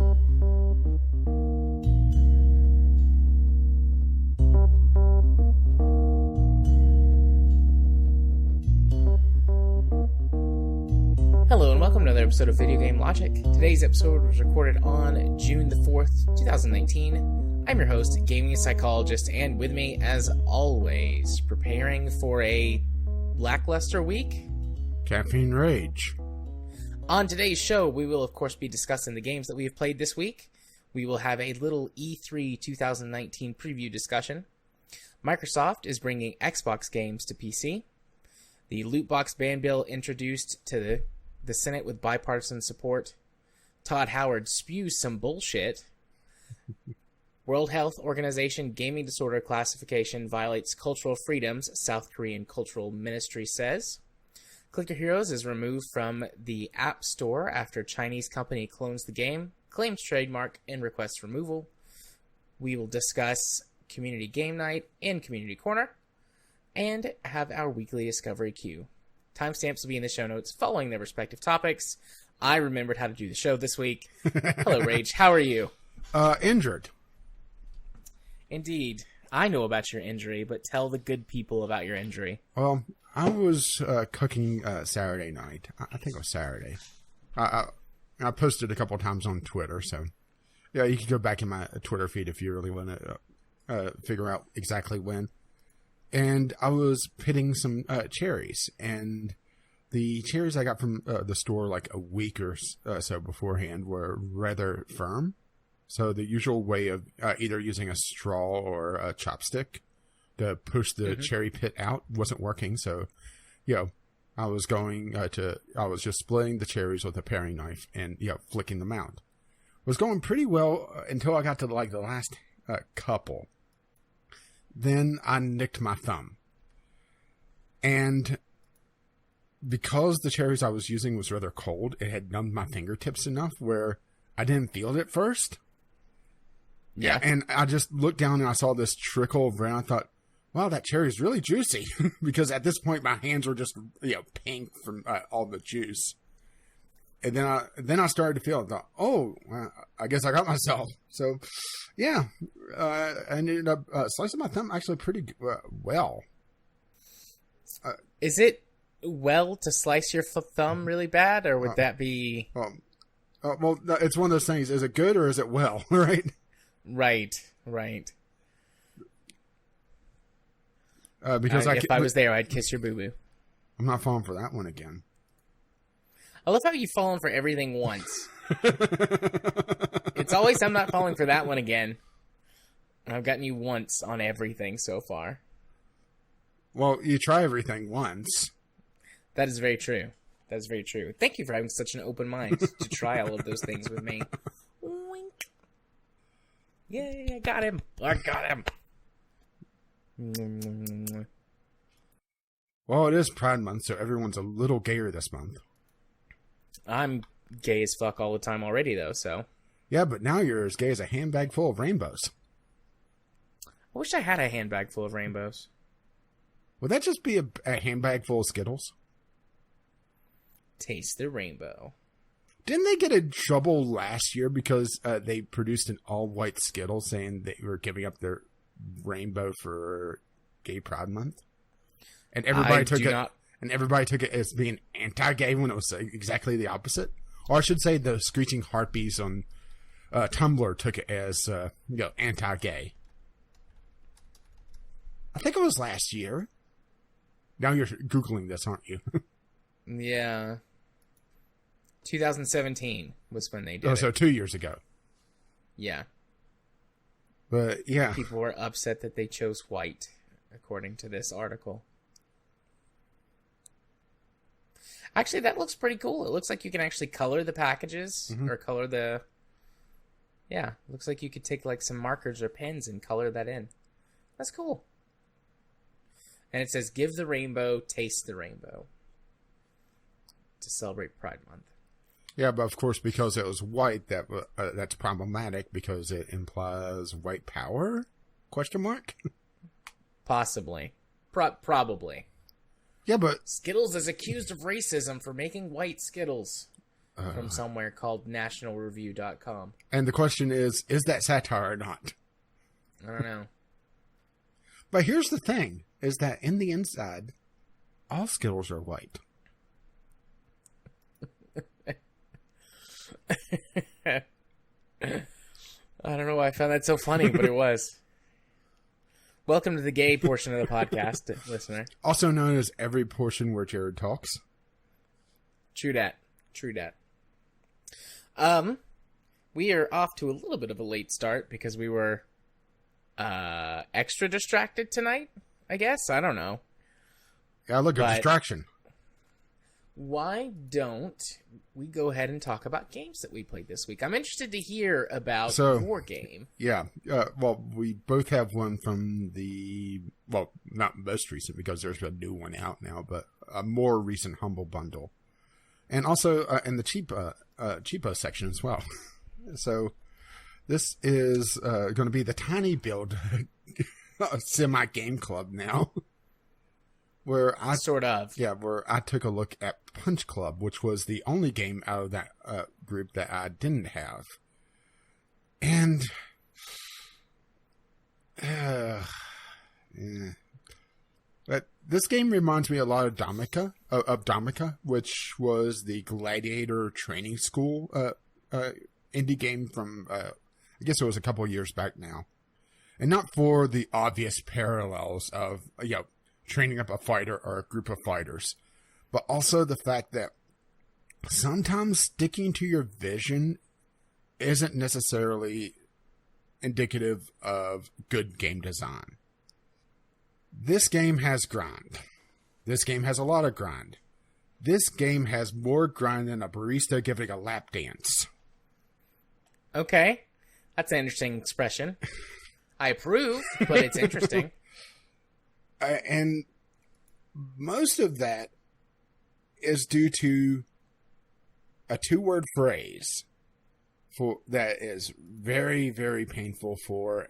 Hello and welcome to another episode of Video Game Logic. Today's episode was recorded on June the 4th, 2019. I'm your host, Gaming Psychologist, and with me, as always, preparing for a lackluster week, Caffeine Rage. On today's show, we will of course be discussing the games that we have played this week. We will have a little E3 2019 preview discussion. Microsoft is bringing Xbox games to PC. The loot box ban bill introduced to the Senate with bipartisan support. Todd Howard spews some bullshit. World Health Organization gaming disorder classification violates cultural freedoms, South Korean Cultural Ministry says. Clicker Heroes is removed from the App Store after Chinese company clones the game, claims trademark, and requests removal. We will discuss Community Game Night and Community Corner, and have our weekly Discovery Queue. Timestamps will be in the show notes following their respective topics. I remembered how to do the show this week. Hello, Rage. How are you? Injured. Indeed. I know about your injury, but tell the good people about your injury. Well, I was cooking Saturday night. I think it was Saturday. I posted a couple of times on Twitter, so yeah, you can go back in my Twitter feed if you really want to figure out exactly when. And I was pitting some cherries, and the cherries I got from the store like a week or so beforehand were rather firm. So the usual way of either using a straw or a chopstick to push the cherry pit out wasn't working. So, I was I was just splitting the cherries with a paring knife and, flicking them out. It was going pretty well until I got to like the last couple. Then I nicked my thumb. And because the cherries I was using was rather cold, it had numbed my fingertips enough where I didn't feel it at first. Yeah. And I just looked down and I saw this trickle of red. I thought, wow, that cherry's really juicy. Because at this point, my hands were just, pink from all the juice. And then I started to feel it. I thought, oh, I guess I got myself. So, yeah, I ended up slicing my thumb actually pretty well. Is it well to slice your thumb really bad, or would that be... well, it's one of those things. Is it good or is it well, right? Right. Because if I was there, I'd kiss your boo-boo. I'm not falling for that one again. I love how you've fallen for everything once. It's always, I'm not falling for that one again. I've gotten you once on everything so far. Well, you try everything once. That is very true. Thank you for having such an open mind to try all of those things with me. Wink. Yay, I got him. Well, it is Pride Month, so everyone's a little gayer this month. I'm gay as fuck all the time already, though, so... Yeah, but now you're as gay as a handbag full of rainbows. I wish I had a handbag full of rainbows. Would that just be a handbag full of Skittles? Taste the rainbow. Didn't they get in trouble last year because they produced an all-white Skittle saying they were giving up their rainbow for Gay Pride Month? And everybody took it as being anti-gay when it was exactly the opposite. Or I should say the Screeching Harpies on Tumblr took it as, anti-gay. I think it was last year. Now you're Googling this, aren't you? Yeah. 2017 was when they did it. So 2 years ago. Yeah. But, yeah. People were upset that they chose white, according to this article. Actually, that looks pretty cool. It looks like you can actually color the packages, or color the... Yeah, looks like you could take like some markers or pens and color that in. That's cool. And it says, give the rainbow, taste the rainbow. To celebrate Pride Month. Yeah, but of course, because it was white, that's problematic because it implies white power? Question mark? Possibly. Probably. Yeah, but... Skittles is accused of racism for making white Skittles. from somewhere called nationalreview.com. And the question is that satire or not? I don't know. But here's the thing, is that in the inside, all Skittles are white. I don't know why I found that so funny, but it was. Welcome to the gay portion of the podcast, listener. Also known as every portion where Jared talks. True dat. We are off to a little bit of a late start because we were extra distracted tonight, I guess. I don't know. Yeah, look, a distraction. Why don't we go ahead and talk about games that we played this week? I'm interested to hear about your game. Yeah. Well, we both have one from the, well, not most recent because there's a new one out now, but a more recent Humble Bundle. And also in the cheapo section as well. So this is going to be the Tiny Build semi-game club now. Where I took a look at Punch Club, which was the only game out of that group that I didn't have. And but this game reminds me a lot of Domica, which was the Gladiator Training School indie game from I guess it was a couple of years back now. And not for the obvious parallels of training up a fighter or a group of fighters, but also the fact that sometimes sticking to your vision isn't necessarily indicative of good game design. This game has grind. This game has a lot of grind. This game has more grind than a barista giving a lap dance. Okay. That's an interesting expression. I approve, but it's interesting. And most of that is due to a 2-word phrase that is very, very painful for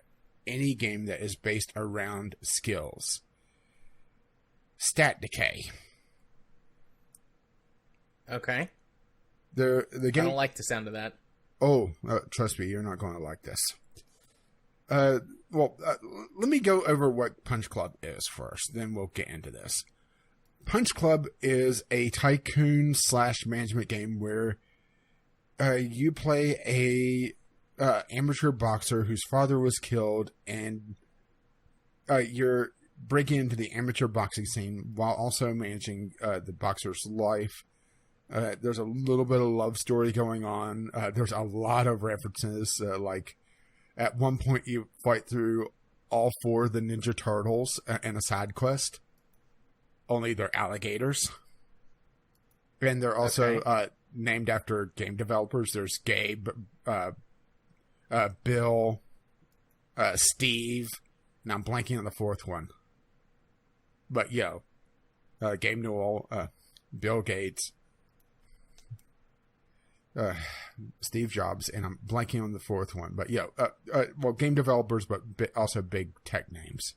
any game that is based around skills. Stat decay. Okay. The game. I don't like the sound of that. Oh, trust me, you're not going to like this. Let me go over what Punch Club is first, then we'll get into this. Punch Club is a tycoon / management game where you play a amateur boxer whose father was killed, and you're breaking into the amateur boxing scene while also managing the boxer's life. There's a little bit of love story going on. There's a lot of references, like at one point you fight through all 4 of the Ninja Turtles in a side quest. Only they're alligators. And they're also named after game developers. There's Gabe, Bill, Steve, and I'm blanking on the 4th one. But, Gabe Newell, Bill Gates, Steve Jobs, and I'm blanking on the 4th one. But, game developers, but also big tech names.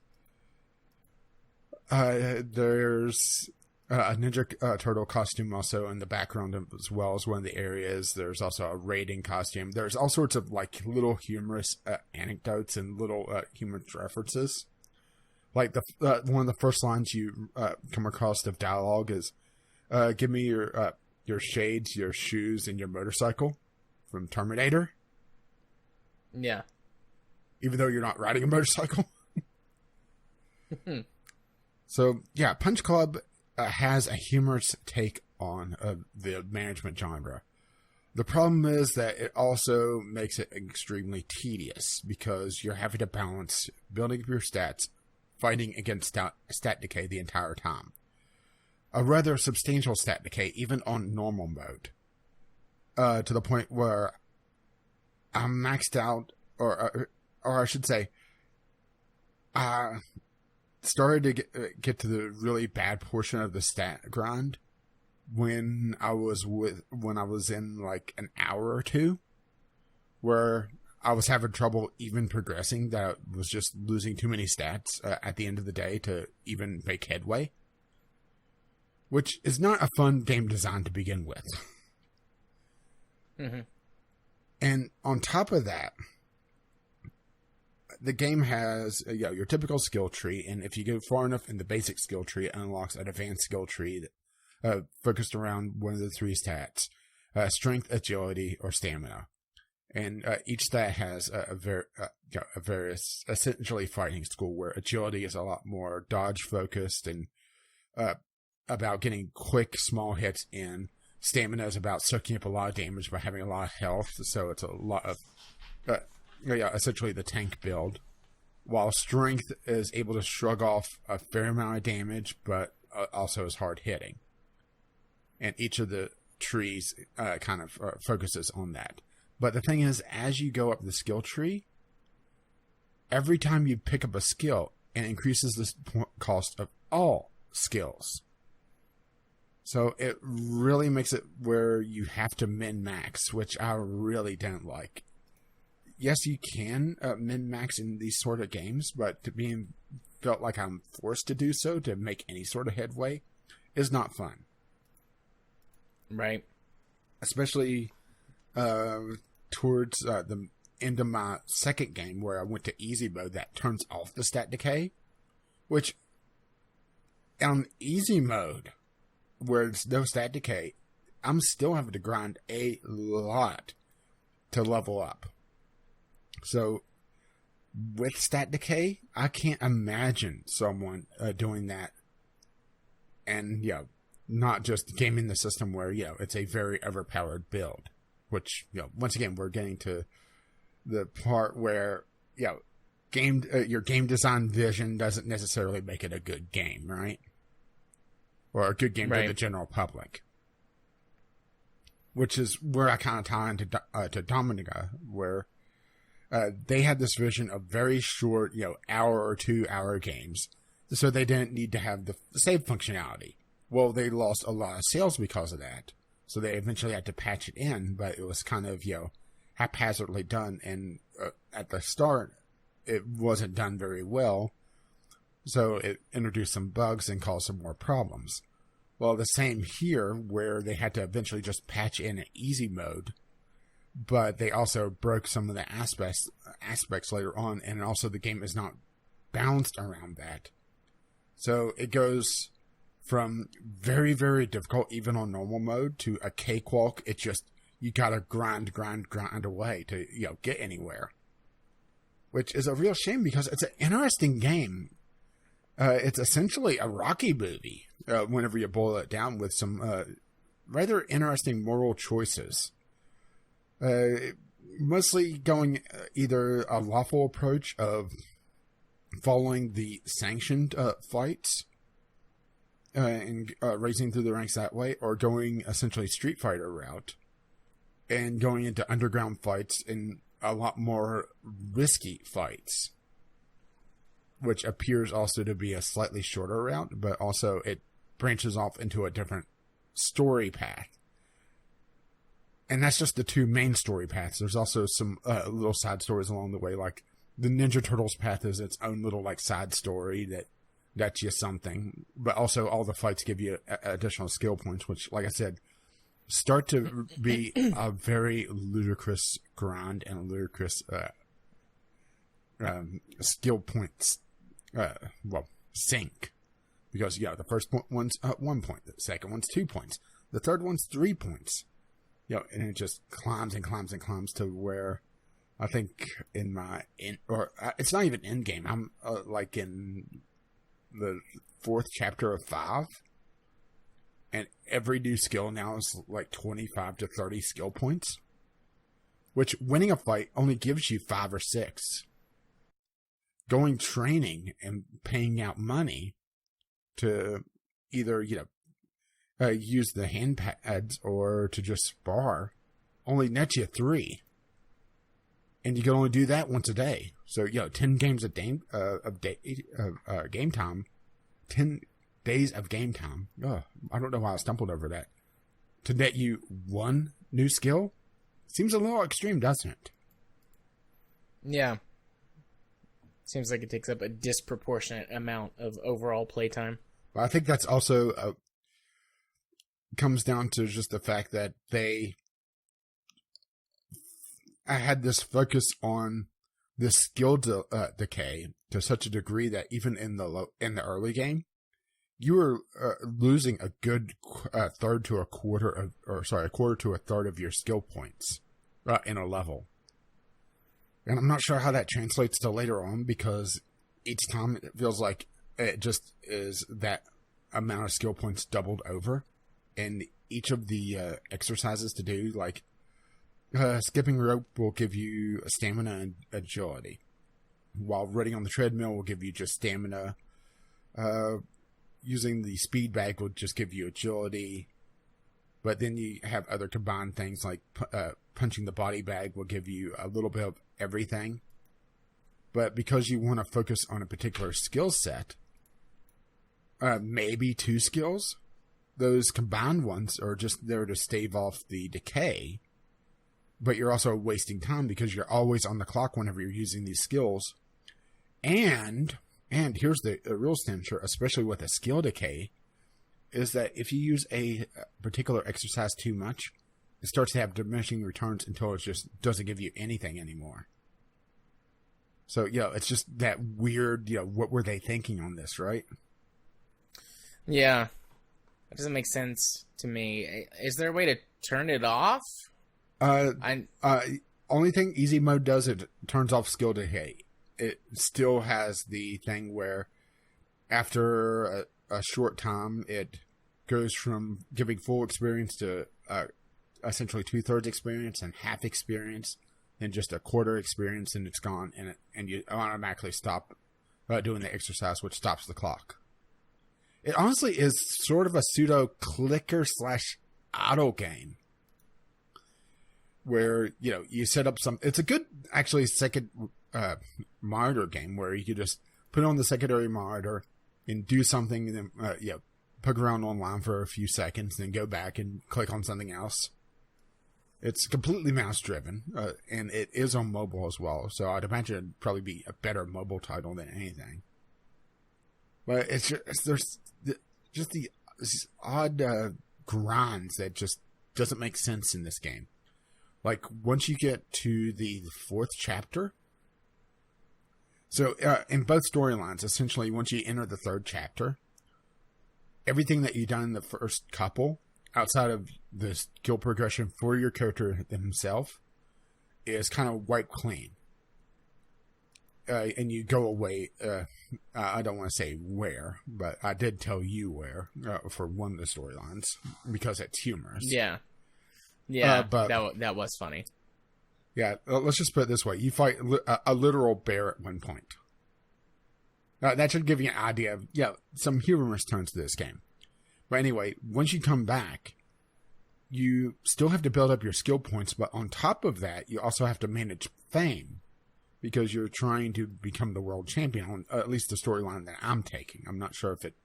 There's a Ninja Turtle costume also in the background as well as one of the areas. There's also a raiding costume. There's all sorts of little humorous anecdotes and little humorous references. Like one of the first lines you come across of dialogue is, "Give me your shades, your shoes, and your motorcycle," from Terminator. Yeah. Even though you're not riding a motorcycle. So, Punch Club has a humorous take on the management genre. The problem is that it also makes it extremely tedious because you're having to balance building up your stats, fighting against stat decay the entire time. A rather substantial stat decay, even on normal mode. To the point where I'm maxed out, or I should say, started to get to the really bad portion of the stat grind when I was in an hour or two, where I was having trouble even progressing. That I was just losing too many stats at the end of the day to even make headway, which is not a fun game design to begin with. Mm-hmm. And on top of that, the game has your typical skill tree, and if you go far enough in the basic skill tree, it unlocks an advanced skill tree that focused around one of the three stats: strength, agility, or stamina. And each stat has a various essentially fighting school, where agility is a lot more dodge focused and about getting quick small hits in. Stamina is about soaking up a lot of damage by having a lot of health, so it's a lot of essentially the tank build. While strength is able to shrug off a fair amount of damage, but also is hard hitting. And each of the trees kind of focuses on that. But the thing is, as you go up the skill tree, every time you pick up a skill, it increases the cost of all skills. So it really makes it where you have to min-max, which I really don't like. Yes, you can min-max in these sort of games, but to being felt like I'm forced to do so to make any sort of headway is not fun. Right. Especially towards the end of my second game, where I went to easy mode, that turns off the stat decay, which on easy mode, where there's no stat decay, I'm still having to grind a lot to level up. So with stat decay, I can't imagine someone doing that, and not just gaming the system where it's a very overpowered build. Which once again, we're getting to the part where your game design vision doesn't necessarily make it a good game, right? Or a good game to the general public. Which is where I kind of tie into to Dominica, where they had this vision of very short, hour or 2 hour games, so they didn't need to have the save functionality. Well, they lost a lot of sales because of that, so they eventually had to patch it in, but it was kind of, haphazardly done, and at the start, it wasn't done very well, so it introduced some bugs and caused some more problems. Well, the same here, where they had to eventually just patch in an easy mode, but they also broke some of the aspects later on, and also the game is not balanced around that. So it goes from very, very difficult, even on normal mode, to a cakewalk. It's just, you gotta grind away to, get anywhere. Which is a real shame, because it's an interesting game. It's essentially a Rocky movie, whenever you boil it down, with some rather interesting moral choices. Mostly going either a lawful approach of following the sanctioned fights and racing through the ranks that way, or going essentially Street Fighter route and going into underground fights and a lot more risky fights, which appears also to be a slightly shorter route, but also it branches off into a different story path. And that's just the two main story paths. There's also some little side stories along the way, like the Ninja Turtles path is its own little side story that gets you something, but also all the fights give you additional skill points, which, like I said, start to be a very ludicrous grind and ludicrous skill points sink, because the first one's 1 point, the second one's 2 points, the third one's 3 points, and it just climbs and climbs and climbs to where I think it's not even end game. I'm in the 4th chapter of 5, and every new skill now is 25 to 30 skill points, which winning a fight only gives you 5 or 6. Going training and paying out money to either use the hand pads or to just spar only nets you 3, and you can only do that once a day. So 10 games of game time, 10 days of game time. I don't know why I stumbled over that. To net you 1 new skill seems a little extreme, doesn't it? Yeah. Seems like it takes up a disproportionate amount of overall playtime. Well, I think that's also comes down to just the fact that they I had this focus on this skill decay to such a degree that even in the early game, you were losing a good third to a quarter to a third of your skill points in a level. And I'm not sure how that translates to later on, because each time it feels like it just is that amount of skill points doubled over. And each of the exercises to do, like skipping rope will give you stamina and agility, while running on the treadmill will give you just stamina. Using the speed bag will just give you agility. But then you have other combined things like punching the body bag will give you a little bit of everything. But because you want to focus on a particular skill set, maybe 2 skills, those combined ones are just there to stave off the decay. But you're also wasting time because you're always on the clock whenever you're using these skills. And here's the real stencher, especially with a skill decay, is that if you use a particular exercise too much, it starts to have diminishing returns until it just doesn't give you anything anymore. So, it's just that weird, what were they thinking on this, right? Yeah. That doesn't make sense to me. Is there a way to turn it off? Only thing easy mode does, it turns off skill decay. It still has the thing where after a short time, it goes from giving full experience to essentially 2/3 experience and half experience, then just a quarter experience, and it's gone, and you automatically stop doing the exercise, which stops the clock. It honestly is sort of a pseudo clicker / auto game, where you set up some. It's a good actually second monitor game where you could just put on the secondary monitor and do something, and then poke around online for a few seconds, then go back and click on something else. It's completely mouse driven, and it is on mobile as well, so I'd imagine it'd probably be a better mobile title than anything. But there's just these odd grinds that just doesn't make sense in this game. Like, once you get to the 4th chapter, so in both storylines, essentially, once you enter the 3rd chapter, everything that you've done in the first couple, outside of the skill progression for your character himself, is kind of wiped clean. And you go away, I don't want to say where, but I did tell you where, for one of the storylines, because it's humorous. Yeah, but that was funny. Yeah, let's just put it this way. You fight a literal bear at one point. That should give you an idea of, some humorous tones to this game. But anyway, once you come back, you still have to build up your skill points, but on top of that, you also have to manage fame, because you're trying to become the world champion, on at least the storyline that I'm taking. I'm not sure if it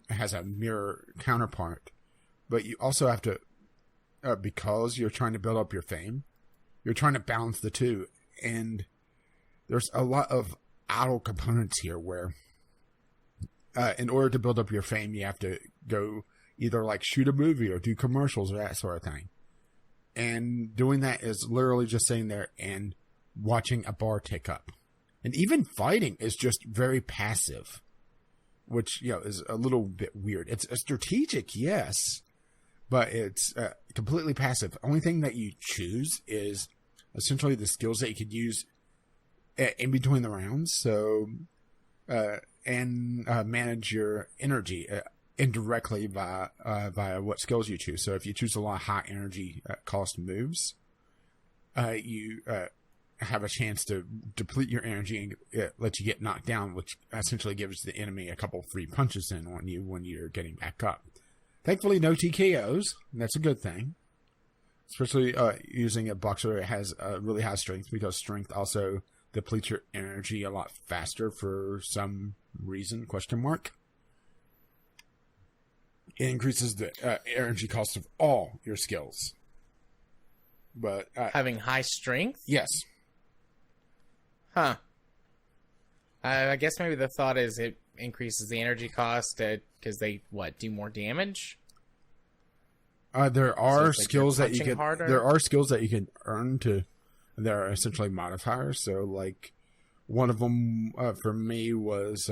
has a mirror counterpart, but you also have to, because you're trying to build up your fame, you're trying to balance the two, and there's a lot of idle components here where in order to build up your fame, you have to go either like shoot a movie or do commercials or that sort of thing. And doing that is literally just sitting there and watching a bar tick up. And even fighting is just very passive, which, is a little bit weird. It's strategic, yes, but it's completely passive. Only thing that you choose is essentially the skills that you could use in between the rounds. So, and manage your energy indirectly via what skills you choose. So if you choose a lot of high energy cost moves, you have a chance to deplete your energy and let you get knocked down, which essentially gives the enemy a couple free punches in on you when you're getting back up. Thankfully, no TKOs. That's a good thing. Especially using a boxer that has really high strength, because strength also depletes your energy a lot faster for some reason, ? It increases the energy cost of all your skills. But having high strength? Yes. Huh. I guess maybe the thought is it increases the energy cost because they, do more damage? There are So skills that you can. harder? There are skills that you can earn to. They're essentially modifiers. So, like, one of them for me was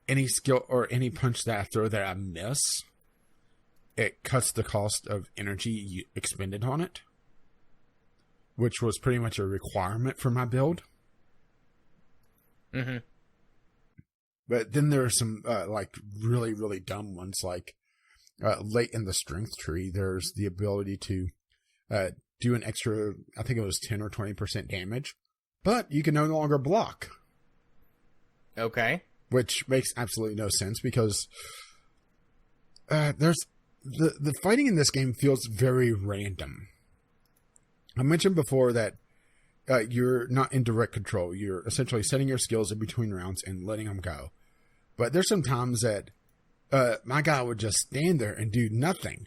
any skill or any punch that I throw that I miss, it cuts the cost of energy you expended on it, which was pretty much a requirement for my build. Mm-hmm. But then there are some like really, really dumb ones, like late in the strength tree, there's the ability to do an extra, I think it was 10 or 20% damage, but you can no longer block. Okay. Which makes absolutely no sense because there's the fighting in this game feels very random. I mentioned before that you're not in direct control. You're essentially setting your skills in between rounds and letting them go. But there's some times that my guy would just stand there and do nothing,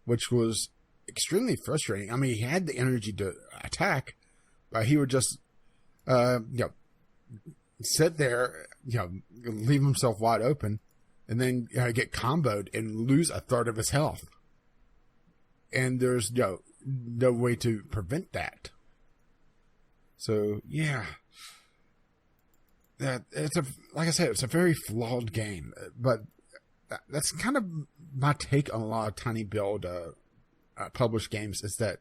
which was extremely frustrating. I mean, he had the energy to attack, but he would just, sit there, leave himself wide open, and then get comboed and lose a third of his health. And there's no way to prevent that. So yeah, like I said, it's a very flawed game. But that's kind of my take on a lot of tiny build published games, is that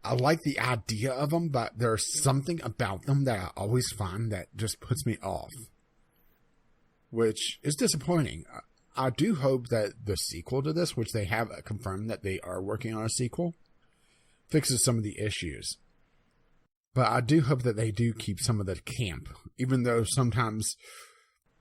I like the idea of them, but there's something about them that I always find that just puts me off, which is disappointing. I do hope that the sequel to this, which they have confirmed that they are working on a sequel, fixes some of the issues. But I do hope that they do keep some of the camp, even though sometimes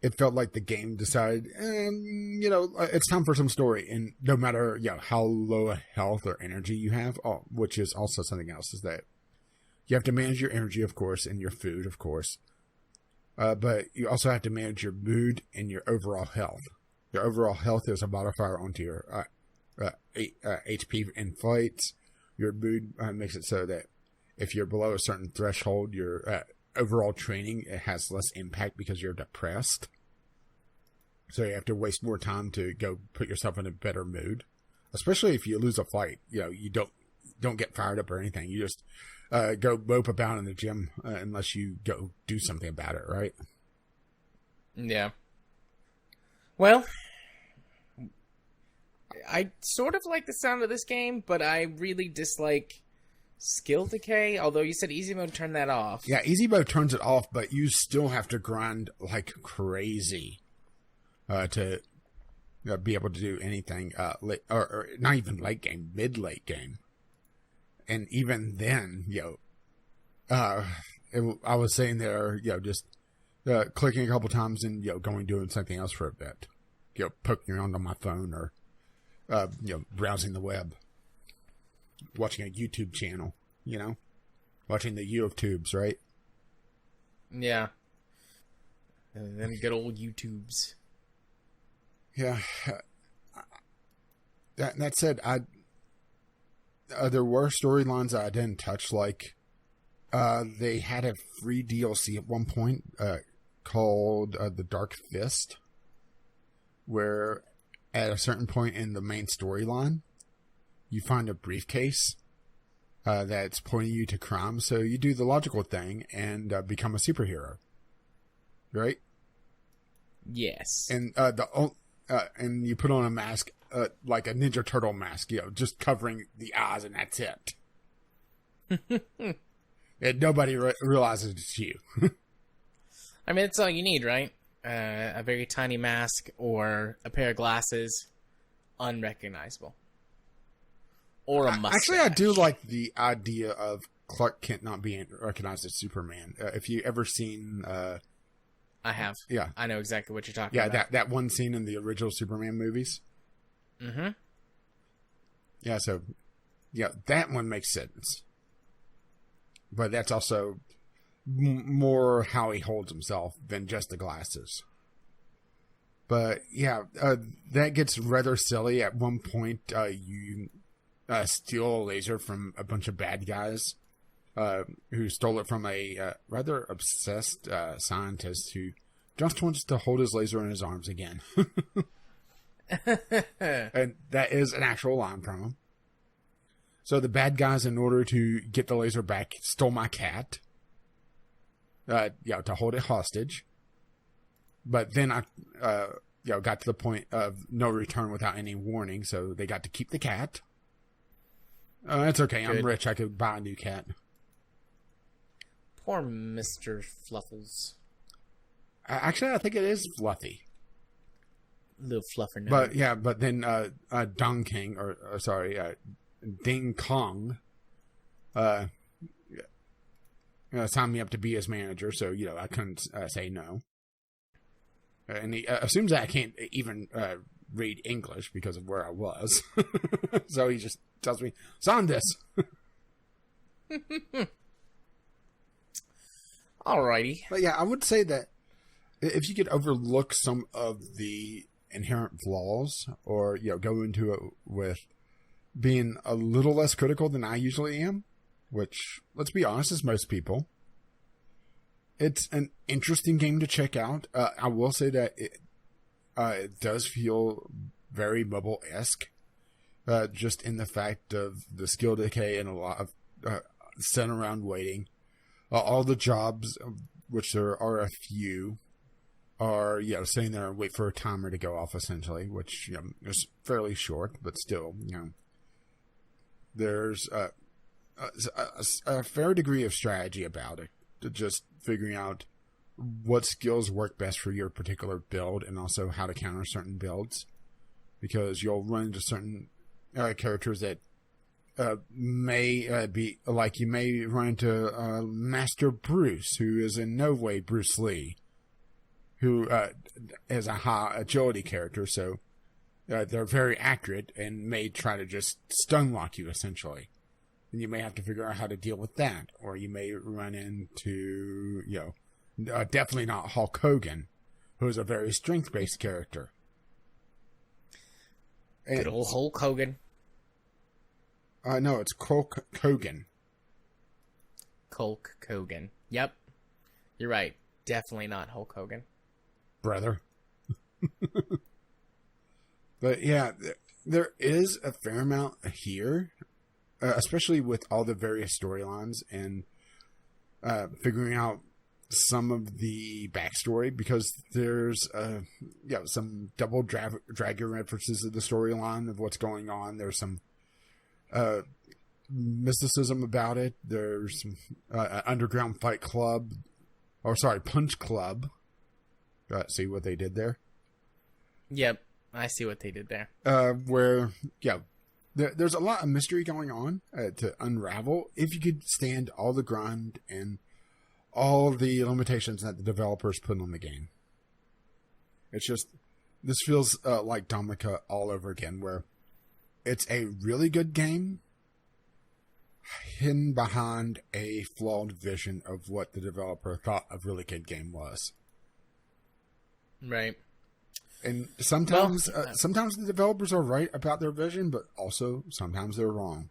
it felt like the game decided, it's time for some story. And no matter how low a health or energy you have, which is also something else, is that you have to manage your energy, of course, and your food, of course. But you also have to manage your mood and your overall health. Your overall health is a modifier onto your HP in fights. Your mood makes it so that if you're below a certain threshold, your overall training, it has less impact because you're depressed. So you have to waste more time to go put yourself in a better mood. Especially if you lose a fight, you don't get fired up or anything. You just go mope about in the gym unless you go do something about it, right? Yeah. Well, I sort of like the sound of this game, but I really dislike skill decay, although you said easy mode turned that off. Yeah, easy mode turns it off, but you still have to grind like crazy to be able to do anything, or not even late game, mid-late game. And even then, I was saying there, just clicking a couple times and, doing something else for a bit. Poking around on my phone or, browsing the web. Watching a YouTube channel, watching the YouTubes, right? Yeah. And them good old YouTubes. Yeah. That said, there were storylines that I didn't touch, like they had a free DLC at one point called The Dark Fist, where at a certain point in the main storyline, you find a briefcase that's pointing you to crime, so you do the logical thing and become a superhero, right? Yes. And and you put on a mask, like a Ninja Turtle mask, just covering the eyes, and that's it. And nobody realizes it's you. I mean, that's all you need, right? A very tiny mask or a pair of glasses, unrecognizable. Or a mustache. Actually, I do like the idea of Clark Kent not being recognized as Superman. If you ever seen... I have. Yeah. I know exactly what you're talking about. Yeah, that one scene in the original Superman movies. Mm-hmm. Yeah, so... Yeah, that one makes sense. But that's also more how he holds himself than just the glasses. But, yeah, that gets rather silly. At one point, you... steal a laser from a bunch of bad guys who stole it from a rather obsessed scientist who just wants to hold his laser in his arms again. And that is an actual line from him. So the bad guys, in order to get the laser back, stole my cat. To hold it hostage. But then I, got to the point of no return without any warning, so they got to keep the cat. It's okay. Good. I'm rich. I could buy a new cat. Poor Mr. Fluffles. Actually, I think it is Fluffy. Little fluffer. But then Dong King, Ding Kong, signed me up to be his manager, so, I couldn't say no. And he assumes that I can't even read English because of where I was. So he just tells me, sign this. Alrighty. But yeah, I would say that if you could overlook some of the inherent flaws, or, go into it with being a little less critical than I usually am, which, let's be honest, is most people. It's an interesting game to check out. I will say that it does feel very mobile-esque, just in the fact of the skill decay and a lot of sitting around waiting. All the jobs, which there are a few, are sitting there and wait for a timer to go off, essentially, which is fairly short, but still, there's a fair degree of strategy about it. To just figuring out what skills work best for your particular build, and also how to counter certain builds, because you'll run into certain characters that may be like, you may run into Master Bruce, who is in no way Bruce Lee, who is a high agility character, so they're very accurate and may try to just stunlock you, essentially. And you may have to figure out how to deal with that. Or you may run into, definitely not Hulk Hogan, who is a very strength-based character. Good old Hulk Hogan. No, it's Hulk Hogan. Hulk Hogan. Yep. You're right. Definitely not Hulk Hogan. Brother. But yeah, there is a fair amount here. Especially with all the various storylines and figuring out some of the backstory, because there's some double dragon references to the storyline of what's going on. There's some mysticism about it. There's an underground fight club, punch club. See what they did there? Yep, I see what they did there. There's a lot of mystery going on to unravel if you could stand all the grind and all the limitations that the developers put on the game. It's just, this feels like Dominica all over again, where it's a really good game hidden behind a flawed vision of what the developer thought a really good game was. Right. And sometimes the developers are right about their vision, but also sometimes they're wrong.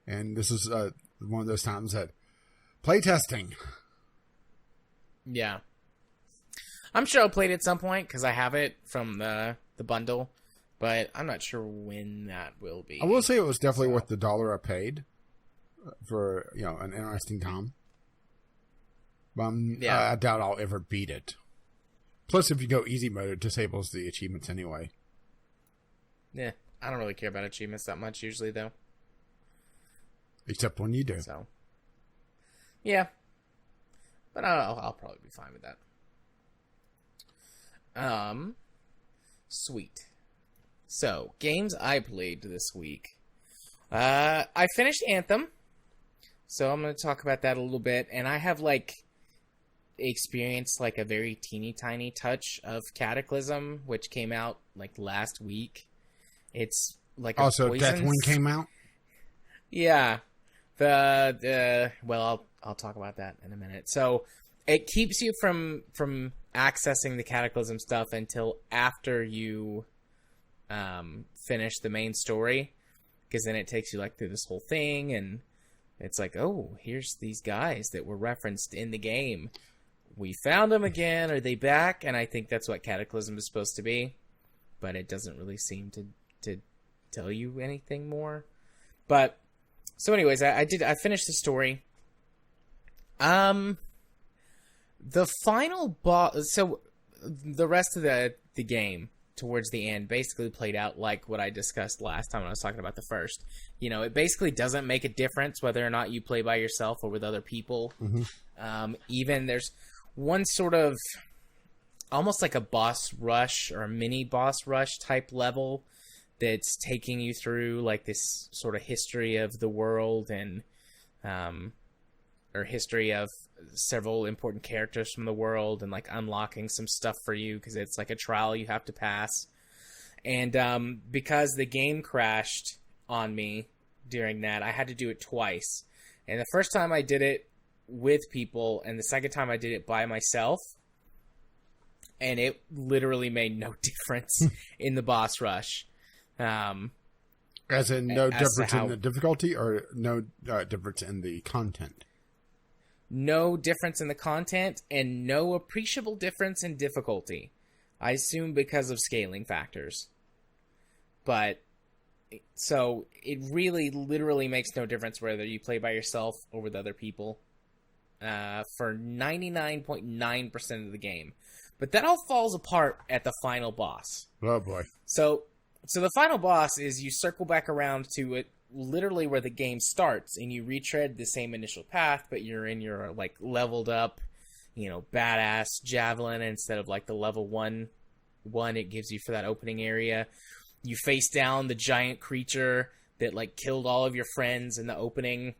And this is one of those times that playtesting. Yeah. I'm sure I'll play it at some point, because I have it from the bundle, but I'm not sure when that will be. I will say it was definitely worth the $1 I paid for, an interesting time. But I doubt I'll ever beat it. Plus, if you go easy mode, it disables the achievements anyway. Yeah, I don't really care about achievements that much usually, though. Except when you do. So, yeah. But I'll probably be fine with that. Sweet. So, games I played this week. I finished Anthem. So I'm going to talk about that a little bit. And I have, experienced a very teeny tiny touch of Cataclysm, which came out last week. It's so Deathwing came out? Yeah. Well, I'll talk about that in a minute. So it keeps you from accessing the Cataclysm stuff until after you finish the main story, because then it takes you through this whole thing, and it's oh, here's these guys that were referenced in the game. We found them again. Are they back? And I think that's what Cataclysm is supposed to be. but it doesn't really seem to tell you anything more. But so, anyways, I finished the story. The final boss. So the rest of the game towards the end basically played out like what I discussed last time when I was talking about the first. You know, it basically doesn't make a difference whether or not you play by yourself or with other people. Mm-hmm. Even there's one sort of almost like a boss rush or a mini boss rush type level that's taking you through like this sort of history of the world and or history of several important characters from the world and like unlocking some stuff for you because it's like a trial you have to pass. And because the game crashed on me during that, I had to do it twice. And the first time I did it with people and the second time I did it by myself, and it literally made no difference in the boss rush. As in no difference in the difficulty or no difference in the content? No difference in the content and no appreciable difference in difficulty. I assume because of scaling factors. But, so, it really literally makes no difference whether you play by yourself or with other people. For 99.9% of the game. But that all falls apart at the final boss. Oh boy. So the final boss is you circle back around to it literally where the game starts and you retread the same initial path, but you're in your like leveled up, you know, badass javelin instead of like the level one it gives you for that opening area. You face down the giant creature that like killed all of your friends in the opening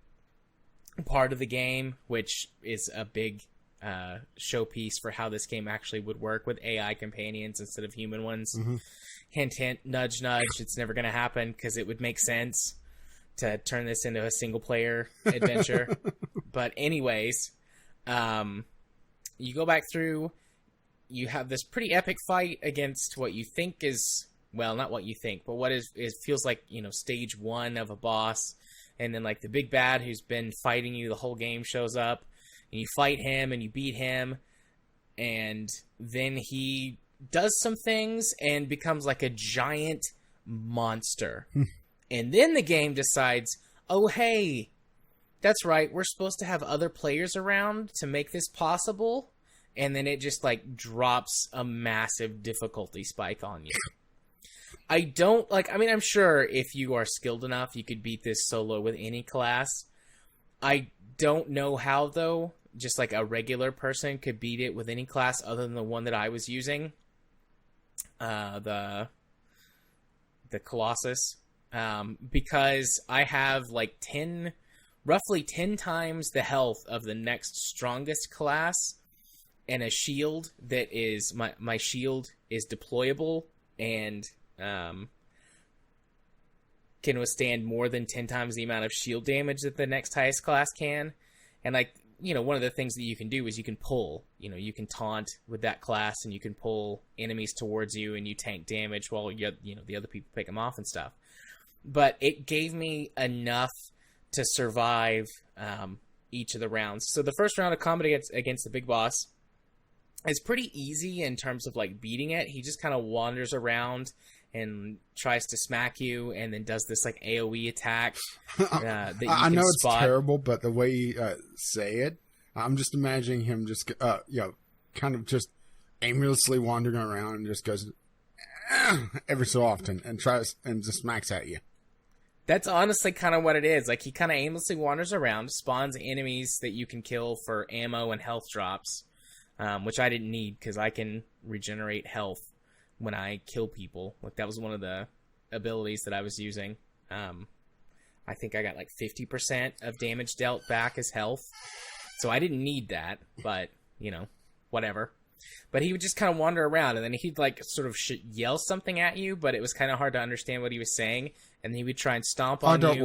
part of the game, which is a big showpiece for how this game actually would work with AI companions instead of human ones. Mm-hmm. Hint, hint, nudge, nudge. It's never going to happen because it would make sense to turn this into a single-player adventure. But anyways, you go back through. You have this pretty epic fight against what you think is, well, not what you think, but what is feels like, you know, stage 1 of a boss. And then, like, the big bad who's been fighting you the whole game shows up. And you fight him, and you beat him. And then he does some things and becomes, like, a giant monster. And then the game decides, oh, hey, that's right, we're supposed to have other players around to make this possible. And then it just, like, drops a massive difficulty spike on you. I don't, like, I mean, I'm sure if you are skilled enough, you could beat this solo with any class. I don't know how, though. Just like a regular person could beat it with any class other than the one that I was using. The Colossus. Because I have like roughly 10 times the health of the next strongest class. And a shield that is, my shield is deployable and can withstand more than 10 times the amount of shield damage that the next highest class can. And like, you know, one of the things that you can do is you can pull, you know, you can taunt with that class and you can pull enemies towards you and you tank damage while you know, the other people pick them off and stuff. But it gave me enough to survive each of the rounds. So the first round of combat against the big boss is pretty easy in terms of like beating it. He just kind of wanders around and tries to smack you and then does this like AoE attack that you I can know spot. It's terrible, but the way you say it, I'm just imagining him just kind of just aimlessly wandering around and just goes every so often and tries and just smacks at you. That's honestly kind of what it is. Like, he kind of aimlessly wanders around, spawns enemies that you can kill for ammo and health drops, which I didn't need because I can regenerate health when I kill people. Like, that was one of the abilities that I was using. I think I got like 50% of damage dealt back as health. So I didn't need that, but, you know, whatever. But he would just kind of wander around, and then he'd like sort of yell something at you, but it was kind of hard to understand what he was saying. And he would try and stomp on you. Oh, don't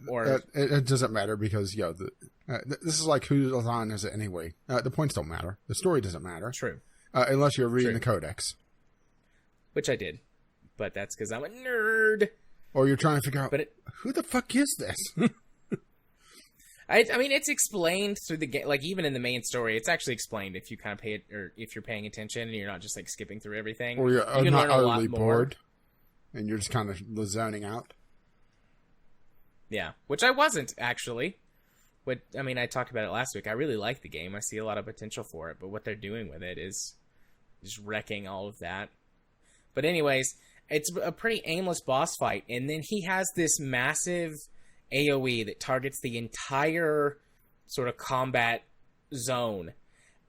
worry. It doesn't matter because, this is like whose line is it anyway? The points don't matter. The story doesn't matter. True. Unless you're reading the codex. Which I did. But that's because I'm a nerd. Or you're trying to figure out, who the fuck is this? I mean, it's explained through the game. Like, even in the main story, it's actually explained if you kind of pay it, or if you're paying attention and you're not just, like, skipping through everything. Or you're you can not learn a lot utterly more. bored, and you're just kind of zoning out. Yeah, which I wasn't, actually. I mean, I talked about it last week. I really like the game. I see a lot of potential for it, but what they're doing with it is just wrecking all of that. But anyways, it's a pretty aimless boss fight, and then he has this massive AoE that targets the entire sort of combat zone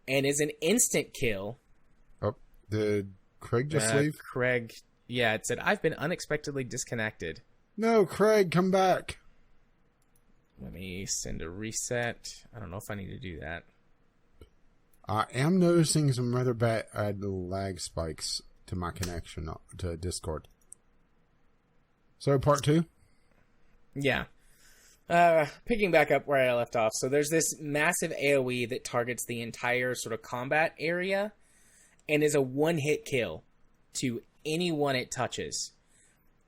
and is an instant kill. Oh, did Craig just leave? Craig, yeah, it said, I've been unexpectedly disconnected. No, Craig, come back. Let me send a reset. I don't know if I need to do that. I am noticing some rather bad lag spikes to my connection to Discord. So, part 2? Yeah. Picking back up where I left off. So there's this massive AoE that targets the entire sort of combat area and is a one-hit kill to anyone it touches.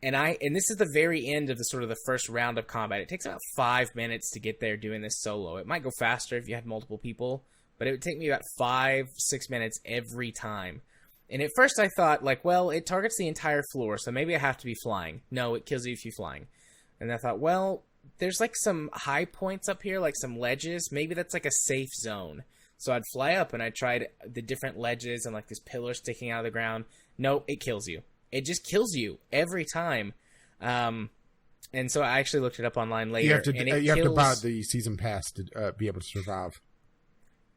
And this is the very end of the first round of combat. It takes about 5 minutes to get there doing this solo. It might go faster if you had multiple people, but it would take me about 5-6 minutes every time. And at first I thought, like, well, it targets the entire floor, so maybe I have to be flying. No, it kills you if you're flying. And I thought, well, there's like some high points up here, like some ledges. Maybe that's like a safe zone. So I'd fly up and I tried the different ledges and like this pillar sticking out of the ground. No, it kills you. It just kills you every time. And so I actually looked it up online later. You have to buy the season pass to be able to survive.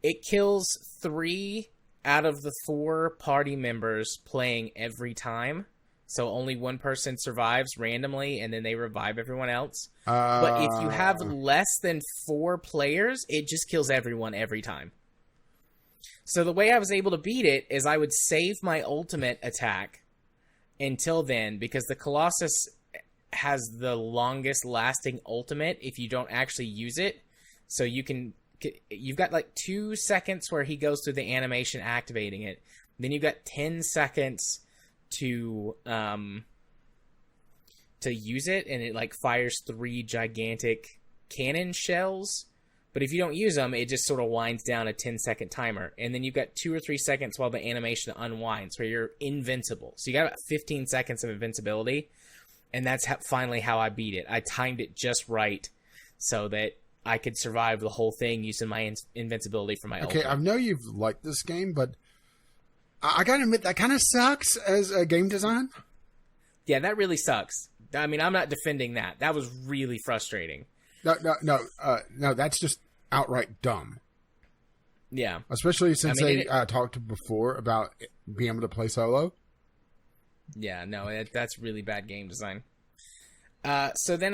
It kills 3 out of the 4 party members playing every time. So only one person survives randomly, and then they revive everyone else. But if you have less than 4 players, it just kills everyone every time. So the way I was able to beat it is I would save my ultimate attack until then, because the Colossus has the longest lasting ultimate if you don't actually use it. So you've got like 2 seconds where he goes through the animation activating it. Then you've got 10 seconds to use it, and it like fires 3 gigantic cannon shells. But if you don't use them, it just sort of winds down a 10-second timer. And then you've got 2 or 3 seconds while the animation unwinds, where you're invincible. So you got about 15 seconds of invincibility. And that's finally how I beat it. I timed it just right so that I could survive the whole thing using my invincibility for my ultimate. Okay, I know you've liked this game, but I gotta admit, that kind of sucks as a game design. Yeah, that really sucks. I mean, I'm not defending that. That was really frustrating. No, that's just outright dumb. Yeah. Especially since they talked before about being able to play solo. Yeah, no, that's really bad game design. So then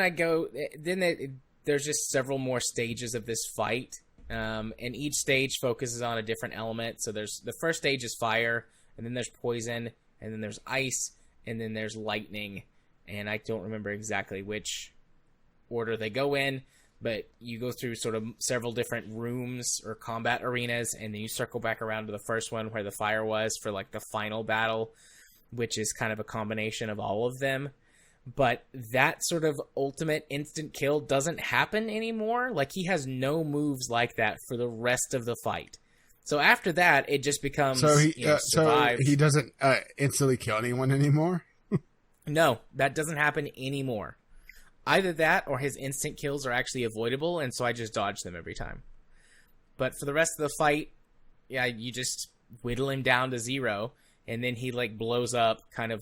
there's just several more stages of this fight. And each stage focuses on a different element. So the first stage is fire, and then there's poison, and then there's ice, and then there's lightning. And I don't remember exactly which order they go in, but you go through sort of several different rooms or combat arenas, and then you circle back around to the first one where the fire was for like the final battle, which is kind of a combination of all of them. But that sort of ultimate instant kill doesn't happen anymore. Like, he has no moves like that for the rest of the fight. So after that, it just becomes survive. So he doesn't instantly kill anyone anymore? No, that doesn't happen anymore. Either that or his instant kills are actually avoidable, and so I just dodge them every time. But for the rest of the fight, yeah, you just whittle him down to 0, and then he like blows up kind of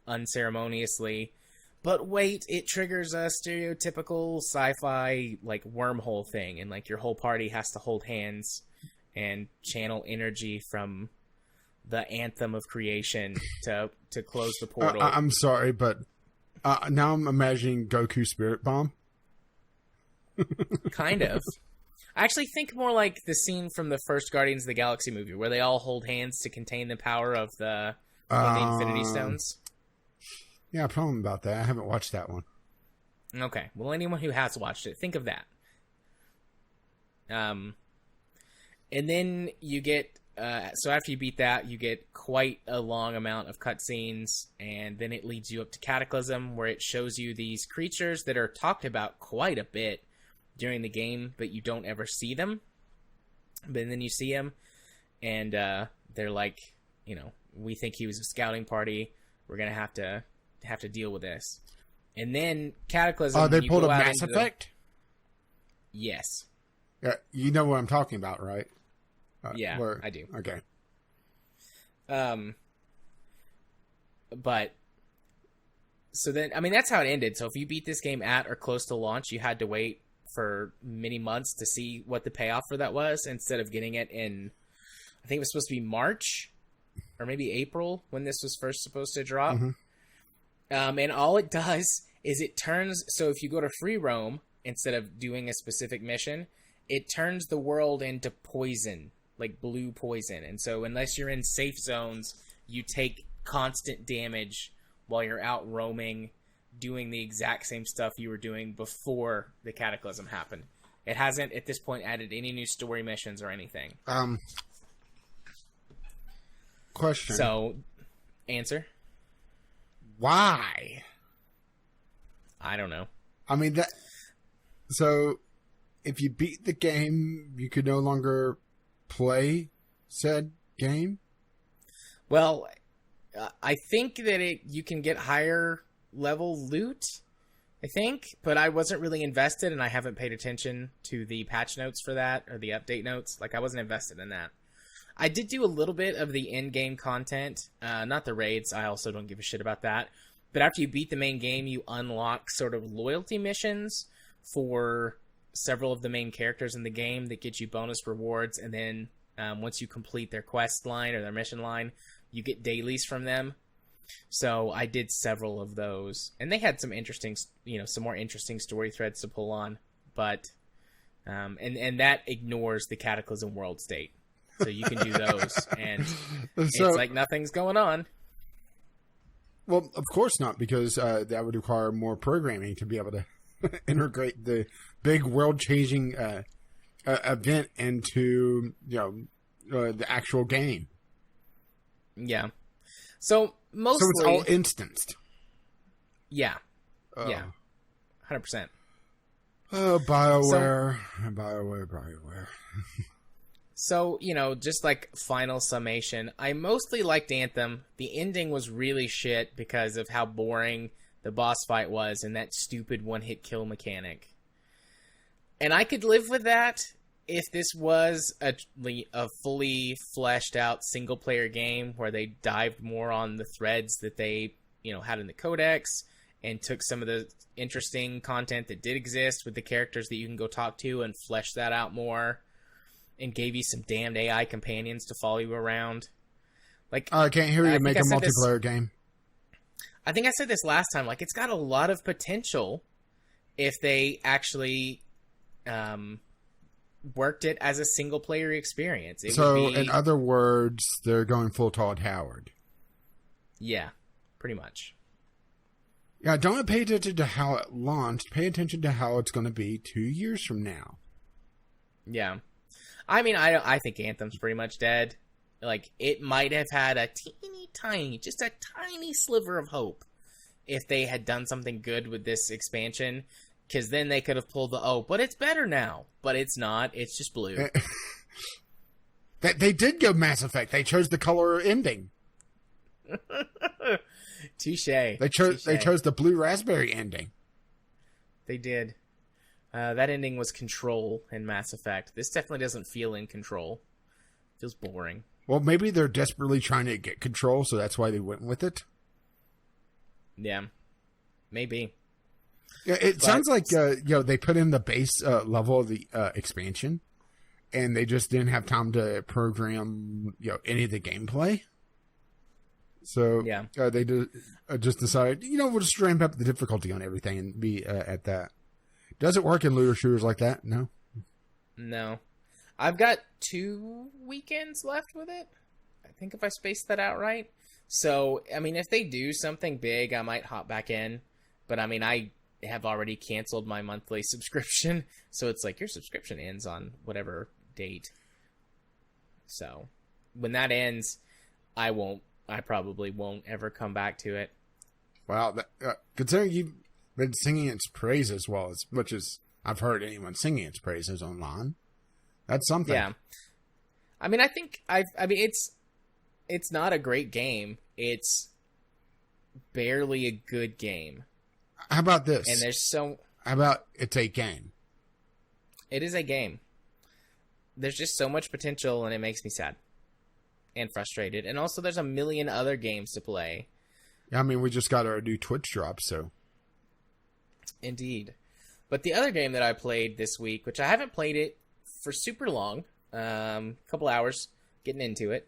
unceremoniously. But wait, it triggers a stereotypical sci-fi like wormhole thing, and like your whole party has to hold hands and channel energy from the Anthem of creation to close the portal. I'm sorry, but now I'm imagining Goku Spirit Bomb. Kind of. I actually think more like the scene from the first Guardians of the Galaxy movie, where they all hold hands to contain the power of the Infinity Stones. Yeah, problem about that. I haven't watched that one. Okay. Well, anyone who has watched it, think of that. And then you get... so after you beat that, you get quite a long amount of cutscenes, and then it leads you up to Cataclysm, where it shows you these creatures that are talked about quite a bit during the game, but you don't ever see them. But then you see them, and they're like, we think he was a scouting party. We're gonna have to deal with this. And then Cataclysm. Oh, they pulled a Mass Effect? Yes. Yeah, you know what I'm talking about, right? Yeah, I do. Okay. But so then, that's how it ended. So if you beat this game at or close to launch, you had to wait for many months to see what the payoff for that was, instead of getting it in, I think it was supposed to be March or maybe April when this was first supposed to drop. Mm-hmm. And all it does is it turns, so if you go to free roam instead of doing a specific mission, it turns the world into poison, like blue poison. And so unless you're in safe zones, you take constant damage while you're out roaming, doing the exact same stuff you were doing before the Cataclysm happened. It hasn't, at this point, added any new story missions or anything. Question. So, answer? Why? I don't know. I mean, so if you beat the game, you could no longer play said game? Well, I think that you can get higher level loot, I think, but I wasn't really invested, and I haven't paid attention to the patch notes for that, or the update notes. Like, I wasn't invested in that. I did do a little bit of the in-game content, not the raids. I also don't give a shit about that. But after you beat the main game, you unlock sort of loyalty missions for several of the main characters in the game that get you bonus rewards, and then once you complete their quest line or their mission line, you get dailies from them. So I did several of those, and they had some interesting, some more interesting story threads to pull on, but and that ignores the Cataclysm world state. So you can do those, and it's like nothing's going on. Well, of course not, because that would require more programming to be able to integrate the big world-changing event into the actual game. Yeah. So mostly, so it's all instanced. Yeah. Yeah. 100%. Oh, BioWare, BioWare. So, just like final summation, I mostly liked Anthem. The ending was really shit because of how boring the boss fight was and that stupid one-hit kill mechanic. And I could live with that if this was a fully fleshed out single-player game where they dived more on the threads that they, had in the codex and took some of the interesting content that did exist with the characters that you can go talk to and flesh that out more. And gave you some damned AI companions to follow you around. Like, I can't hear you make a multiplayer game. I think I said this last time. Like, it's got a lot of potential if they actually worked it as a single-player experience. In other words, they're going full Todd Howard. Yeah, pretty much. Yeah, don't pay attention to how it launched. Pay attention to how it's going to be 2 years from now. Yeah. I mean, I think Anthem's pretty much dead. Like, it might have had a just a tiny sliver of hope if they had done something good with this expansion, because then they could have pulled but it's better now. But it's not. It's just blue. They did go Mass Effect. They chose the color ending. Touche. They chose the blue raspberry ending. They did. That ending was Control in Mass Effect. This definitely doesn't feel in Control. It feels boring. Well, maybe they're desperately trying to get Control, so that's why they went with it. Yeah. Maybe. Yeah, it sounds like they put in the base level of the expansion, and they just didn't have time to program any of the gameplay. So yeah. They just decided, we'll just ramp up the difficulty on everything and be at that. Does it work in looter shooters like that? No. No. I've got 2 weekends left with it. I think if I spaced that out right. So, I mean, if they do something big, I might hop back in. But, I mean, I have already canceled my monthly subscription. So it's like, your subscription ends on whatever date. So, when that ends, I probably won't ever come back to it. Wow. Considering you've been singing its praise as well as much as I've heard anyone singing its praises online. That's something. Yeah. I mean, it's not a great game. It's barely a good game. How about this? And How about it's a game? It is a game. There's just so much potential, and it makes me sad and frustrated. And also, there's a million other games to play. Yeah, I mean, we just got our new Twitch drop, so. Indeed. But the other game that I played this week, which I haven't played it for super long, a couple hours getting into it,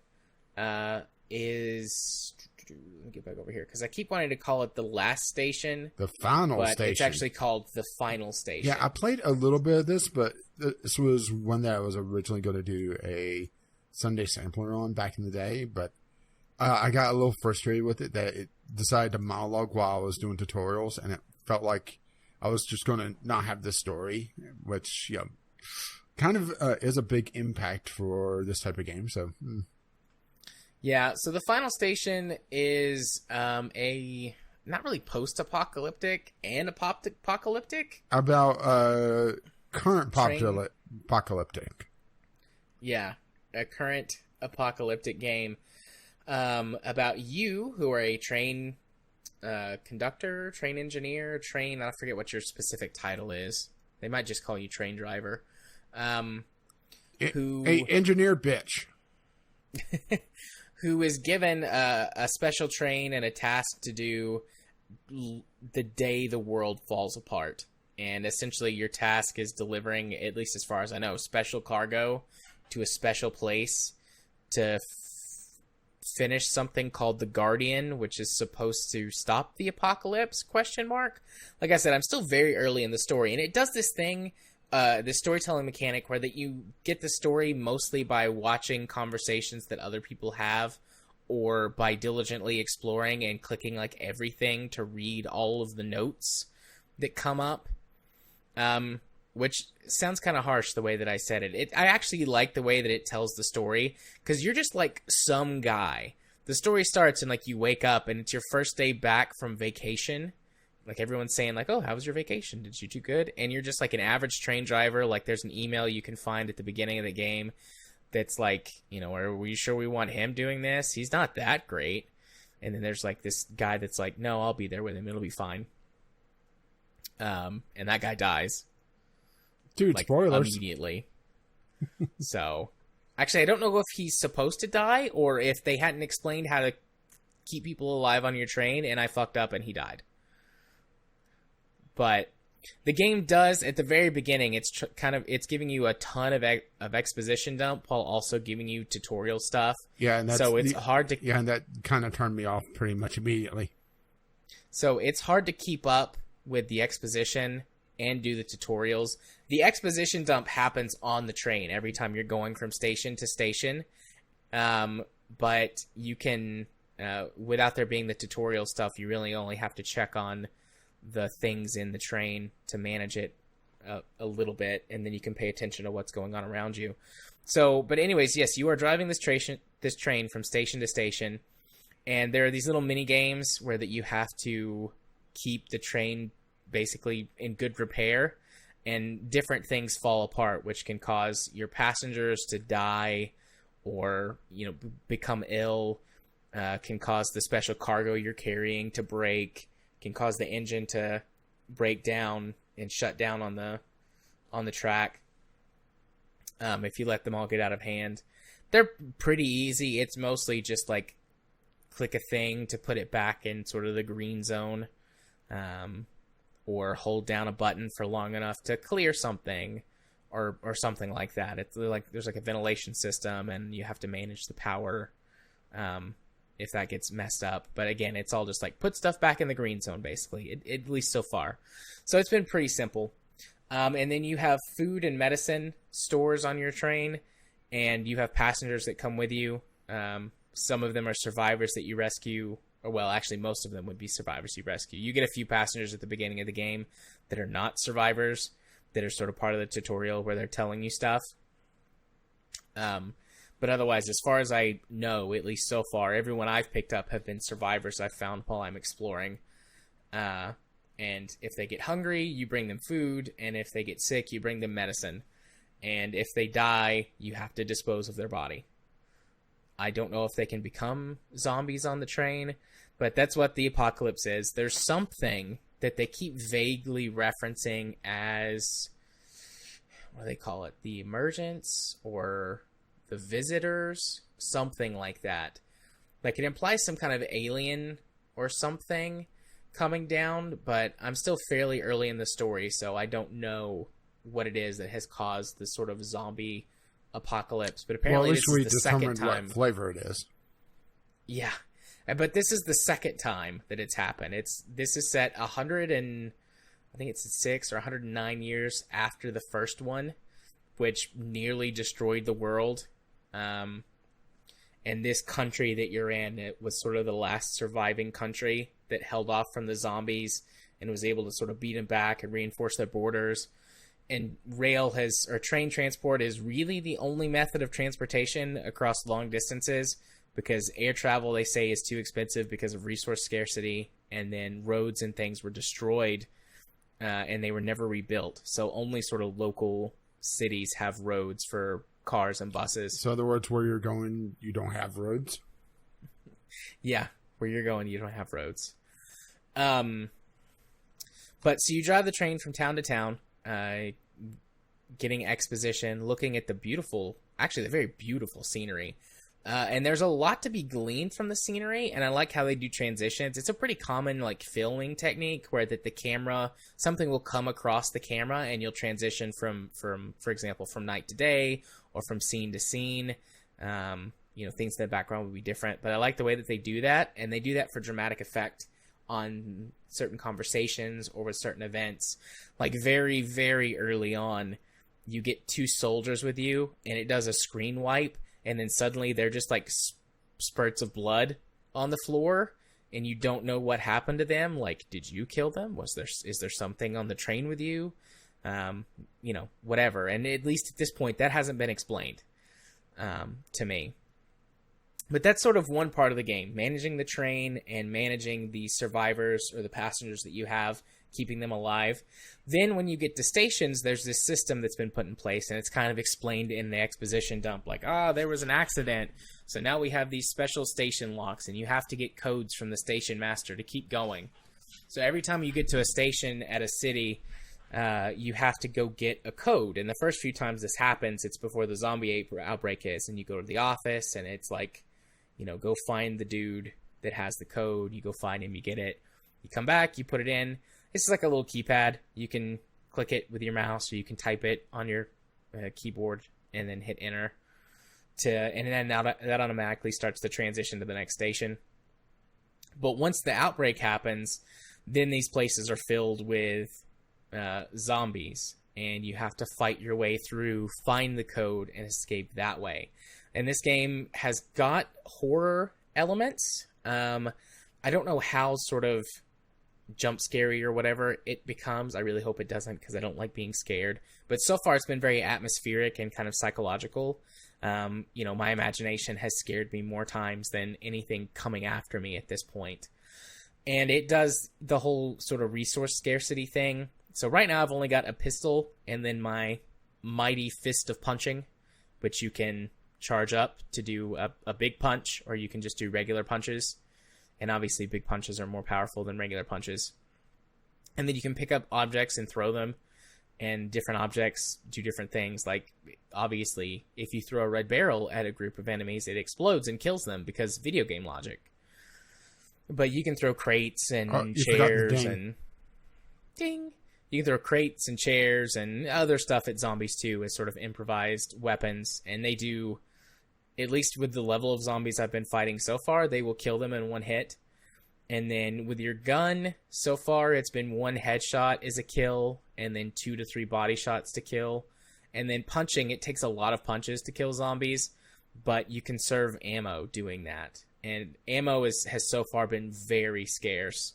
is... Let me get back over here, because I keep wanting to call it The Last Station. The Final but Station. It's actually called The Final Station. Yeah, I played a little bit of this, but this was one that I was originally going to do a Sunday sampler on back in the day, but I got a little frustrated with it that it decided to monologue while I was doing tutorials, and it felt like I was just going to not have the story, which, you know, kind of is a big impact for this type of game, so... Yeah, so The Final Station is a not really post-apocalyptic and apocalyptic. About current apocalyptic. Yeah, a current apocalyptic game about you, who are a train conductor, train engineer, I forget what your specific title is. They might just call you train driver. Who a engineer bitch. Who is given a special train and a task to do the day the world falls apart. And essentially your task is delivering, at least as far as I know, special cargo to a special place to finish something called the Guardian, which is supposed to stop the apocalypse, ? Like I said, I'm still very early in the story, and it does this thing, this storytelling mechanic where that you get the story mostly by watching conversations that other people have, or by diligently exploring and clicking like everything to read all of the notes that come up. Which sounds kind of harsh the way that I said it. I actually like the way that it tells the story, because you're just like some guy. The story starts and like you wake up and it's your first day back from vacation. Like everyone's saying like, oh, how was your vacation? Did you do good? And you're just like an average train driver. Like there's an email you can find at the beginning of the game that's like, you know, are we sure we want him doing this? He's not that great. And then there's like this guy that's like, no, I'll be there with him. It'll be fine. And that guy dies. Dude, like, spoilers. Immediately. So, actually, I don't know if he's supposed to die or if they hadn't explained how to keep people alive on your train and I fucked up and he died. But the game does, at the very beginning, it's giving you a ton of exposition dump while also giving you tutorial stuff. Yeah, and that's so it's hard to... Yeah, and that kind of turned me off pretty much immediately. So it's hard to keep up with the exposition and do the tutorials. The exposition dump happens on the train every time you're going from station to station. But you can, without there being the tutorial stuff, you really only have to check on the things in the train to manage it a little bit, and then you can pay attention to what's going on around you. So, but anyways, yes, you are driving this train from station to station, and there are these little mini games where that you have to keep the train basically in good repair, and different things fall apart, which can cause your passengers to die or, you know, become ill, can cause the special cargo you're carrying to break, can cause the engine to break down and shut down on the track if you let them all get out of hand. They're pretty easy. It's mostly just like click a thing to put it back in sort of the green zone, or hold down a button for long enough to clear something, or something like that. It's like there's like a ventilation system and you have to manage the power if that gets messed up. But again, it's all just like put stuff back in the green zone, basically, at least so far. So it's been pretty simple. And then you have food and medicine stores on your train, and you have passengers that come with you. Some of them are survivors that you rescue, or well, actually most of them would be survivors you rescue. You get a few passengers at the beginning of the game that are not survivors, that are sort of part of the tutorial where they're telling you stuff. But otherwise, as far as I know, at least so far, everyone I've picked up have been survivors I've found while I'm exploring. And if they get hungry, you bring them food, and if they get sick, you bring them medicine. And if they die, you have to dispose of their body. I don't know if they can become zombies on the train, but that's what the apocalypse is. There's something that they keep vaguely referencing as, what do they call it? The emergence or the visitors? Something like that. Like, it implies some kind of alien or something coming down, but I'm still fairly early in the story, so I don't know what it is that has caused this sort of zombie apocalypse. But apparently this is the second time. What flavor it is. Yeah, but this is the second time that it's happened. This is set 100 and I think it's 6 or 109 years after the first one, which nearly destroyed the world. And this country that you're in, it was sort of the last surviving country that held off from the zombies and was able to sort of beat them back and reinforce their borders. And train transport is really the only method of transportation across long distances, because air travel, they say, is too expensive because of resource scarcity, and then roads and things were destroyed, and they were never rebuilt. So only sort of local cities have roads for cars and buses. So in other words, where you're going, you don't have roads? Yeah, where you're going, you don't have roads. But so you drive the train from town to town, getting exposition, looking at the very beautiful scenery. And there's a lot to be gleaned from the scenery, and I like how they do transitions. It's a pretty common filming technique where that the camera, something will come across the camera and you'll transition from for example, from night to day or from scene to scene. Things in the background would be different, but I like the way that they do that, and they do that for dramatic effect on certain conversations or with certain events. Like very, very early on, you get 2 soldiers with you, and it does a screen wipe, and then suddenly they're just like spurts of blood on the floor, and you don't know what happened to them. Like, did you kill them? Is there something on the train with you? Whatever. And at least at this point, that hasn't been explained to me. But that's sort of one part of the game, managing the train and managing the survivors or the passengers that you have, keeping them alive. Then when you get to stations, there's this system that's been put in place, and it's kind of explained in the exposition dump, like, there was an accident, so now we have these special station locks, and you have to get codes from the station master to keep going. So every time you get to a station at a city, you have to go get a code. And the first few times this happens, it's before the zombie outbreak is, and you go to the office, and it's like, go find the dude that has the code. You go find him, you get it. You come back, you put it in. It's like a little keypad. You can click it with your mouse, or you can type it on your keyboard and then hit enter. And then that automatically starts the transition to the next station. But once the outbreak happens, then these places are filled with zombies, and you have to fight your way through, find the code, and escape that way. And this game has got horror elements. I don't know how sort of jump scary or whatever it becomes. I really hope it doesn't, because I don't like being scared. But so far it's been very atmospheric and kind of psychological. My imagination has scared me more times than anything coming after me at this point. And it does the whole sort of resource scarcity thing. So right now I've only got a pistol and then my mighty fist of punching, which you can charge up to do a big punch, or you can just do regular punches. And obviously big punches are more powerful than regular punches. And then you can pick up objects and throw them, and different objects do different things. Like, obviously, if you throw a red barrel at a group of enemies, it explodes and kills them because video game logic. But you can throw crates and chairs and... Ding! You can throw crates and chairs and other stuff at zombies too as sort of improvised weapons. And they do, at least with the level of zombies I've been fighting so far, they will kill them in one hit. And then with your gun, so far it's been 1 headshot is a kill, and then 2 to 3 body shots to kill. And then punching, it takes a lot of punches to kill zombies, but you conserve ammo doing that. And ammo has so far been very scarce.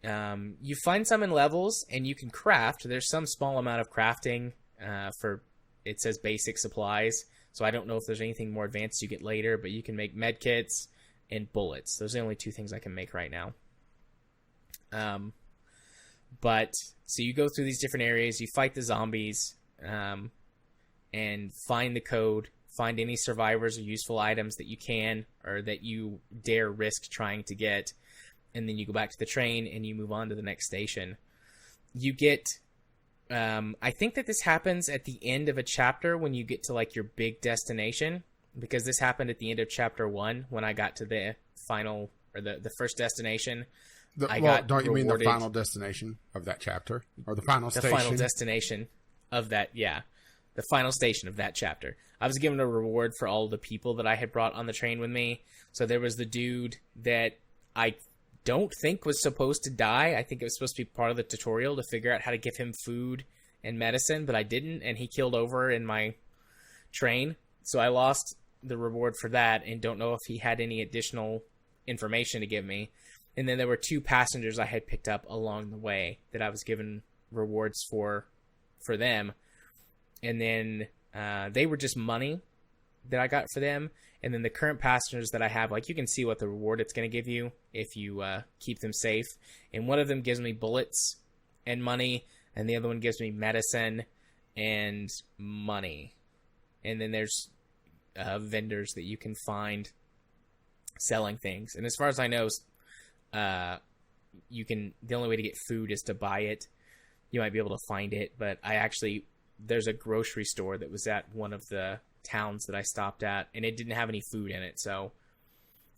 You find some in levels, and you can craft. There's some small amount of crafting for, it says basic supplies. So I don't know if there's anything more advanced you get later, but you can make med kits and bullets. Those are the only 2 things I can make right now. But so you go through these different areas, you fight the zombies, and find the code, find any survivors or useful items that you can or that you dare risk trying to get, and then you go back to the train and you move on to the next station. You get, I think that this happens at the end of a chapter when you get to like your big destination, because this happened at the end of chapter 1 when I got to the final or the first destination. Don't you mean the final destination of that chapter? Or the final station? The final destination of that, yeah. The final station of that chapter. I was given a reward for all the people that I had brought on the train with me. So there was the dude that I don't think was supposed to die. I think it was supposed to be part of the tutorial to figure out how to give him food and medicine, but I didn't, and he killed over in my train. So I lost the reward for that and don't know if he had any additional information to give me. And then there were 2 passengers I had picked up along the way that I was given rewards for them. And then they were just money that I got for them. And then the current passengers that I have, like, you can see what the reward it's going to give you if you keep them safe. And one of them gives me bullets and money, and the other one gives me medicine and money. And then there's vendors that you can find selling things. And as far as I know, the only way to get food is to buy it. You might be able to find it, but there's a grocery store that was at one of the towns that I stopped at, and it didn't have any food in it, so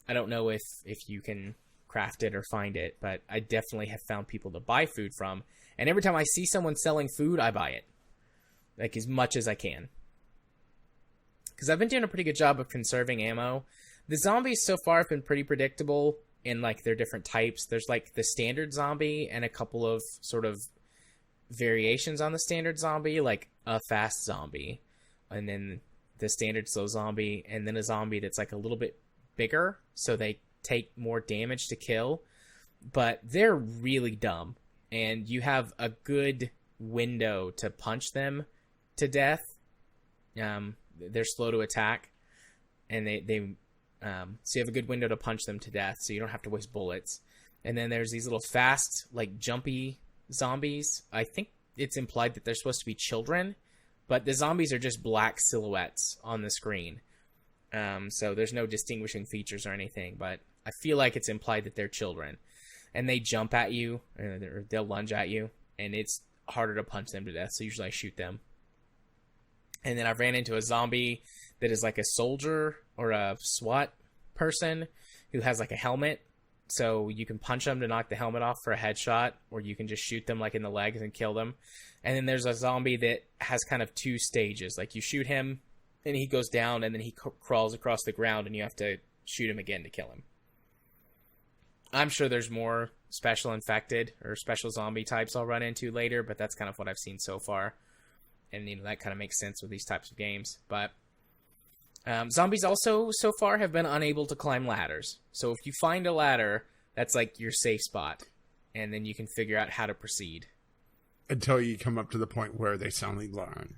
I don't know if you can craft it or find it, but I definitely have found people to buy food from, and every time I see someone selling food, I buy it, like, as much as I can, because I've been doing a pretty good job of conserving ammo. The zombies so far have been pretty predictable in, like, their different types. There's, like, the standard zombie and a couple of sort of variations on the standard zombie, like a fast zombie, and then the standard slow zombie, and then a zombie that's like a little bit bigger, so they take more damage to kill, but they're really dumb, and you have a good window to punch them to death. They're slow to attack, and so you have a good window to punch them to death, so you don't have to waste bullets. And then there's these little fast, like, jumpy zombies. I think it's implied that they're supposed to be children, but the zombies are just black silhouettes on the screen. So there's no distinguishing features or anything, but I feel like it's implied that they're children. And they jump at you, or they'll lunge at you, and it's harder to punch them to death, so usually I shoot them. And then I've ran into a zombie that is like a soldier or a SWAT person who has like a helmet. So you can punch them to knock the helmet off for a headshot, or you can just shoot them like in the legs and kill them. And then there's a zombie that has kind of 2 stages. Like, you shoot him, and he goes down, and then he crawls across the ground, and you have to shoot him again to kill him. I'm sure there's more special infected or special zombie types I'll run into later, but that's kind of what I've seen so far. And, that kind of makes sense with these types of games. But zombies also, so far, have been unable to climb ladders. So if you find a ladder, that's like your safe spot. And then you can figure out how to proceed. Until you come up to the point where they suddenly learn.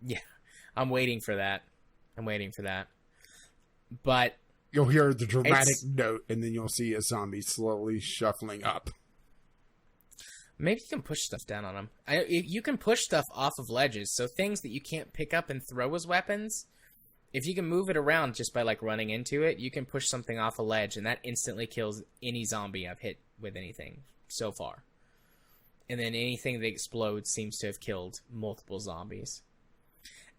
Yeah, I'm waiting for that. But you'll hear the dramatic note, and then you'll see a zombie slowly shuffling up. Maybe you can push stuff down on them. You can push stuff off of ledges, so things that you can't pick up and throw as weapons, if you can move it around just by, like, running into it, you can push something off a ledge, and that instantly kills any zombie I've hit with anything so far. And then anything that explodes seems to have killed multiple zombies.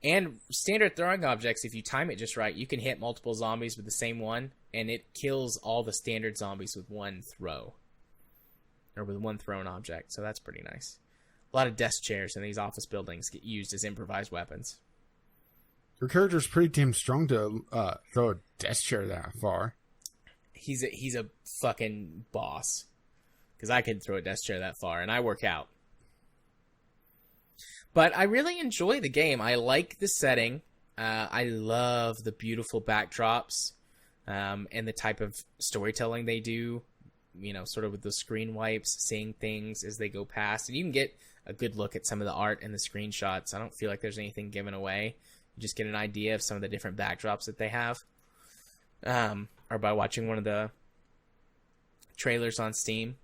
And standard throwing objects, if you time it just right, you can hit multiple zombies with the same one, and it kills all the standard zombies with one throw. Or with one thrown object, so that's pretty nice. A lot of desk chairs in these office buildings get used as improvised weapons. Your character's pretty damn strong to throw a desk chair that far. He's a fucking boss. Because I could throw a desk chair that far, and I work out. But I really enjoy the game. I like the setting. I love the beautiful backdrops and the type of storytelling they do. Sort of with the screen wipes, seeing things as they go past. And you can get a good look at some of the art and the screenshots. I don't feel like there's anything given away. You just get an idea of some of the different backdrops that they have. Or by watching one of the trailers on Steam.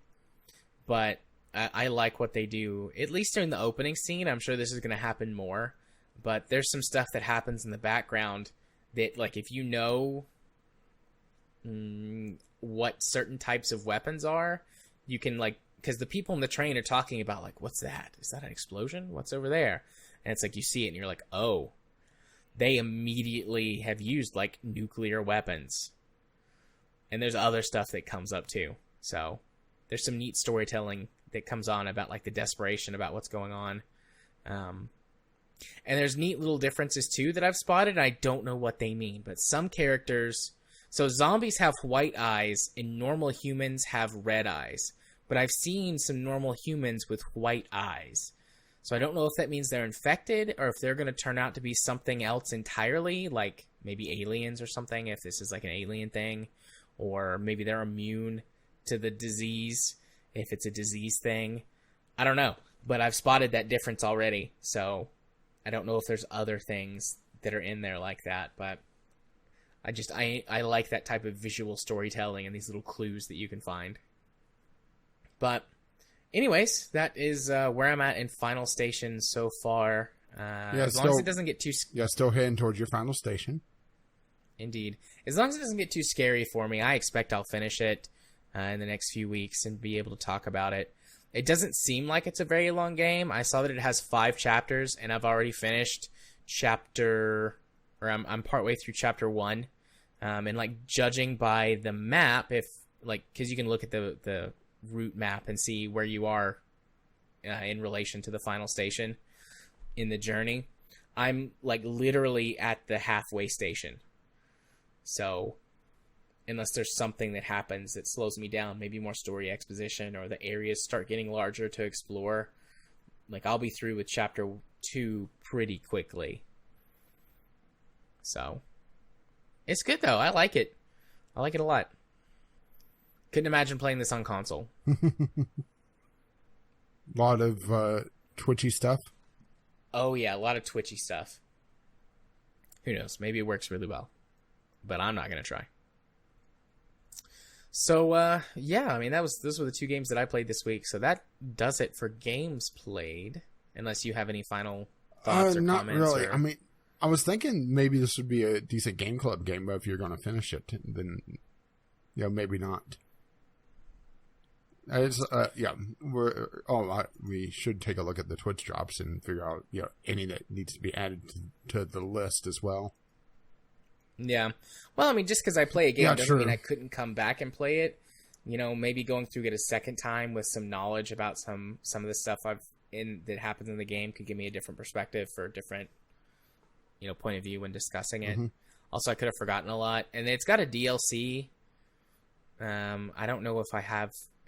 But I like what they do, at least during the opening scene. I'm sure this is going to happen more, but there's some stuff that happens in the background that, like, if you know what certain types of weapons are, you can, like, because the people in the train are talking about, like, what's that? Is that an explosion? What's over there? And it's like you see it and you're like, oh, they immediately have used, like, nuclear weapons. And there's other stuff that comes up too. So there's some neat storytelling that comes on about, like, the desperation about what's going on. And there's neat little differences too that I've spotted. I don't know what they mean, but some characters, so zombies have white eyes and normal humans have red eyes, but I've seen some normal humans with white eyes. So I don't know if that means they're infected or if they're going to turn out to be something else entirely, like maybe aliens or something, if this is like an alien thing, or maybe they're immune to the disease if it's a disease thing. I don't know, but I've spotted that difference already. So I don't know if there's other things that are in there like that, but I like that type of visual storytelling and these little clues that you can find. But anyways, that is where I'm at in Final Station so far. As long as it doesn't get too... Yeah, still heading towards your final station. Indeed. As long as it doesn't get too scary for me, I expect I'll finish it in the next few weeks and be able to talk about it. It doesn't seem like it's a very long game. I saw that it has 5 chapters, and I've already finished I'm partway through chapter 1. And, like, judging by the map, because you can look at the route map and see where you are in relation to the final station in the journey, I'm, like, literally at the halfway station. So unless there's something that happens that slows me down, maybe more story exposition or the areas start getting larger to explore, like, I'll be through with chapter 2 pretty quickly. So it's good though. I like it. I like it a lot. Couldn't imagine playing this on console. Lot of twitchy stuff. Oh yeah, a lot of twitchy stuff. Who knows? Maybe it works really well, but I'm not gonna try. So yeah, I mean those were the 2 games that I played this week. So that does it for games played. Unless you have any final thoughts or not comments. Not really. Or... I mean, I was thinking maybe this would be a decent game club game, but if you're going to finish it, then maybe not. It's we should take a look at the Twitch drops and figure out any that needs to be added to the list as well. Yeah, well, I mean, just because I play a game doesn't sure. mean I couldn't come back and play it. Maybe going through it a second time with some knowledge about some of the stuff that happens in the game could give me a different perspective for a different point of view when discussing it. Mm-hmm. Also, I could have forgotten a lot, and it's got a DLC. I don't know if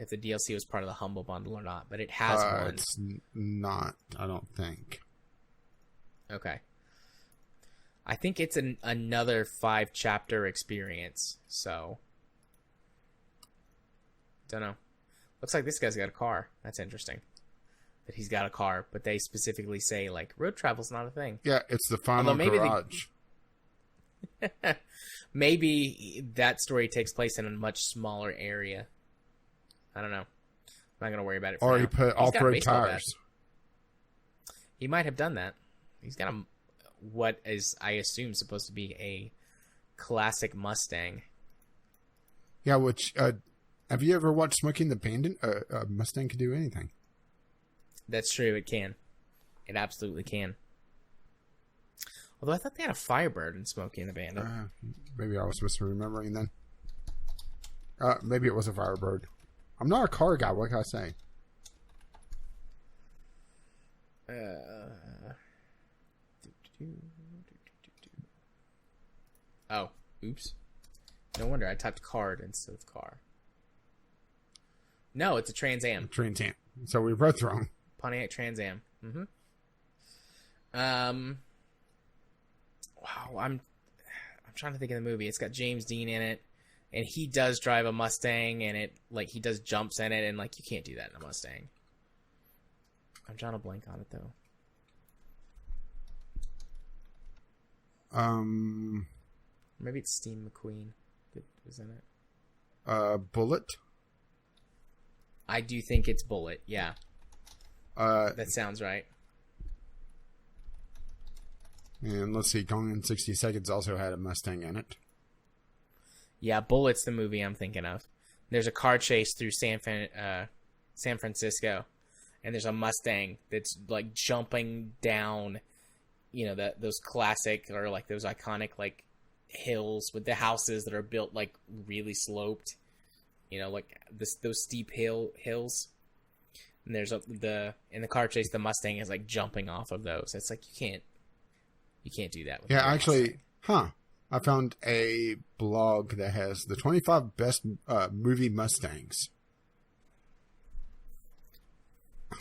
the DLC was part of the Humble Bundle or not, but it has one. It's not, I don't think. Okay. I think it's another 5-chapter experience, so don't know. Looks like this guy's got a car. That's interesting. That he's got a car, but they specifically say, like, road travel's not a thing. Yeah, it's the final garage. Maybe that story takes place in a much smaller area. I don't know. I'm not going to worry about it for or now. He put off-road tires. He might have done that. He's got what is, I assume, supposed to be a classic Mustang. Yeah, which, have you ever watched Smoking the Bandit? A Mustang can do anything. That's true, it can. It absolutely can. Although I thought they had a Firebird in Smokey and the Bandit. Maybe I was misremembering then. Maybe it was a Firebird. I'm not a car guy, what can I say? Oh, oops. No wonder I typed card instead of car. No, it's a Trans Am. Trans Am. So we were both wrong. Pontiac Trans Am. Mm-hmm. Wow, I'm trying to think of the movie. It's got James Dean in it, and he does drive a Mustang, and he does jumps in it, and you can't do that in a Mustang. I'm drawing a blank on it though. Maybe it's Steve McQueen that was in it. Bullet. I do think it's Bullet. Yeah. That sounds right. And let's see, Gone in 60 Seconds also had a Mustang in it. Yeah, Bullet's the movie I'm thinking of. There's a car chase through San Francisco, and there's a Mustang that's like jumping down, those classic or like those iconic like hills with the houses that are built like really sloped, like those steep hills. And there's in the car chase, the Mustang is like jumping off of those. It's like you can't do that. With actually, I found a blog that has the 25 best movie Mustangs.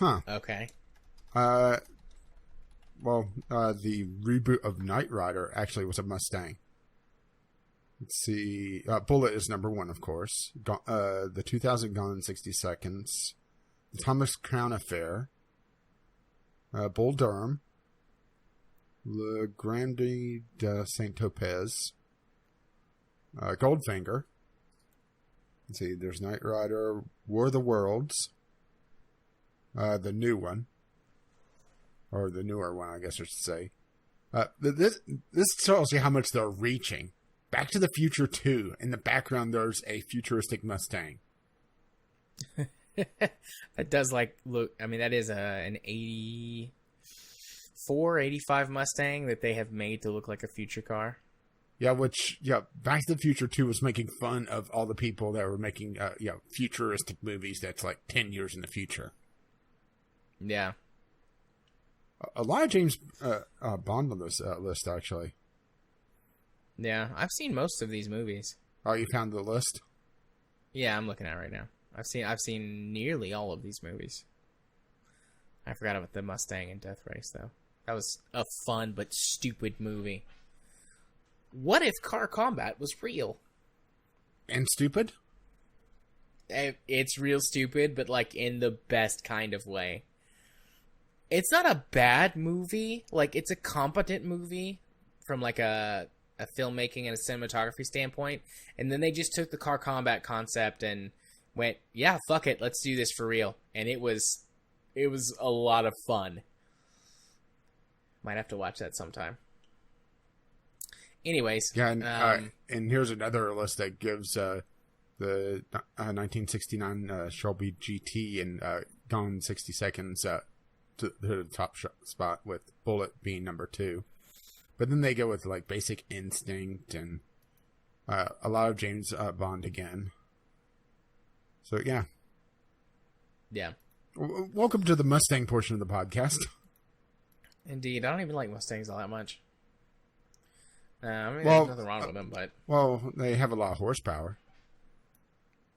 Okay. The reboot of Knight Rider actually was a Mustang. Let's see. Bullet is number one, of course. The 2000 Gone in 60 Seconds. The Thomas Crown Affair. Bull Durham. Le Grande de Saint-Tropez. Goldfinger. Let's see. There's Knight Rider. War of the Worlds. The new one. Or the newer one, I guess I should say. This tells you how much they're reaching. Back to the Future 2. In the background, there's a futuristic Mustang. That does look. I mean, that is an 84, 85 Mustang that they have made to look like a future car. Yeah, Back to the Future 2 was making fun of all the people that were making, futuristic movies that's like 10 years in the future. Yeah. A lot of James Bond on this list, actually. Yeah, I've seen most of these movies. Oh, you found the list? Yeah, I'm looking at it right now. I've seen nearly all of these movies. I forgot about the Mustang and Death Race, though. That was a fun but stupid movie. What if car combat was real? And stupid? It's real stupid, but like in the best kind of way. It's not a bad movie. Like, it's a competent movie from like a filmmaking and a cinematography standpoint. And then they just took the car combat concept and went, yeah, fuck it, let's do this for real. And it was a lot of fun. Might have to watch that sometime. Anyways. Yeah, and here's another list that gives the 1969 Shelby GT and Gone in 60 Seconds to the top spot, with Bullet being number 2. But then they go with like Basic Instinct and a lot of James Bond again. So yeah. Yeah. Welcome to the Mustang portion of the podcast. Indeed. I don't even like Mustangs all that much. There's nothing wrong with them, but... Well, they have a lot of horsepower.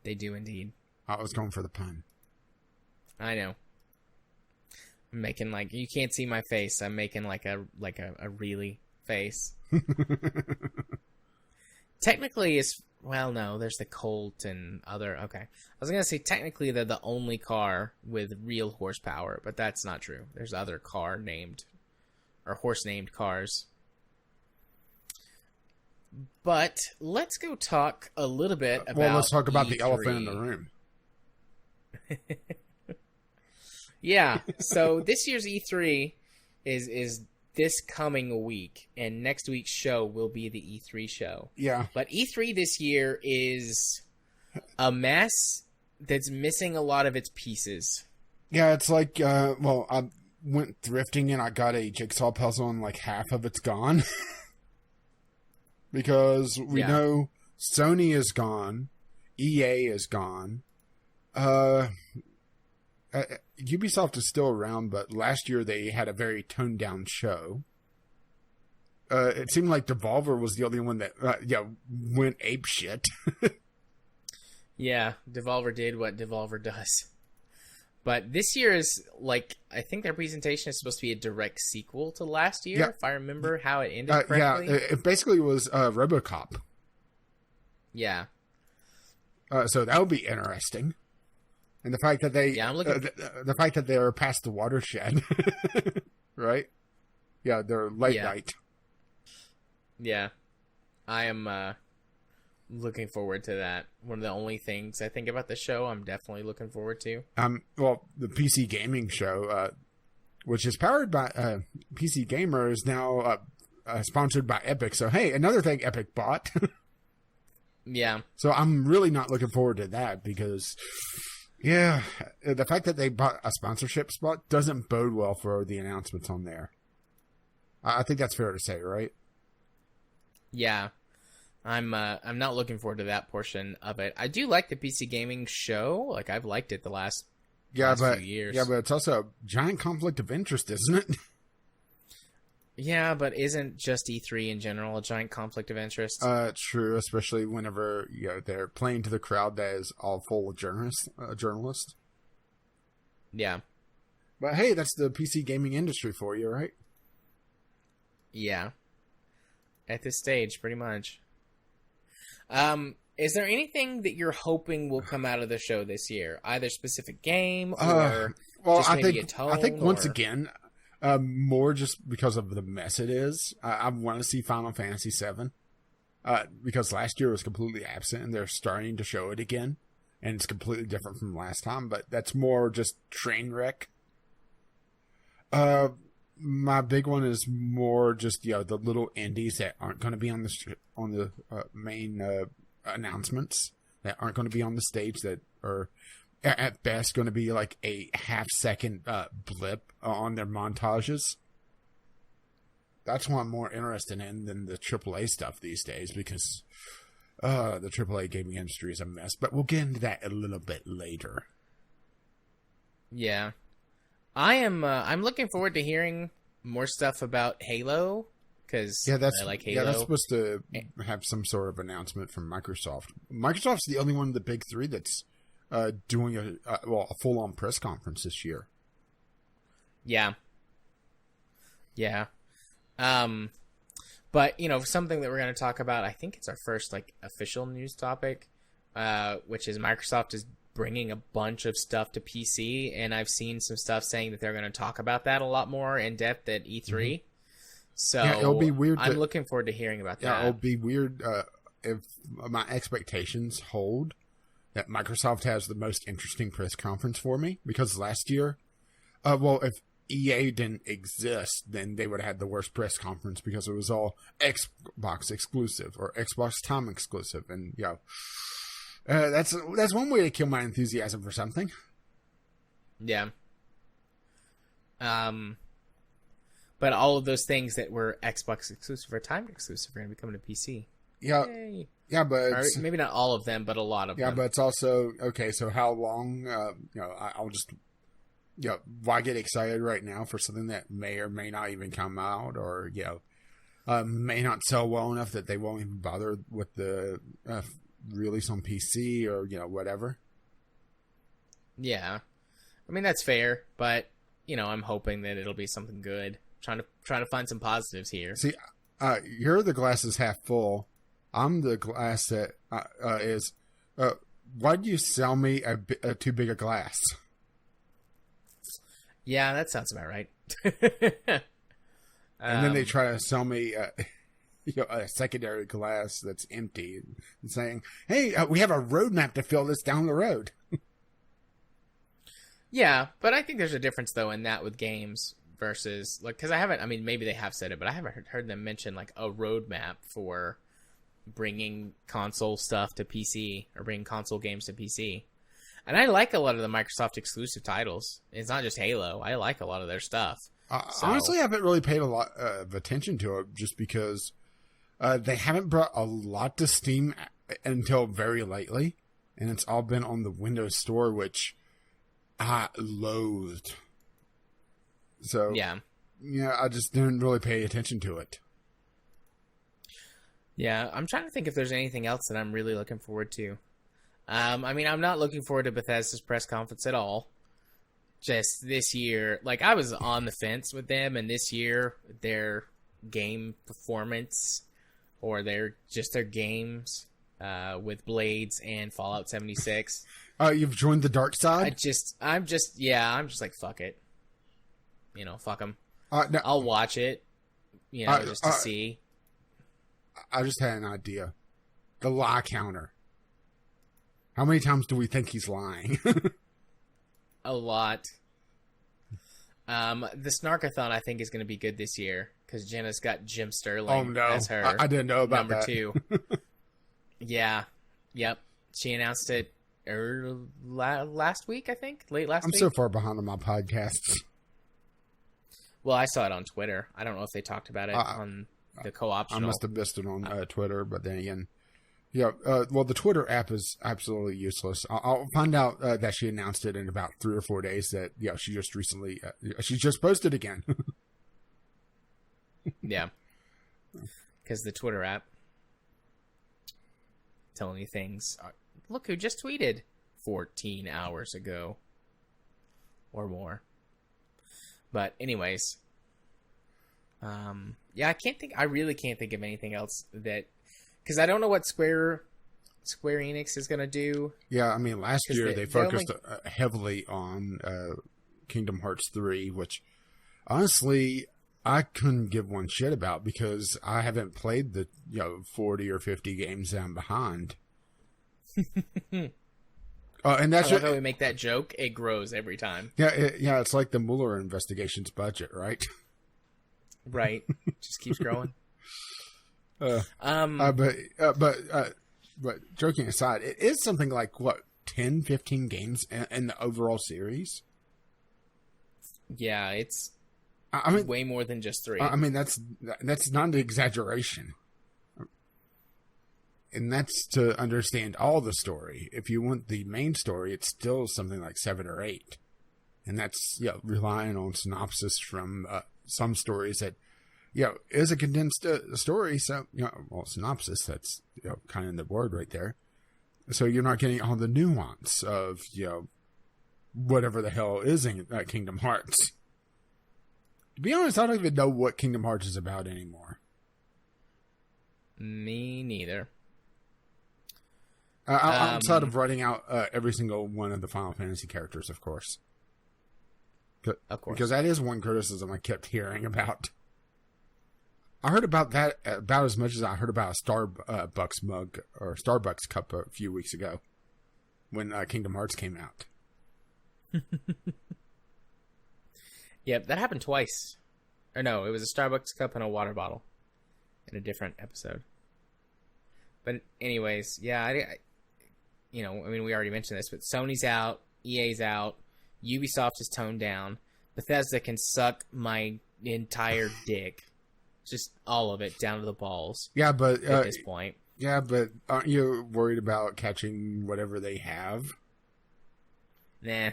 They do indeed. I was going for the pun. I know. I'm making you can't see my face. I'm making like a really face. Technically, no, there's the Colt and other... Okay. I was going to say technically they're the only car with real horsepower, but that's not true. There's other horse-named cars. But let's go talk a little bit about let's talk about E3. the elephant in the room. Yeah, so this year's E3 is this coming week, and next week's show will be the E3 show. Yeah. But E3 this year is a mess that's missing a lot of its pieces. Yeah, it's like, I went thrifting and I got a jigsaw puzzle and like half of it's gone. Because we know Sony is gone, EA is gone, Ubisoft is still around, but last year they had a very toned down show. It seemed like Devolver was the only one that went apeshit. Yeah, Devolver did what Devolver does. But this year is, I think their presentation is supposed to be a direct sequel to last year, if I remember how it ended correctly. Yeah, it basically was RoboCop. Yeah. So that would be interesting. And the fact that the fact that they're past the watershed, right? Yeah, they're late night. Yeah. I am looking forward to that. One of the only things I think about the show I'm definitely looking forward to. Well, the PC gaming show, which is powered by PC Gamer, is now sponsored by Epic. So, hey, another thing Epic bought. Yeah. So I'm really not looking forward to that because, yeah, the fact that they bought a sponsorship spot doesn't bode well for the announcements on there. I think that's fair to say, right? Yeah. I'm not looking forward to that portion of it. I do like the PC gaming show. Like, I've liked it the last few years. Yeah, but it's also a giant conflict of interest, isn't it? Yeah, but isn't just E3 in general a giant conflict of interest? True, especially whenever they're playing to the crowd that is all full of journalists. Yeah. But hey, that's the PC gaming industry for you, right? Yeah. At this stage, pretty much. Is there anything that you're hoping will come out of the show this year? Either specific game or just maybe a tone? I think once again, more just because of the mess it is. I want to see Final Fantasy VII. Because last year was completely absent and they're starting to show it again. And it's completely different from last time, but that's more just train wreck. My big one is more just, the little indies that aren't going to be on the main announcements, that aren't going to be on the stage, that are at best going to be like a half-second blip on their montages. That's what I'm more interested in than the AAA stuff these days, because the AAA gaming industry is a mess. But we'll get into that a little bit later. Yeah. I'm looking forward to hearing more stuff about Halo, because I like Halo. Yeah, that's supposed to have some sort of announcement from Microsoft. Microsoft's the only one of the big three that's doing a full-on press conference this year. Yeah. Yeah. But, something that we're going to talk about, I think it's our first, official news topic, which is Microsoft is bringing a bunch of stuff to PC, and I've seen some stuff saying that they're going to talk about that a lot more in depth at E3. Mm-hmm. So it'll be weird. I'm looking forward to hearing about that. Yeah, it'll be weird if my expectations hold that Microsoft has the most interesting press conference for me, because last year, if EA didn't exist, then they would have had the worst press conference because it was all Xbox exclusive or Xbox Time exclusive, and that's one way to kill my enthusiasm for something. Yeah. But all of those things that were Xbox exclusive or Time exclusive are going to be coming to PC. Yeah. Yay. Yeah, but maybe not all of them, but a lot of them. Yeah, but it's also okay. So how long? I'll just why get excited right now for something that may or may not even come out, or may not sell well enough that they won't even bother with the release on PC or whatever. Yeah, I mean that's fair, but I'm hoping that it'll be something good. Trying to find some positives here. See, you're the glass is half full. I'm the glass that is. Why'd you sell me a too big a glass? Yeah, that sounds about right. And then they try to sell me a secondary glass that's empty and saying, hey, we have a roadmap to fill this down the road. Yeah, but I think there's a difference, though, in that with games versus, because maybe they have said it, but I haven't heard them mention, a roadmap for bringing console stuff to PC or bringing console games to PC. And I like a lot of the Microsoft exclusive titles. It's not just Halo. I like a lot of their stuff. Honestly, I haven't really paid a lot of attention to it just because they haven't brought a lot to Steam until very lately. And it's all been on the Windows Store, which I loathed. So, yeah, I just didn't really pay attention to it. Yeah, I'm trying to think if there's anything else that I'm really looking forward to. I'm not looking forward to Bethesda's press conference at all. Just this year, I was on the fence with them, and this year, their game performance, or their games with Blades and Fallout 76. You've joined the dark side? I'm just like, fuck it. Fuck them. No, I'll watch it, just to see. I just had an idea. The lie counter. How many times do we think he's lying? A lot. The Snarkathon, I think, is going to be good this year because Jenna's got Jim Sterling as her I didn't know about number that. 2. Yeah. Yep. She announced it last week, I think. Late last week. I'm so far behind on my podcasts. Well, I saw it on Twitter. I don't know if they talked about it on the co-optional. I must have missed it on Twitter, but then again, yeah. Well, the Twitter app is absolutely useless. I'll find out that she announced it in about 3 or 4 days. That she just recently she just posted again. Yeah, because the Twitter app telling you things. Look who just tweeted 14 hours ago or more. But anyways, yeah, I really can't think of anything else that, because I don't know what Square Enix is going to do. Yeah, I mean, last year they focused heavily on Kingdom Hearts 3, which honestly I couldn't give one shit about because I haven't played the 40 or 50 games that I'm behind. And that's how we make that joke. It grows every time. Yeah, it's like the Mueller investigation's budget, right? Right, just keeps growing. But joking aside, it is something like what 10, 15 games in the overall series. Yeah, it's I mean, way more than just 3. I mean, that's not an exaggeration. And that's to understand all the story. If you want the main story, it's still something like 7 or 8. And that's relying on synopsis from some stories that is a condensed story. So, synopsis, that's kind of the word right there. So you're not getting all the nuance of, whatever the hell is in Kingdom Hearts. To be honest, I don't even know what Kingdom Hearts is about anymore. Me neither. Outside of writing out every single one of the Final Fantasy characters, of course. Of course. Because that is one criticism I kept hearing about. I heard about that about as much as I heard about a Starbucks mug or Starbucks cup a few weeks ago when Kingdom Hearts came out. Yep, that happened twice. Or no, it was a Starbucks cup and a water bottle in a different episode. But anyways, yeah, I mean, we already mentioned this, but Sony's out, EA's out, Ubisoft is toned down, Bethesda can suck my entire dick. Just all of it, down to the balls. Yeah, but at this point. Yeah, but aren't you worried about catching whatever they have? Nah.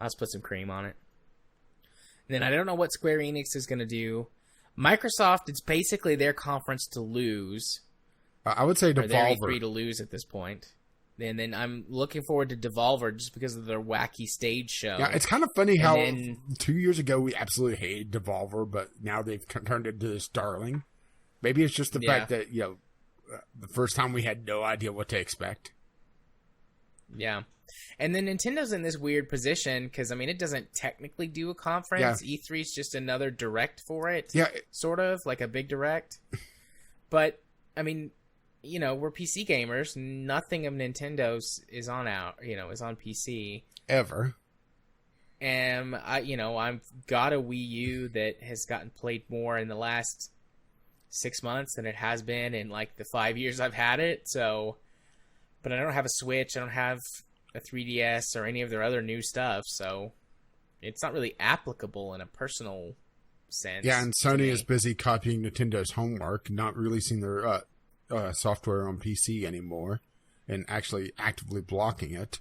I'll just put some cream on it. And then I don't know what Square Enix is going to do. Microsoft, it's basically their conference to lose. I would say Devolver. Or their E3 to lose at this point. And then I'm looking forward to Devolver just because of their wacky stage show. Yeah, it's kind of funny how 2 years ago we absolutely hated Devolver, but now they've turned into this darling. Maybe it's just the fact that, the first time we had no idea what to expect. Yeah. And then Nintendo's in this weird position because, I mean, it doesn't technically do a conference. Yeah. E3 is just another direct for it. Yeah. Sort of, like a big direct. But, I mean, we're PC gamers. Nothing of Nintendo's is on is on PC. Ever. And, I've got a Wii U that has gotten played more in the last 6 months than it has been in, like, the 5 years I've had it. So, but I don't have a Switch. I don't have a 3DS or any of their other new stuff, so it's not really applicable in a personal sense. Yeah, and Sony is busy copying Nintendo's homework, not releasing their software on PC anymore, and actually actively blocking it,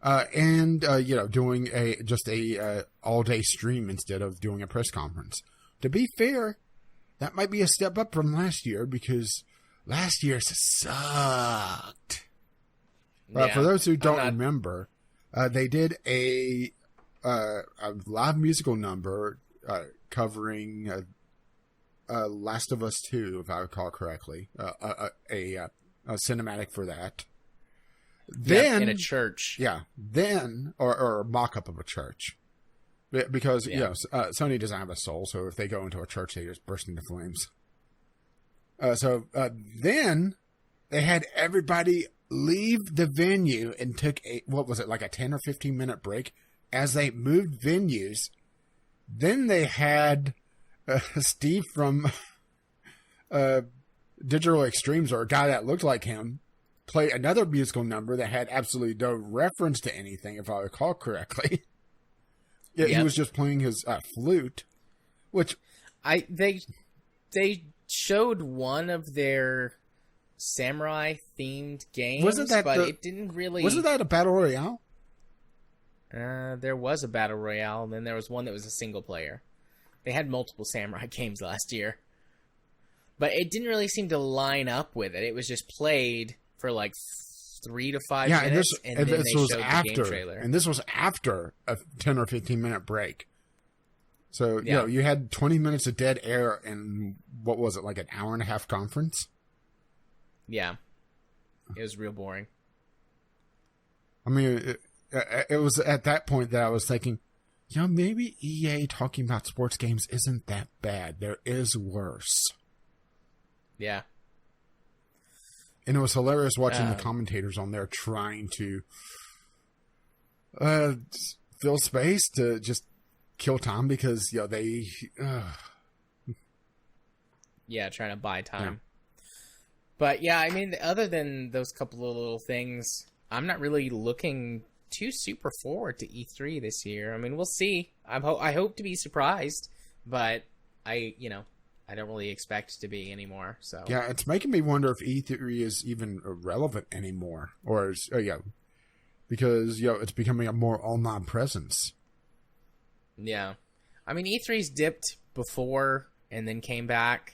and doing a all-day stream instead of doing a press conference. To be fair, that might be a step up from last year because last year sucked. For those who don't remember, they did a live musical number covering Last of Us 2, if I recall correctly, a cinematic for that. Then in a church, or a mock-up of a church, because Sony doesn't have a soul, so if they go into a church, they just burst into flames. Then They had everybody leave the venue and took like a 10 or 15 minute break as they moved venues. Then they had Steve from Digital Extremes, or a guy that looked like him, play another musical number that had absolutely no reference to anything, if I recall correctly. He was just playing his flute, which they showed one of their samurai themed games, it didn't really. Wasn't that a battle royale? There was a battle royale, and then there was one that was a single player. They had multiple samurai games last year, but it didn't really seem to line up with it. It was just played for like 3 to 5 minutes, and then they showed the game trailer. And this was after a 10 or 15 minute break. So, you had 20 minutes of dead air and what was it, like an hour and a half conference? Yeah. It was real boring. I mean, it was at that point that I was thinking, maybe EA talking about sports games isn't that bad. There is worse. Yeah. And it was hilarious watching the commentators on there trying to fill space to just kill time because, they... Yeah, trying to buy time. Yeah. But, I mean, other than those couple of little things, I'm not really looking too super forward to E3 this year. I mean, we'll see. I hope to be surprised, but I don't really expect to be anymore. So yeah, it's making me wonder if E3 is even relevant anymore, or because it's becoming a more online presence. Yeah, I mean E3's dipped before and then came back.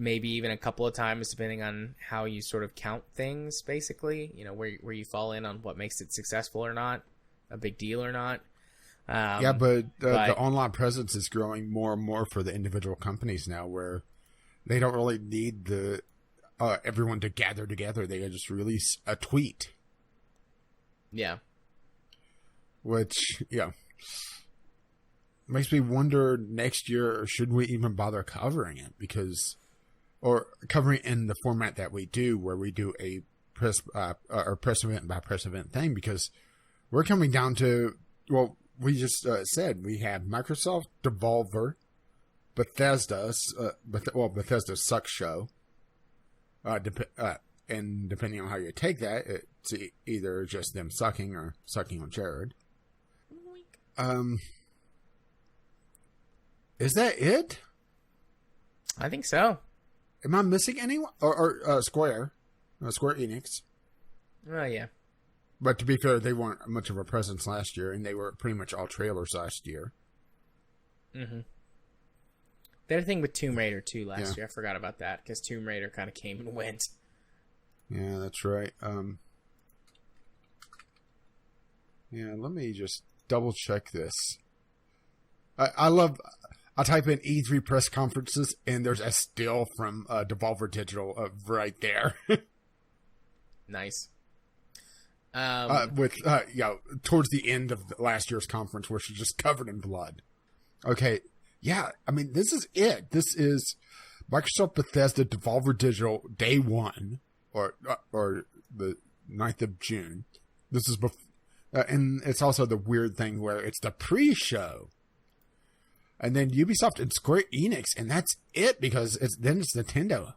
Maybe even a couple of times, depending on how you sort of count things, basically, where you fall in on what makes it successful or not, a big deal or not. But the online presence is growing more and more for the individual companies now, where they don't really need the everyone to gather together. They just release a tweet. Yeah. Which, makes me wonder next year, should we even bother covering it? Or covering in the format that we do, where we do a press event by press event thing, because we're coming down to, we just said we have Microsoft, Devolver, Bethesda's Suck Show, and depending on how you take that, it's either just them sucking or sucking on Jared. Is that it? I think so. Am I missing anyone? Or Square Enix. Oh, yeah. But to be fair, they weren't much of a presence last year, and they were pretty much all trailers last year. Mm-hmm. They had a thing with Tomb Raider 2 last year. I forgot about that, because Tomb Raider kind of came and went. Yeah, that's right. Let me just double check this. I type in E3 press conferences, and there's a still from Devolver Digital right there. Nice. Towards the end of last year's conference, where she's just covered in blood. Okay, yeah, I mean, this is it. This is Microsoft, Bethesda, Devolver Digital, day one, or the 9th of June. This is and it's also the weird thing where it's the pre-show. And then Ubisoft and Square Enix, and that's it, because it's Nintendo.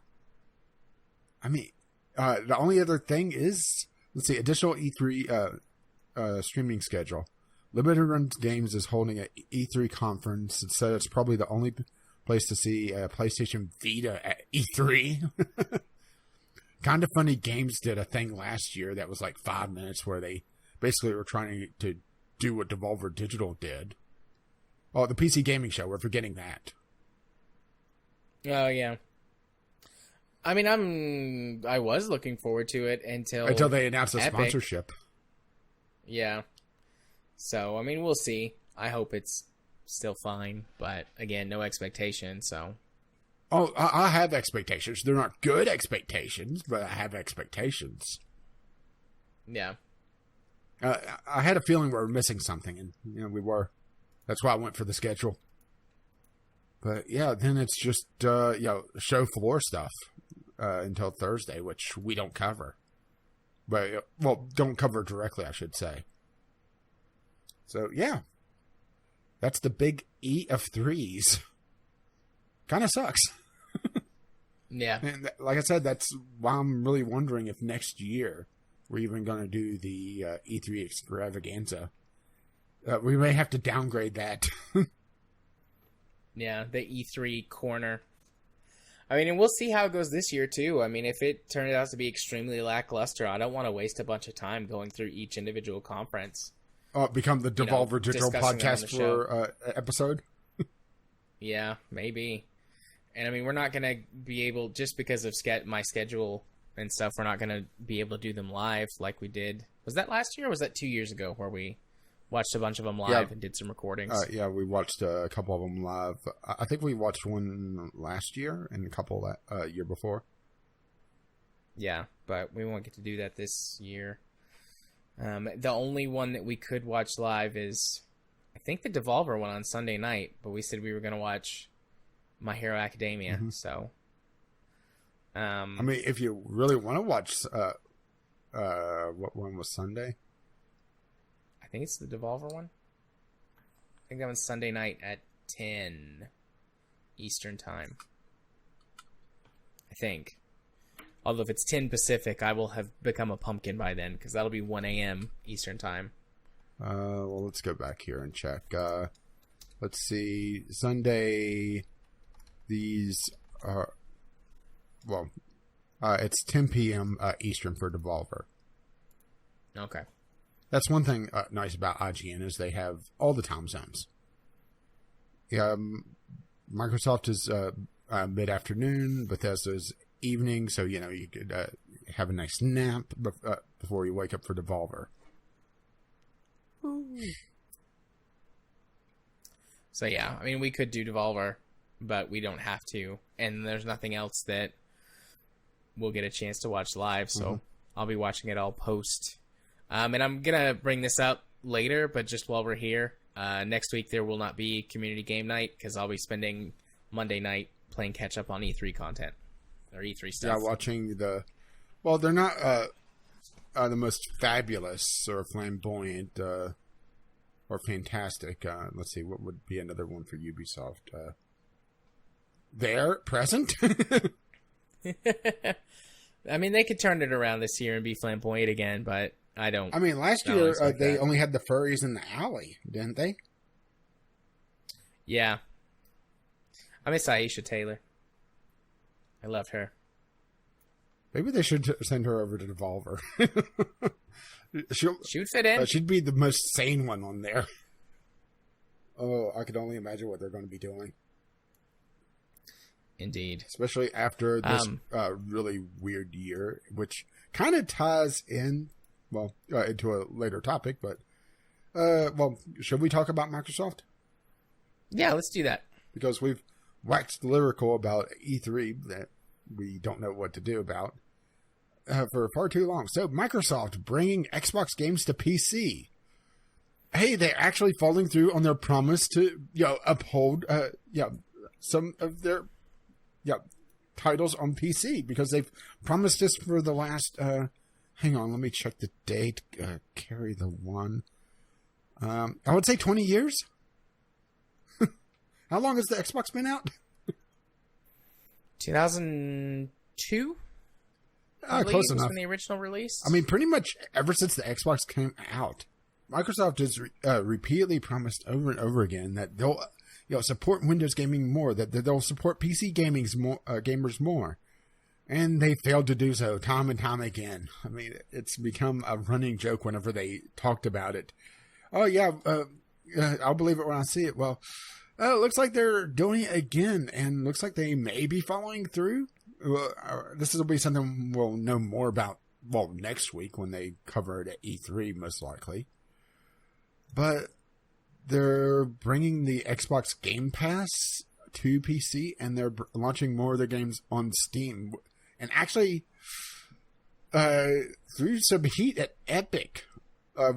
I mean, the only other thing is, let's see, additional E3 streaming schedule. Limited Run Games is holding an E3 conference, and so it's probably the only place to see a PlayStation Vita at E3. Kind of Funny Games did a thing last year that was like 5 minutes, where they basically were trying to do what Devolver Digital did. Oh, the PC Gaming Show. We're forgetting that. Oh, yeah. I mean, I was looking forward to it until they announced a sponsorship. Yeah. So, I mean, we'll see. I hope it's still fine, but again, no expectations, so. Oh, I have expectations. They're not good expectations, but I have expectations. Yeah. I had a feeling we were missing something, and we were. That's why I went for the schedule. But yeah, then it's just show floor stuff. until Thursday, which we don't cover. But, well, don't cover directly, I should say. So, yeah. That's the big E of threes. Kind of sucks. Yeah. And like I said, that's why I'm really wondering if next year we're even going to do the E3 extravaganza. We may have to downgrade that. Yeah, the E3 corner. I mean, and we'll see how it goes this year, too. I mean, if it turns out to be extremely lackluster, I don't want to waste a bunch of time going through each individual conference. Become the Devolver Digital Podcast for episode? Yeah, maybe. And I mean, we're not going to be able, just because of my schedule and stuff, we're not going to be able to do them live like we did. Was that last year or was that 2 years ago where we watched a bunch of them live and did some recordings? Yeah, we watched a couple of them live. I think we watched one last year and a couple year before. Yeah, but we won't get to do that this year. The only one that we could watch live is, I think, the Devolver one on Sunday night, but we said we were going to watch My Hero Academia, so... I mean, if you really want to watch... what one was Sunday? I think it's the Devolver one. I think that one's Sunday night at 10 Eastern Time. I think. Although if it's 10 Pacific, I will have become a pumpkin by then, because that'll be 1 a.m. Eastern Time. Well, let's go back here and check. Let's see. Sunday, these are... Well, it's 10 p.m. Eastern for Devolver. Okay. That's one thing nice about IGN is they have all the time zones. Yeah, Microsoft is mid-afternoon, Bethesda's evening, so you could have a nice nap before you wake up for Devolver. So yeah, I mean, we could do Devolver, but we don't have to, and there's nothing else that we'll get a chance to watch live, so I'll be watching it all post. And I'm going to bring this up later, but just while we're here, next week there will not be Community Game Night, because I'll be spending Monday night playing catch-up on E3 content, or E3 stuff. Yeah, watching well, they're not the most fabulous or flamboyant or fantastic. Let's see, what would be another one for Ubisoft? They're present? I mean, they could turn it around this year and be flamboyant again, but I don't. I mean, last year they only had the furries in the alley, didn't they? Yeah. I miss Aisha Taylor. I loved her. Maybe they should send her over to Devolver. She would fit in. She'd be the most sane one on there. Oh, I could only imagine what they're going to be doing. Indeed. Especially after this really weird year, which kind of ties in, well, into a later topic, but, well, should we talk about Microsoft? Yeah, let's do that. Because we've waxed lyrical about E3 that we don't know what to do about for far too long. So, Microsoft bringing Xbox games to PC. Hey, they're actually following through on their promise to, uphold, some of their titles on PC, because they've promised this for the last, hang on, let me check the date, carry the one, I would say 20 years. How long has the Xbox been out? 2002? Close enough. When the original release? I mean, pretty much ever since the Xbox came out, Microsoft has repeatedly promised over and over again that they'll support Windows gaming more, that they'll support PC gamers more. And they failed to do so time and time again. I mean, it's become a running joke whenever they talked about it. Oh, yeah, I'll believe it when I see it. Well, it looks like they're doing it again, and looks like they may be following through. This will be something we'll know more about, well, next week when they cover it at E3, most likely. But they're bringing the Xbox Game Pass to PC, and they're launching more of their games on Steam. And actually, threw some heat at Epic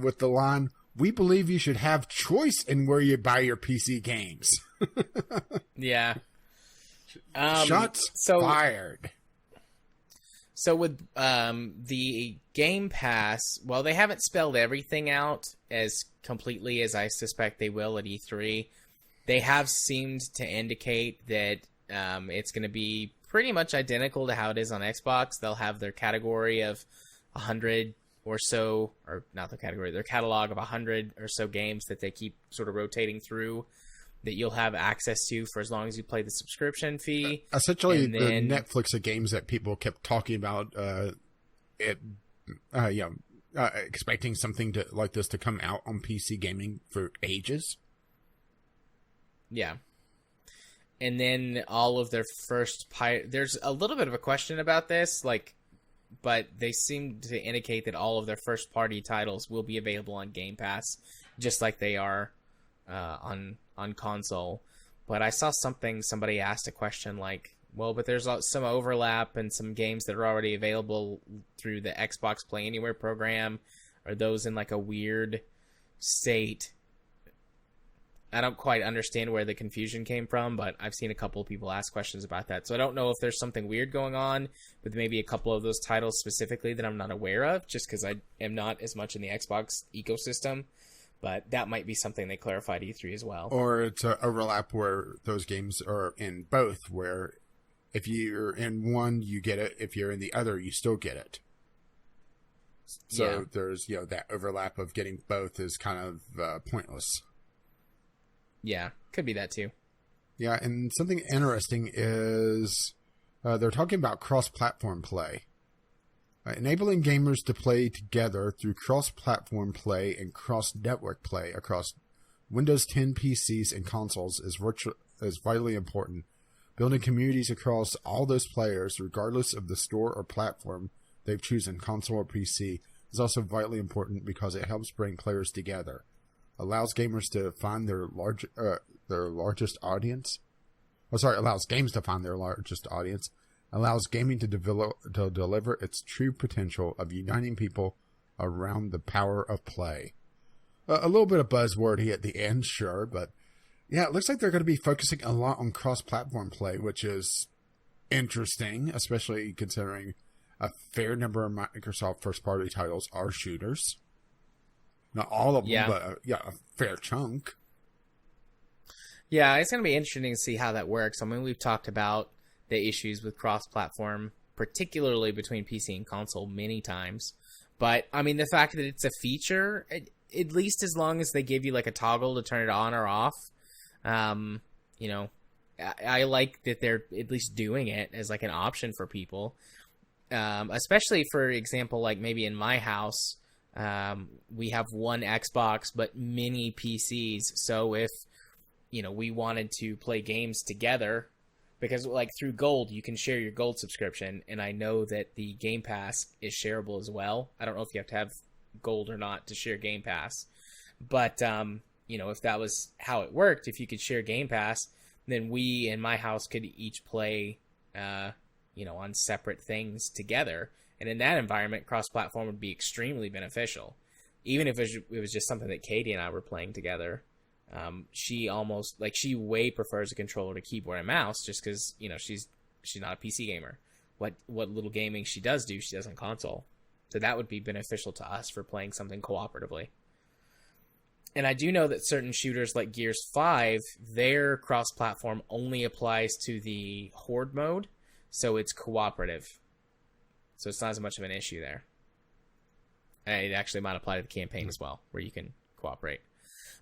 with the line, "We believe you should have choice in where you buy your PC games." Yeah. Shots fired. So with the Game Pass, well, they haven't spelled everything out as completely as I suspect they will at E3. They have seemed to indicate that it's going to be pretty much identical to how it is on Xbox. They'll have their category of 100 or so, or not their category, their catalog of 100 or so games that they keep sort of rotating through that you'll have access to for as long as you play the subscription fee. Essentially, the Netflix of games that people kept talking about, expecting something like this to come out on PC gaming for ages. Yeah. And then all of their first... There's a little bit of a question about this, but they seem to indicate that all of their first-party titles will be available on Game Pass, just like they are on console. But I saw somebody asked a question like, well, but there's some overlap and some games that are already available through the Xbox Play Anywhere program. Are those in like a weird state? I don't quite understand where the confusion came from, but I've seen a couple of people ask questions about that. So I don't know if there's something weird going on with maybe a couple of those titles specifically that I'm not aware of, just because I am not as much in the Xbox ecosystem. But that might be something they clarified E3 as well. Or it's an overlap where those games are in both, where if you're in one, you get it. If you're in the other, you still get it. So there's, that overlap of getting both is kind of pointless. Yeah, could be that too. Yeah, and something interesting is they're talking about cross-platform play. Enabling gamers to play together through cross-platform play and cross-network play across Windows 10 PCs and consoles is vitally important. Building communities across all those players, regardless of the store or platform they've chosen, console or PC, is also vitally important because it helps bring players together. Allows gamers to find their largest audience. Allows games to find their largest audience. Allows gaming to deliver its true potential of uniting people around the power of play. A little bit of buzzwordy at the end, sure, but yeah, it looks like they're going to be focusing a lot on cross-platform play, which is interesting, especially considering a fair number of Microsoft first-party titles are shooters. Not all of them, but a fair chunk. Yeah, it's going to be interesting to see how that works. I mean, we've talked about the issues with cross-platform, particularly between PC and console, many times. But, I mean, the fact that it's a feature, at least as long as they give you, like, a toggle to turn it on or off, I like that they're at least doing it as, like, an option for people. Especially, for example, like, maybe in my house, we have one Xbox, but many PCs. So if, we wanted to play games together, because like through Gold, you can share your Gold subscription, and I know that the Game Pass is shareable as well. I don't know if you have to have Gold or not to share Game Pass, but if that was how it worked, if you could share Game Pass, then we in my house could each play, on separate things together, and in that environment, cross-platform would be extremely beneficial. Even if it was just something that Katie and I were playing together. She way prefers a controller to keyboard and mouse just because, she's not a PC gamer. What little gaming she does on console. So that would be beneficial to us for playing something cooperatively. And I do know that certain shooters like Gears 5, their cross-platform only applies to the Horde mode, so it's cooperative. So it's not as much of an issue there. And it actually might apply to the campaign as well, where you can cooperate.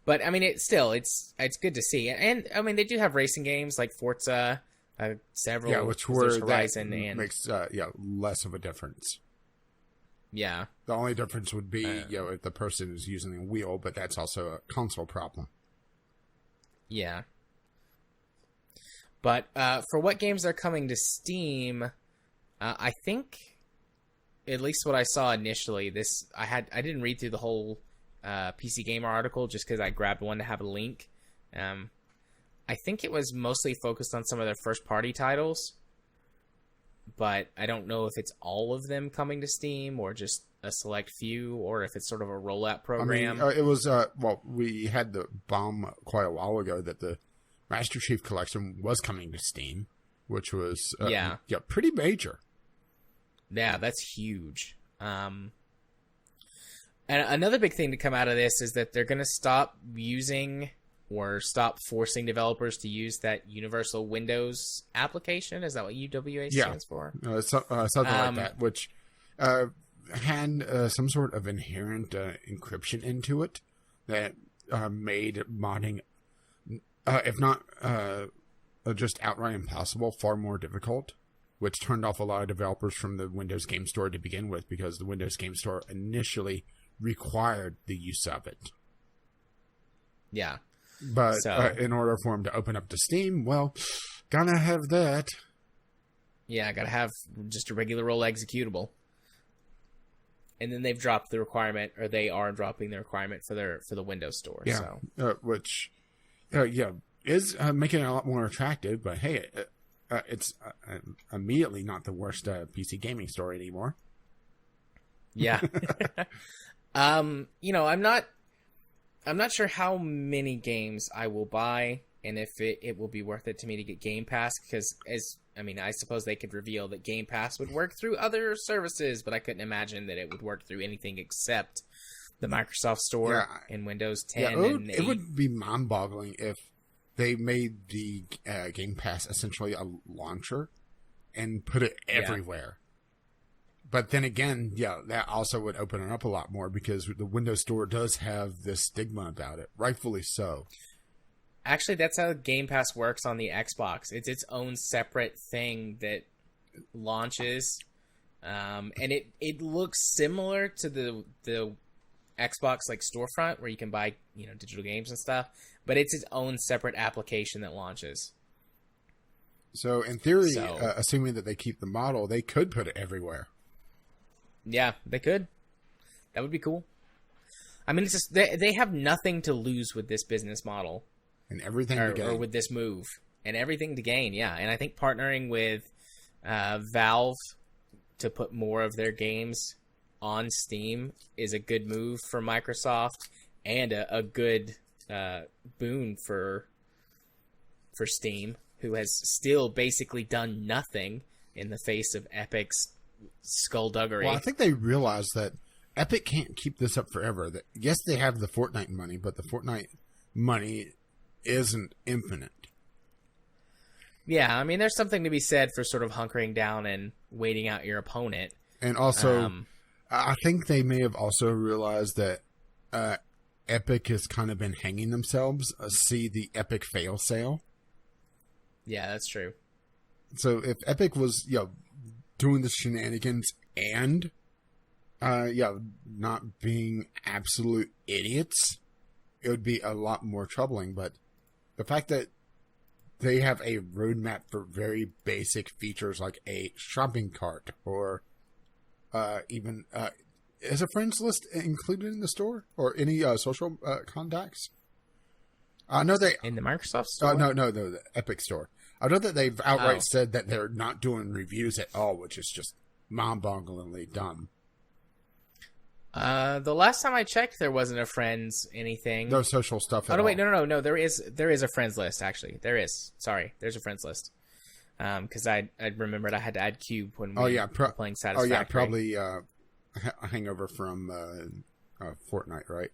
But, I mean, it's good to see. And I mean, they do have racing games like Forza, several. Yeah, which were Horizon that and makes less of a difference. Yeah. The only difference would be, if the person is using a wheel, but that's also a console problem. Yeah. But for what games are coming to Steam, I think, at least what I saw initially, I didn't read through the whole PC Gamer article just because I grabbed one to have a link. I think it was mostly focused on some of their first-party titles, but I don't know if it's all of them coming to Steam or just a select few, or if it's sort of a rollout program. I mean, it was, we had the bomb quite a while ago that the Master Chief Collection was coming to Steam, which was, pretty major. Yeah, that's huge. And another big thing to come out of this is that they're going to stop using or stop forcing developers to use that Universal Windows application. Is that what UWA stands for? Something like that, which had some sort of inherent encryption into it that made modding, if not just outright impossible, far more difficult, which turned off a lot of developers from the Windows Game Store to begin with, because the Windows Game Store initially required the use of it. Yeah. But in order for them to open up to Steam, well, gotta have that. Yeah, gotta have just a regular old executable. And then they've dropped the requirement, or they are dropping the requirement for the Windows Store. Yeah, so. Which is making it a lot more attractive. But hey, it's immediately not the worst PC gaming store anymore. Yeah. I'm not sure how many games I will buy, and if it will be worth it to me to get Game Pass, because I suppose they could reveal that Game Pass would work through other services, but I couldn't imagine that it would work through anything except the Microsoft Store and Windows 10. Yeah, it would be mind-boggling if they made the Game Pass essentially a launcher and put it everywhere. But then again, that also would open it up a lot more, because the Windows Store does have this stigma about it, rightfully so. Actually, that's how Game Pass works on the Xbox. It's its own separate thing that launches, and it looks similar to the Xbox like storefront where you can buy digital games and stuff, but it's its own separate application that launches. So in theory, assuming that they keep the model, they could put it everywhere. Yeah, they could. That would be cool. I mean, it's just they have nothing to lose with this business model. And everything to gain. Or with this move. And everything to gain, yeah. And I think partnering with Valve to put more of their games on Steam is a good move for Microsoft, and a good boon for Steam, who has still basically done nothing in the face of Epic's skullduggery. Well, I think they realize that Epic can't keep this up forever. That yes, they have the Fortnite money, but the Fortnite money isn't infinite. Yeah, I mean, there's something to be said for sort of hunkering down and waiting out your opponent. And also, I think they may have also realized that Epic has kind of been hanging themselves. See the Epic fail sale. Yeah, that's true. So if Epic was, doing the shenanigans and, not being absolute idiots, it would be a lot more troubling. But the fact that they have a roadmap for very basic features like a shopping cart or even is a friends list included in the store or any social contacts? I know they in the Microsoft store. No, the Epic store. I know that they've outright said that they're not doing reviews at all, which is just mind-bogglingly dumb. The last time I checked, there wasn't a friends anything. No social stuff at all. Oh, no, wait, no. There is a friends list, actually. There is. Sorry, there's a friends list. Because I remembered I had to add Cube when we were playing Satisfactory. Oh, yeah, probably a hangover from Fortnite, right?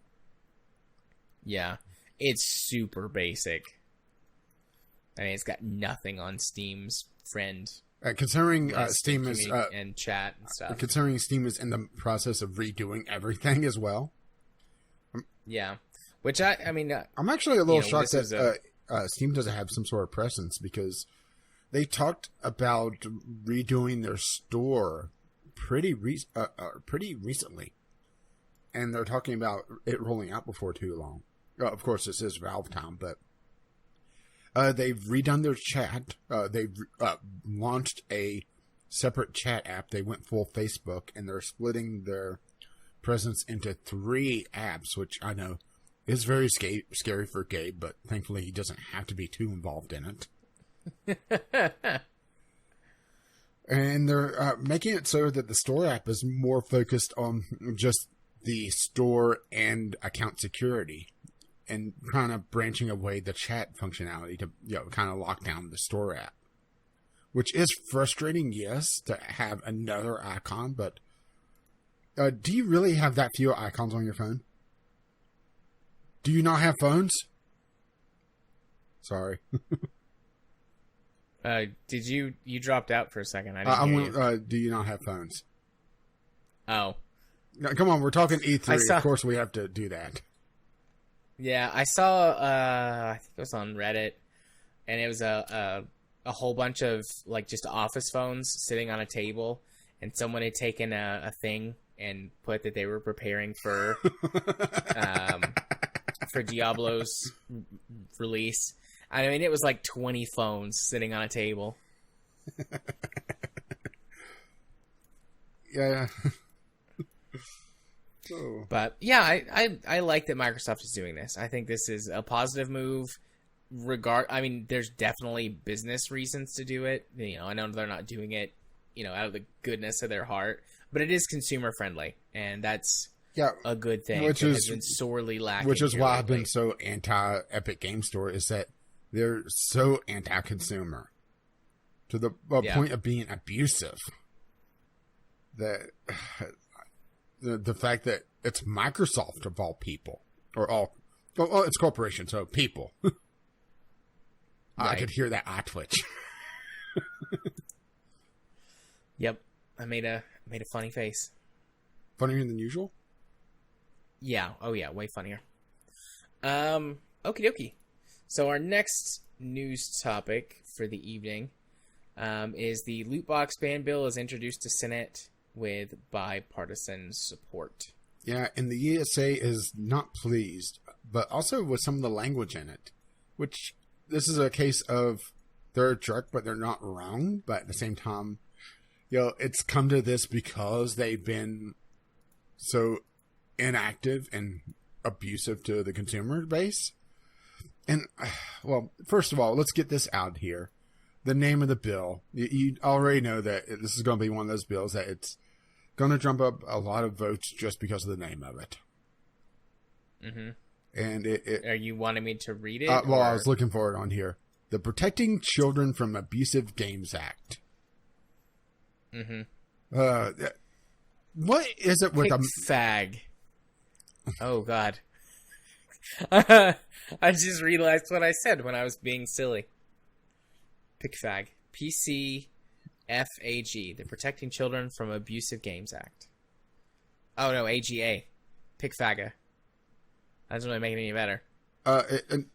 Yeah. It's super basic. I mean, it's got nothing on Steam's friend. Considering Steam is and chat and stuff. Considering Steam is in the process of redoing everything as well. Yeah, which I mean, I'm actually a little shocked that Steam doesn't have some sort of presence, because they talked about redoing their store pretty recently, and they're talking about it rolling out before too long. Of course, this is Valve Town, but. They've redone their chat. They've launched a separate chat app. They went full Facebook, and they're splitting their presence into 3 apps, which I know is very scary for Gabe, but thankfully he doesn't have to be too involved in it. And they're making it so that the store app is more focused on just the store and account security, and kind of branching away the chat functionality to kind of lock down the store app, which is frustrating, yes, to have another icon, but do you really have that few icons on your phone? Do you not have phones? Sorry. Did you dropped out for a second? I didn't hear you. Do you not have phones? Oh. No, come on, we're talking E3. Of course we have to do that. Yeah, I saw, I think it was on Reddit, and it was a whole bunch of, like, just office phones sitting on a table, and someone had taken a thing and put that they were preparing for Diablo's release. I mean, it was like 20 phones sitting on a table. Yeah. Oh. But yeah, I like that Microsoft is doing this. I think this is a positive move. I mean, there's definitely business reasons to do it. You know, I know they're not doing it, you know, out of the goodness of their heart, but it is consumer friendly, and that's a good thing. Which has been sorely lacking. Which is why I've been so anti Epic Game Store, is that they're so anti-consumer to the point of being abusive. That the fact that it's Microsoft of all people, it's corporation, so people. Right. I could hear that eye twitch. Yep, I made a funny face. Funnier than usual? Yeah. Oh yeah, way funnier. Okie dokie. So our next news topic for the evening is the loot box ban bill is introduced to Senate with bipartisan support. Yeah, and the ESA is not pleased, but also with some of the language in it, which this is a case of they're a jerk, but they're not wrong. But at the same time, you know, it's come to this because they've been so inactive and abusive to the consumer base. And, well, first of all, let's get this out here. The name of the bill, you already know that this is going to be one of those bills that it's going to jump up a lot of votes just because of the name of it. Mm-hmm. And are you wanting me to read it? Well, I was looking for it on here. The Protecting Children from Abusive Games Act. Mm-hmm. What is it with fag? Oh, God. I just realized what I said when I was being silly. PICFAG. PCFAG. The Protecting Children from Abusive Games Act. Oh, no, AGA. PICFAGA. That doesn't really make it any better.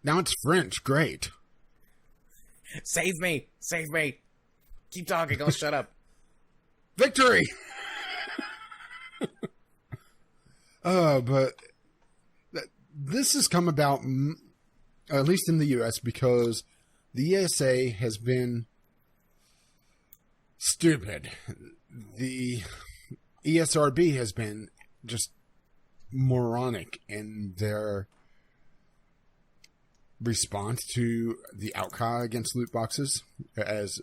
Now it's French. Great. Save me. Save me. Keep talking. Don't shut up. Victory! But this has come about, at least in the U.S., because the ESA has been stupid. The ESRB has been just moronic in their response to the outcry against loot boxes as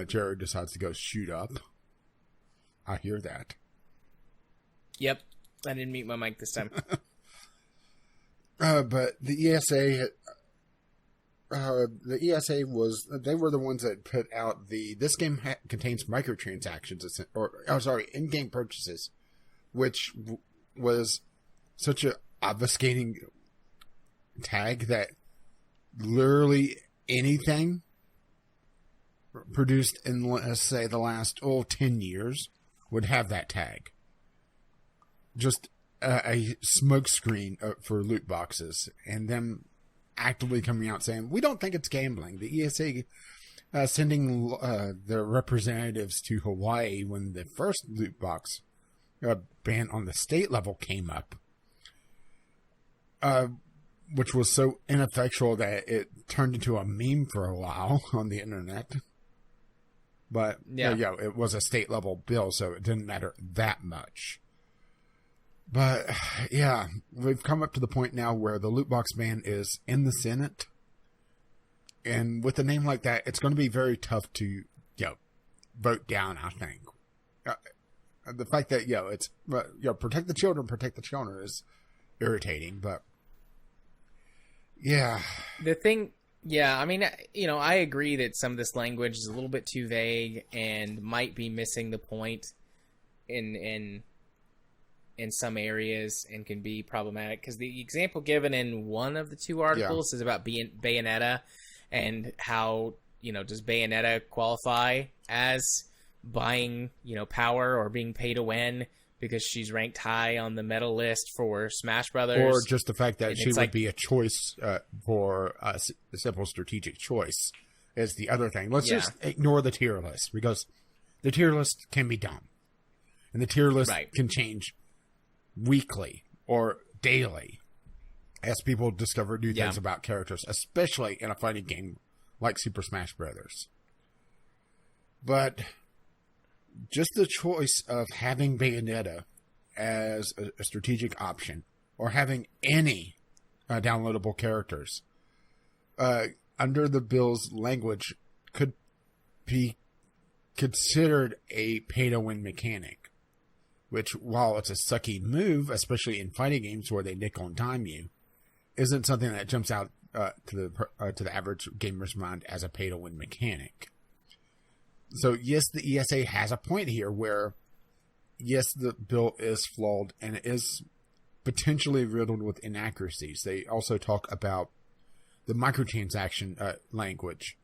Jared decides to go shoot up. I hear that. Yep. I didn't mute my mic this time. But the ESA they were the ones that put out this game contains microtransactions, in-game purchases, which was such a obfuscating tag that literally anything produced in, let's say, the last 10 years would have that tag. Just a smokescreen for loot boxes, and them actively coming out saying, we don't think it's gambling. The ESA sending their representatives to Hawaii when the first loot box ban on the state level came up, which was so ineffectual that it turned into a meme for a while on the internet. But it was a state level bill, so it didn't matter that much. But, yeah, we've come up to the point now where the loot box ban is in the Senate. And with a name like that, it's going to be very tough to, vote down, I think. The fact that, it's, protect the children is irritating, but, yeah. The thing Yeah, I mean, I agree that some of this language is a little bit too vague and might be missing the point in some areas and can be problematic. Because the example given in one of the two articles is about Bayonetta and how, does Bayonetta qualify as buying, power or being pay to win because she's ranked high on the medal list for Smash Brothers? Or just the fact that she would be a choice for a simple strategic choice is the other thing. Let's just ignore the tier list, because the tier list can be dumb. And the tier list can change weekly or daily as people discover new things about characters, especially in a fighting game like Super Smash Brothers. But just the choice of having Bayonetta as a strategic option, or having any downloadable characters under the bill's language, could be considered a pay-to-win mechanic. Which, while it's a sucky move, especially in fighting games where they nickel and dime you, isn't something that jumps out to the average gamer's mind as a pay-to-win mechanic. So, yes, the ESA has a point here where, yes, the bill is flawed and it is potentially riddled with inaccuracies. They also talk about the microtransaction language,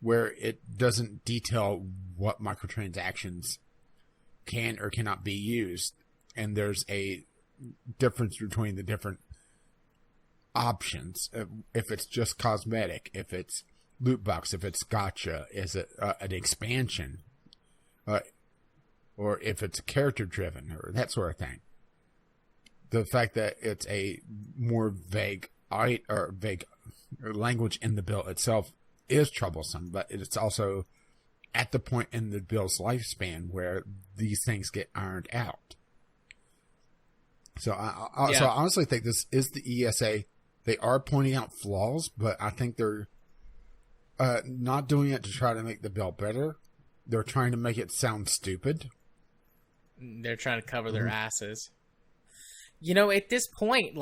where it doesn't detail what microtransactions can or cannot be used. And there's a difference between the different options. If it's just cosmetic, if it's loot box, if it's gacha, is it an expansion, or if it's character driven, or that sort of thing. The fact that it's a more vague language in the bill itself is troublesome, but it's also at the point in the bill's lifespan where these things get ironed out. So so I honestly think this is the ESA. They are pointing out flaws, but I think they're not doing it to try to make the bill better. They're trying to make it sound stupid. They're trying to cover their asses. At this point,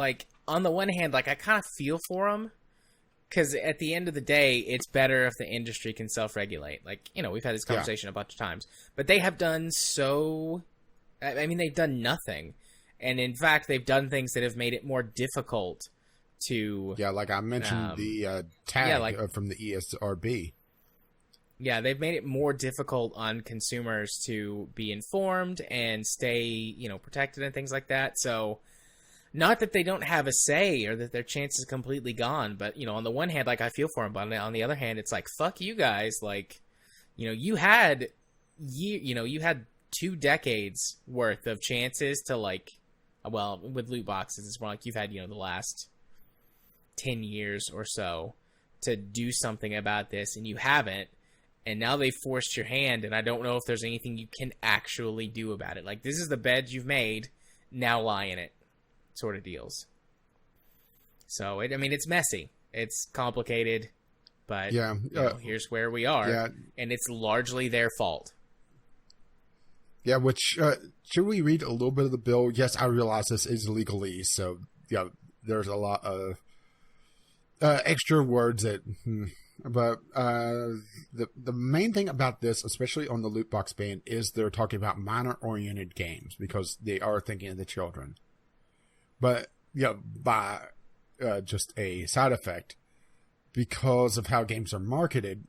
on the one hand, I kind of feel for them, because at the end of the day, it's better if the industry can self-regulate. We've had this conversation a bunch of times, but they have done they've done nothing. And in fact, they've done things that have made it more difficult to... Yeah, like I mentioned the tag from the ESRB. Yeah, they've made it more difficult on consumers to be informed and stay, protected and things like that. So, not that they don't have a say or that their chance is completely gone, but, on the one hand, I feel for them, but on the other hand, it's fuck you guys. You had 2 decades worth of chances to, with loot boxes, it's more you've had, the last 10 years or so to do something about this, and you haven't. And now they've forced your hand, and I don't know if there's anything you can actually do about it. This is the bed you've made, now lie in it, sort of deals. So, it's messy. It's complicated, but here's where we are, and it's largely their fault. Yeah, which, should we read a little bit of the bill? Yes, I realize this is legalese, so, there's a lot of extra words that... But the main thing about this, especially on the loot box ban, is they're talking about minor-oriented games, because they are thinking of the children. But, by just a side effect, because of how games are marketed,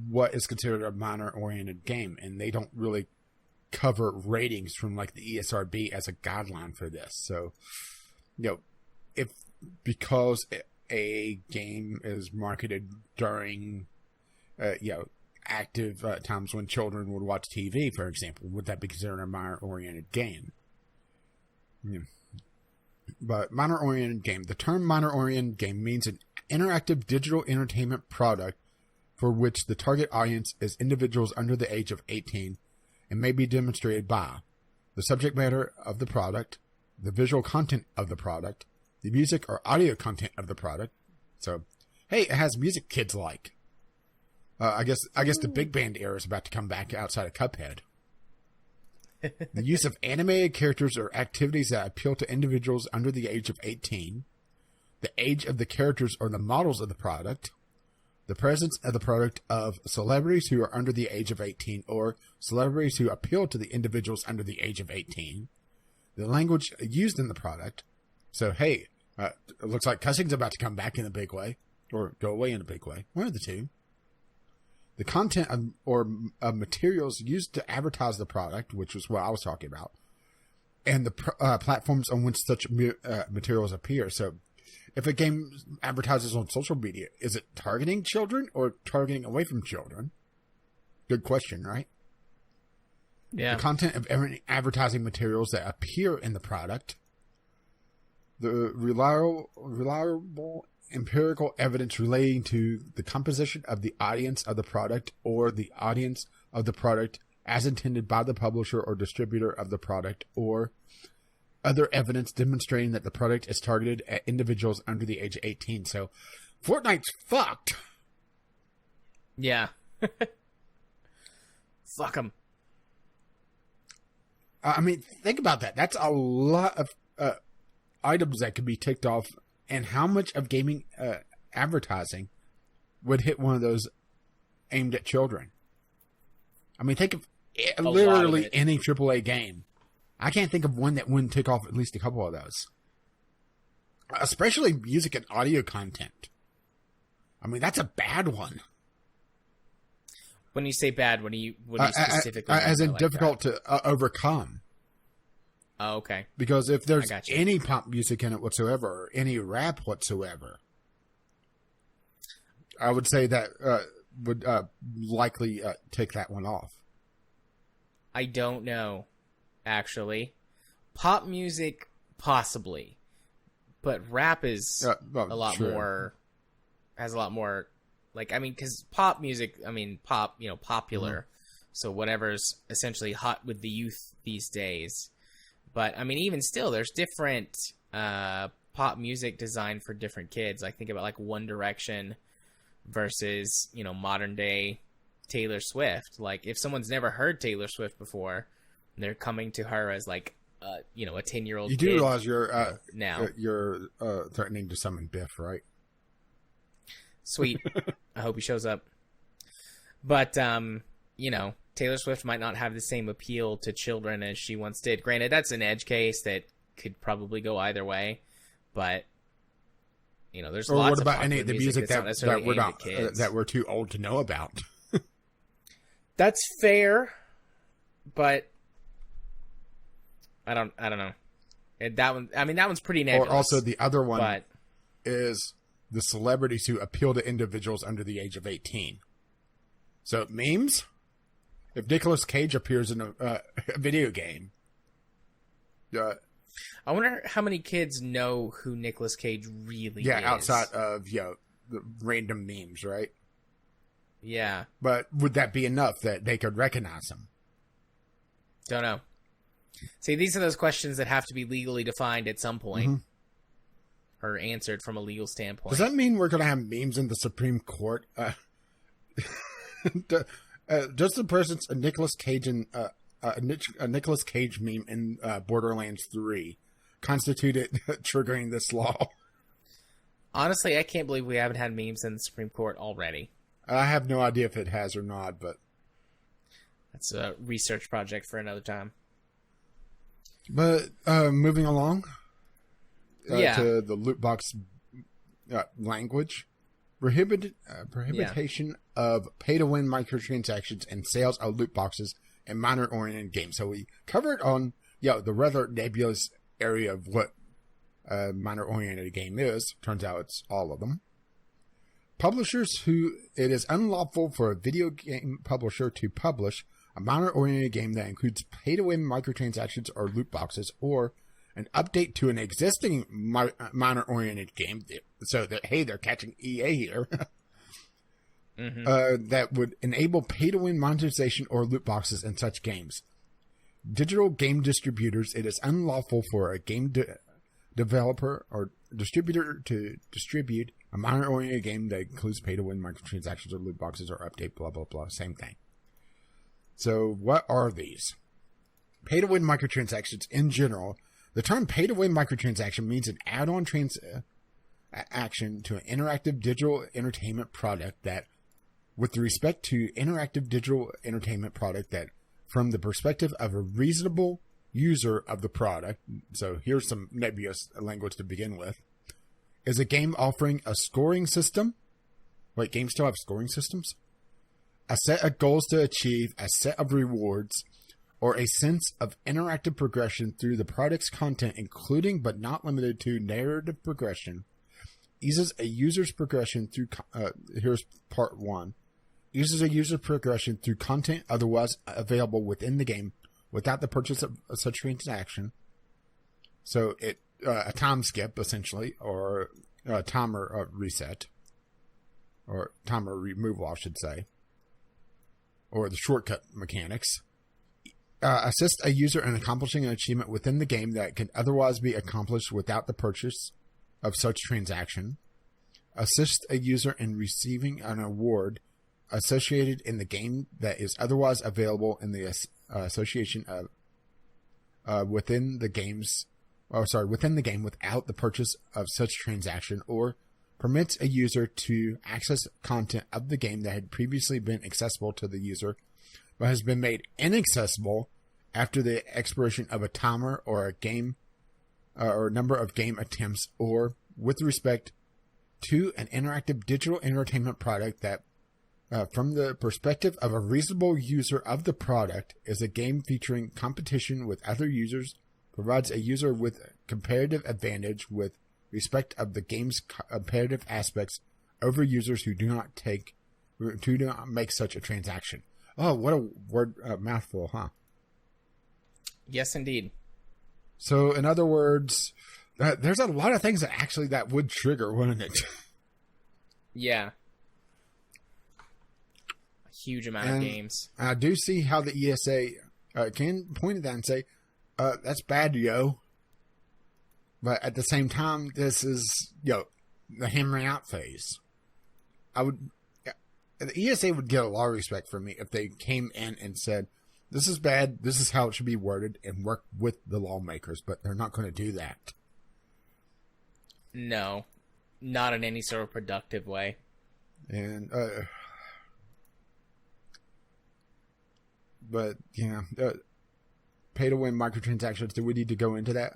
what is considered a minor-oriented game, and they don't really cover ratings from the ESRB as a guideline for this. So, because a game is marketed during, active times when children would watch TV, for example, would that be considered a minor-oriented game? Yeah. But minor-oriented game. The term minor-oriented game means an interactive digital entertainment product for which the target audience is individuals under the age of 18 and may be demonstrated by the subject matter of the product, the visual content of the product, the music or audio content of the product. So, hey, it has music kids like. I guess the big band era is about to come back outside of Cuphead. The use of animated characters or activities that appeal to individuals under the age of 18. The age of the characters or the models of the product. the presence of the product of celebrities who are under the age of 18 or celebrities who appeal to the individuals under the age of 18, the language used in the product. So, hey, it looks like cussing's about to come back in a big way, or go away in a big way. One of the two. The content of materials used to advertise the product, which was what I was talking about, and the platforms on which such materials appear. So, if a game advertises on social media, is it targeting children or targeting away from children? Good question, right? Yeah. The content of advertising materials that appear in the product. The reliable empirical evidence relating to the composition of the audience of the product or the audience of the product as intended by the publisher or distributor of the product, or other evidence demonstrating that the product is targeted at individuals under the age of 18. So, Fortnite's fucked. Yeah. Fuck them. I mean, think about that. That's a lot of items that could be ticked off. And how much of gaming advertising would hit one of those aimed at children? I mean, think of literally any AAA game. I can't think of one that wouldn't tick off at least a couple of those. Especially music and audio content. I mean, that's a bad one. When you say bad, what do you specifically mean? As in difficult to overcome. Oh, okay. Because if there's any pop music in it whatsoever, or any rap whatsoever, I would say that would likely take that one off. I don't know, actually. Pop music, possibly. But rap is a lot more... Has a lot more... Like, I mean, because pop music, I mean, pop, popular. Mm-hmm. So whatever's essentially hot with the youth these days. But, I mean, even still, there's different pop music designed for different kids. Like, think about, like, One Direction versus, modern day Taylor Swift. Like, if someone's never heard Taylor Swift before, they're coming to her as, like, a 10-year-old kid. You do realize you're now. You're threatening to summon Biff, right? Sweet. I hope he shows up. But, Taylor Swift might not have the same appeal to children as she once did. Granted, that's an edge case that could probably go either way. But, there's lots of... Or what about any of the music that we're too old to know about? That's fair. But, I don't know. That one's pretty nebulous. Or also the other one is the celebrities who appeal to individuals under the age of 18. So, memes? If Nicolas Cage appears in a video game. I wonder how many kids know who Nicolas Cage really is. Yeah, outside of, the random memes, right? Yeah. But would that be enough that they could recognize him? Don't know. See, these are those questions that have to be legally defined at some point. Mm-hmm. Or answered from a legal standpoint. Does that mean we're going to have memes in the Supreme Court? Does the presence of Nicolas Cage and a Nicolas Cage meme in Borderlands 3 constitute it triggering this law? Honestly, I can't believe we haven't had memes in the Supreme Court already. I have no idea if it has or not, but that's a research project for another time. But moving along to the loot box language. Prohibition of pay-to-win microtransactions and sales of loot boxes and minor-oriented games. So we covered on the rather nebulous area of what a minor-oriented game is. Turns out it's all of them. Publishers who it is unlawful for a video game publisher to publish a minor-oriented game that includes pay-to-win microtransactions or loot boxes, or an update to an existing minor-oriented game. So that, hey, they're catching EA here. Mm-hmm. That would enable pay-to-win monetization or loot boxes in such games. Digital game distributors, it is unlawful for a game developer or distributor to distribute a minor-oriented game that includes pay-to-win microtransactions or loot boxes or update, blah, blah, blah. Same thing. So what are these? Pay-to-win microtransactions in general. The term pay-to-win microtransaction means an add-on action to an interactive digital entertainment product that, with respect to interactive digital entertainment product that, from the perspective of a reasonable user of the product, so here's some nebulous language to begin with, is a game offering a scoring system. Wait, games still have scoring systems? A set of goals to achieve, a set of rewards, or a sense of interactive progression through the product's content, including but not limited to narrative progression, eases a user's progression through, here's part one, uses a user progression through content otherwise available within the game without the purchase of such transaction. So it, a time skip essentially, or a timer reset, or timer removal, I should say, or the shortcut mechanics. Assist a user in accomplishing an achievement within the game that can otherwise be accomplished without the purchase of such transaction. Assist a user in receiving an award associated in the game that is otherwise available in the association of within the game without the purchase of such transaction, or permits a user to access content of the game that had previously been accessible to the user but has been made inaccessible after the expiration of a timer or a game or number of game attempts, or with respect to an interactive digital entertainment product that, from the perspective of a reasonable user of the product, is a game featuring competition with other users, provides a user with comparative advantage with respect of the game's comparative aspects over users who do not make such a transaction. Oh, what a word mouthful, huh? Yes, indeed. So, in other words, there's a lot of things that would trigger, wouldn't it? Yeah. A huge amount of games. I do see how the ESA can point at that and say, that's bad, yo. But at the same time, this is, the hammering out phase. The ESA would get a lot of respect from me if they came in and said, this is bad, this is how it should be worded, and work with the lawmakers, but they're not going to do that. No, not in any sort of productive way. And, but, pay-to-win microtransactions, do we need to go into that?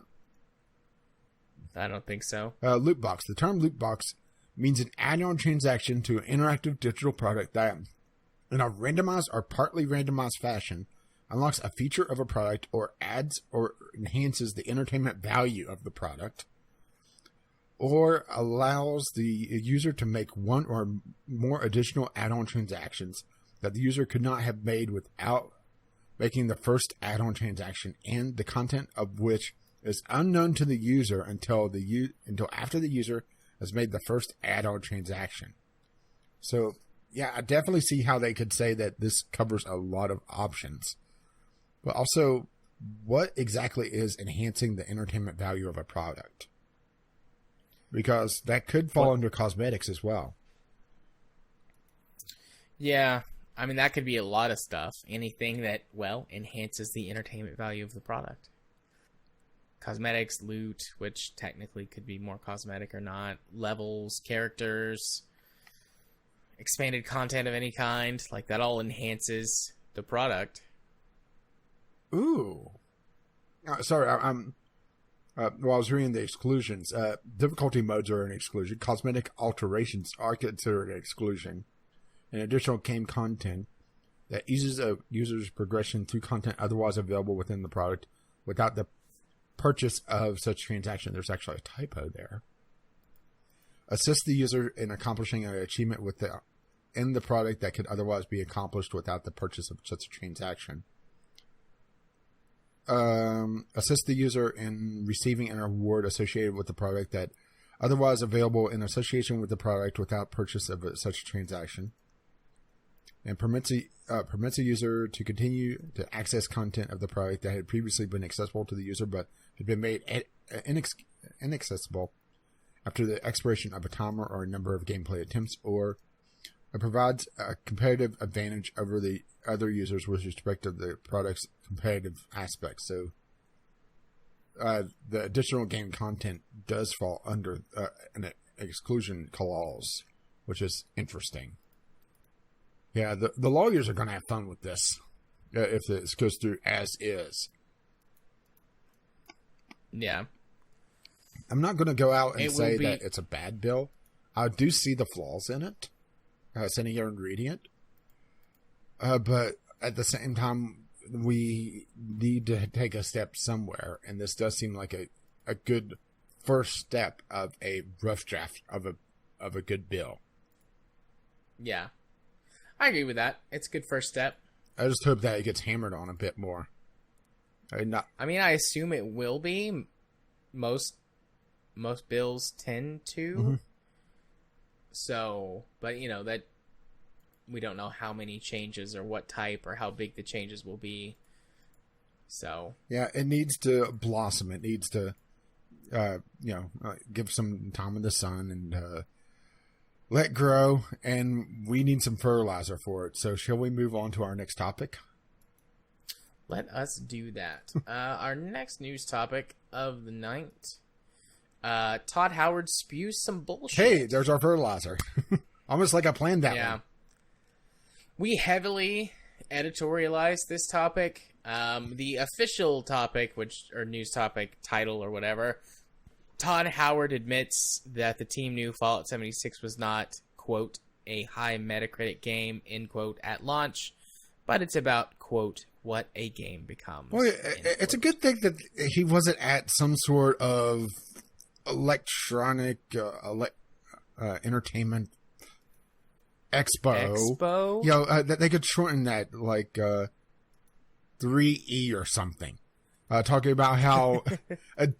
I don't think so. Loot box. The term loot box means an add-on transaction to an interactive digital product that, in a randomized or partly randomized fashion, unlocks a feature of a product or adds or enhances the entertainment value of the product, or allows the user to make one or more additional add-on transactions that the user could not have made without making the first add-on transaction, and the content of which is unknown to the user until after the user has made the first add-on transaction. So, yeah, I definitely see how they could say that this covers a lot of options. But also, what exactly is enhancing the entertainment value of a product? Because that could fall under cosmetics as well. Yeah, I mean, that could be a lot of stuff. Anything that, enhances the entertainment value of the product. Cosmetics, loot, which technically could be more cosmetic or not. Levels, characters, expanded content of any kind. Like, that all enhances the product. Ooh. Sorry, I was reading the exclusions. Difficulty modes are an exclusion. Cosmetic alterations are considered an exclusion. And additional game content that eases a user's progression through content otherwise available within the product without the purchase of such transaction. There's actually a typo there. Assist the user in accomplishing an achievement in the product that could otherwise be accomplished without the purchase of such a transaction. Assist the user in receiving an award associated with the product that otherwise available in association with the product without purchase of such a transaction. And permits a user to continue to access content of the product that had previously been accessible to the user but had been made inaccessible after the expiration of a timer or a number of gameplay attempts, or it provides a competitive advantage over the other users with respect to the product's competitive aspects. So the additional game content does fall under an exclusion clause, which is interesting. Yeah, the lawyers are going to have fun with this if this goes through as is. Yeah. I'm not going to go out and say that it's a bad bill. I do see the flaws in it. Sitting here and reading it. But at the same time, we need to take a step somewhere. And this does seem like a good first step of a rough draft of a good bill. Yeah. I agree with that. It's a good first step. I just hope that it gets hammered on a bit more. I mean, I assume it will be. Most bills tend to. Mm-hmm. So, but that we don't know how many changes or what type or how big the changes will be. So yeah, it needs to blossom. It needs to, give some time in the sun and let grow. And we need some fertilizer for it. So shall we move on to our next topic? Let us do that. Our next news topic of the night. Todd Howard spews some bullshit. Hey, there's our fertilizer. Almost like I planned that one. We heavily editorialized this topic. The official topic, or news topic title or whatever, Todd Howard admits that the team knew Fallout 76 was not, quote, a high Metacritic game, end quote, at launch, but it's about, quote, what a game becomes. Well, it's a good thing that he wasn't at some sort of electronic entertainment expo. That they could shorten that like 3E or something. Talking about how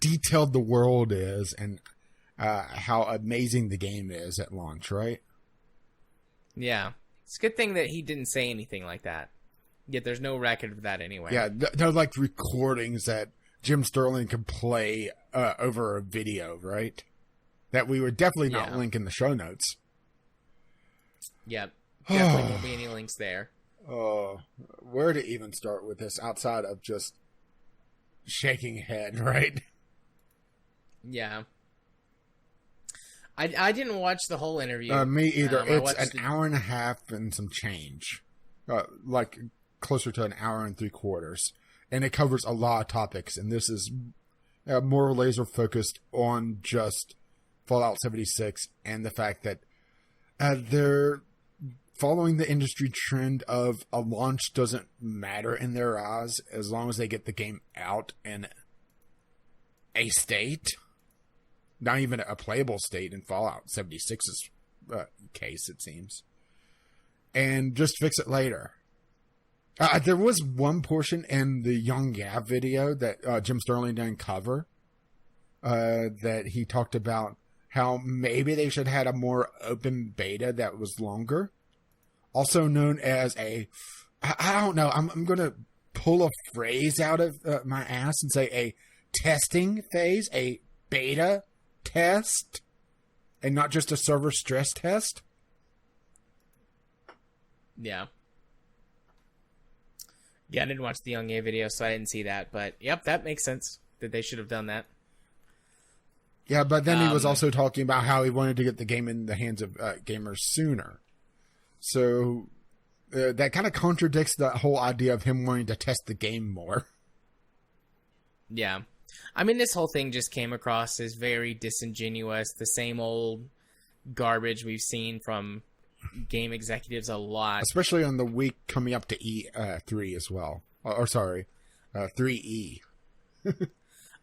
detailed the world is and how amazing the game is at launch, right? Yeah. It's a good thing that he didn't say anything like that. Yet there's no record of that anyway. Yeah, they're like recordings that Jim Sterling could play over a video, right? That we would definitely not link in the show notes. Yep. Definitely won't be any links there. Where to even start with this outside of just shaking head, right? Yeah. I didn't watch the whole interview. Me either. It's an hour and a half and some change. Like closer to an hour and 3/4. And it covers a lot of topics. And this is more laser focused on just Fallout 76 and the fact that they're following the industry trend of a launch doesn't matter in their eyes as long as they get the game out in a state. Not even a playable state in Fallout 76's case, it seems. And just fix it later. There was one portion in the Young Gav video that Jim Sterling didn't cover that he talked about how maybe they should have had a more open beta that was longer. Also known as I don't know, I'm going to pull a phrase out of my ass and say a testing phase, a beta test, and not just a server stress test. Yeah. Yeah, I didn't watch the Young Gav video, so I didn't see that. But, yep, that makes sense that they should have done that. Yeah, but then he was also talking about how he wanted to get the game in the hands of gamers sooner. So that kind of contradicts the whole idea of him wanting to test the game more. Yeah. I mean, this whole thing just came across as very disingenuous. The same old garbage we've seen from game executives a lot. Especially on the week coming up to E3 as well. Or sorry, 3E.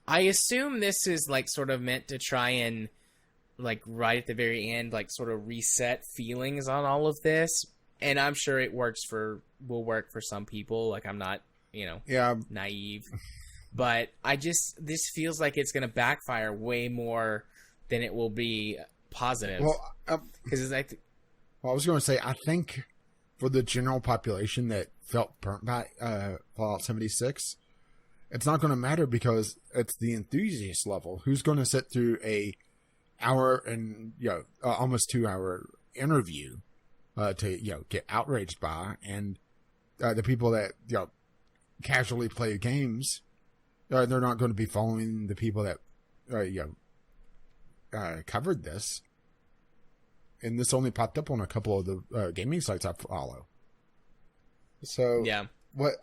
I assume this is like sort of meant to try and like right at the very end, like sort of reset feelings on all of this. And I'm sure it will work for some people. Like I'm not, naive. But this feels like it's going to backfire way more than it will be positive. Well, because I was going to say, I think for the general population that felt burnt by Fallout 76, it's not going to matter because it's the enthusiast level who's going to sit through a hour and almost 2 hour interview to get outraged by, and the people that casually play games, they're not going to be following the people that covered this. and this only popped up on a couple of the gaming sites I follow. So yeah,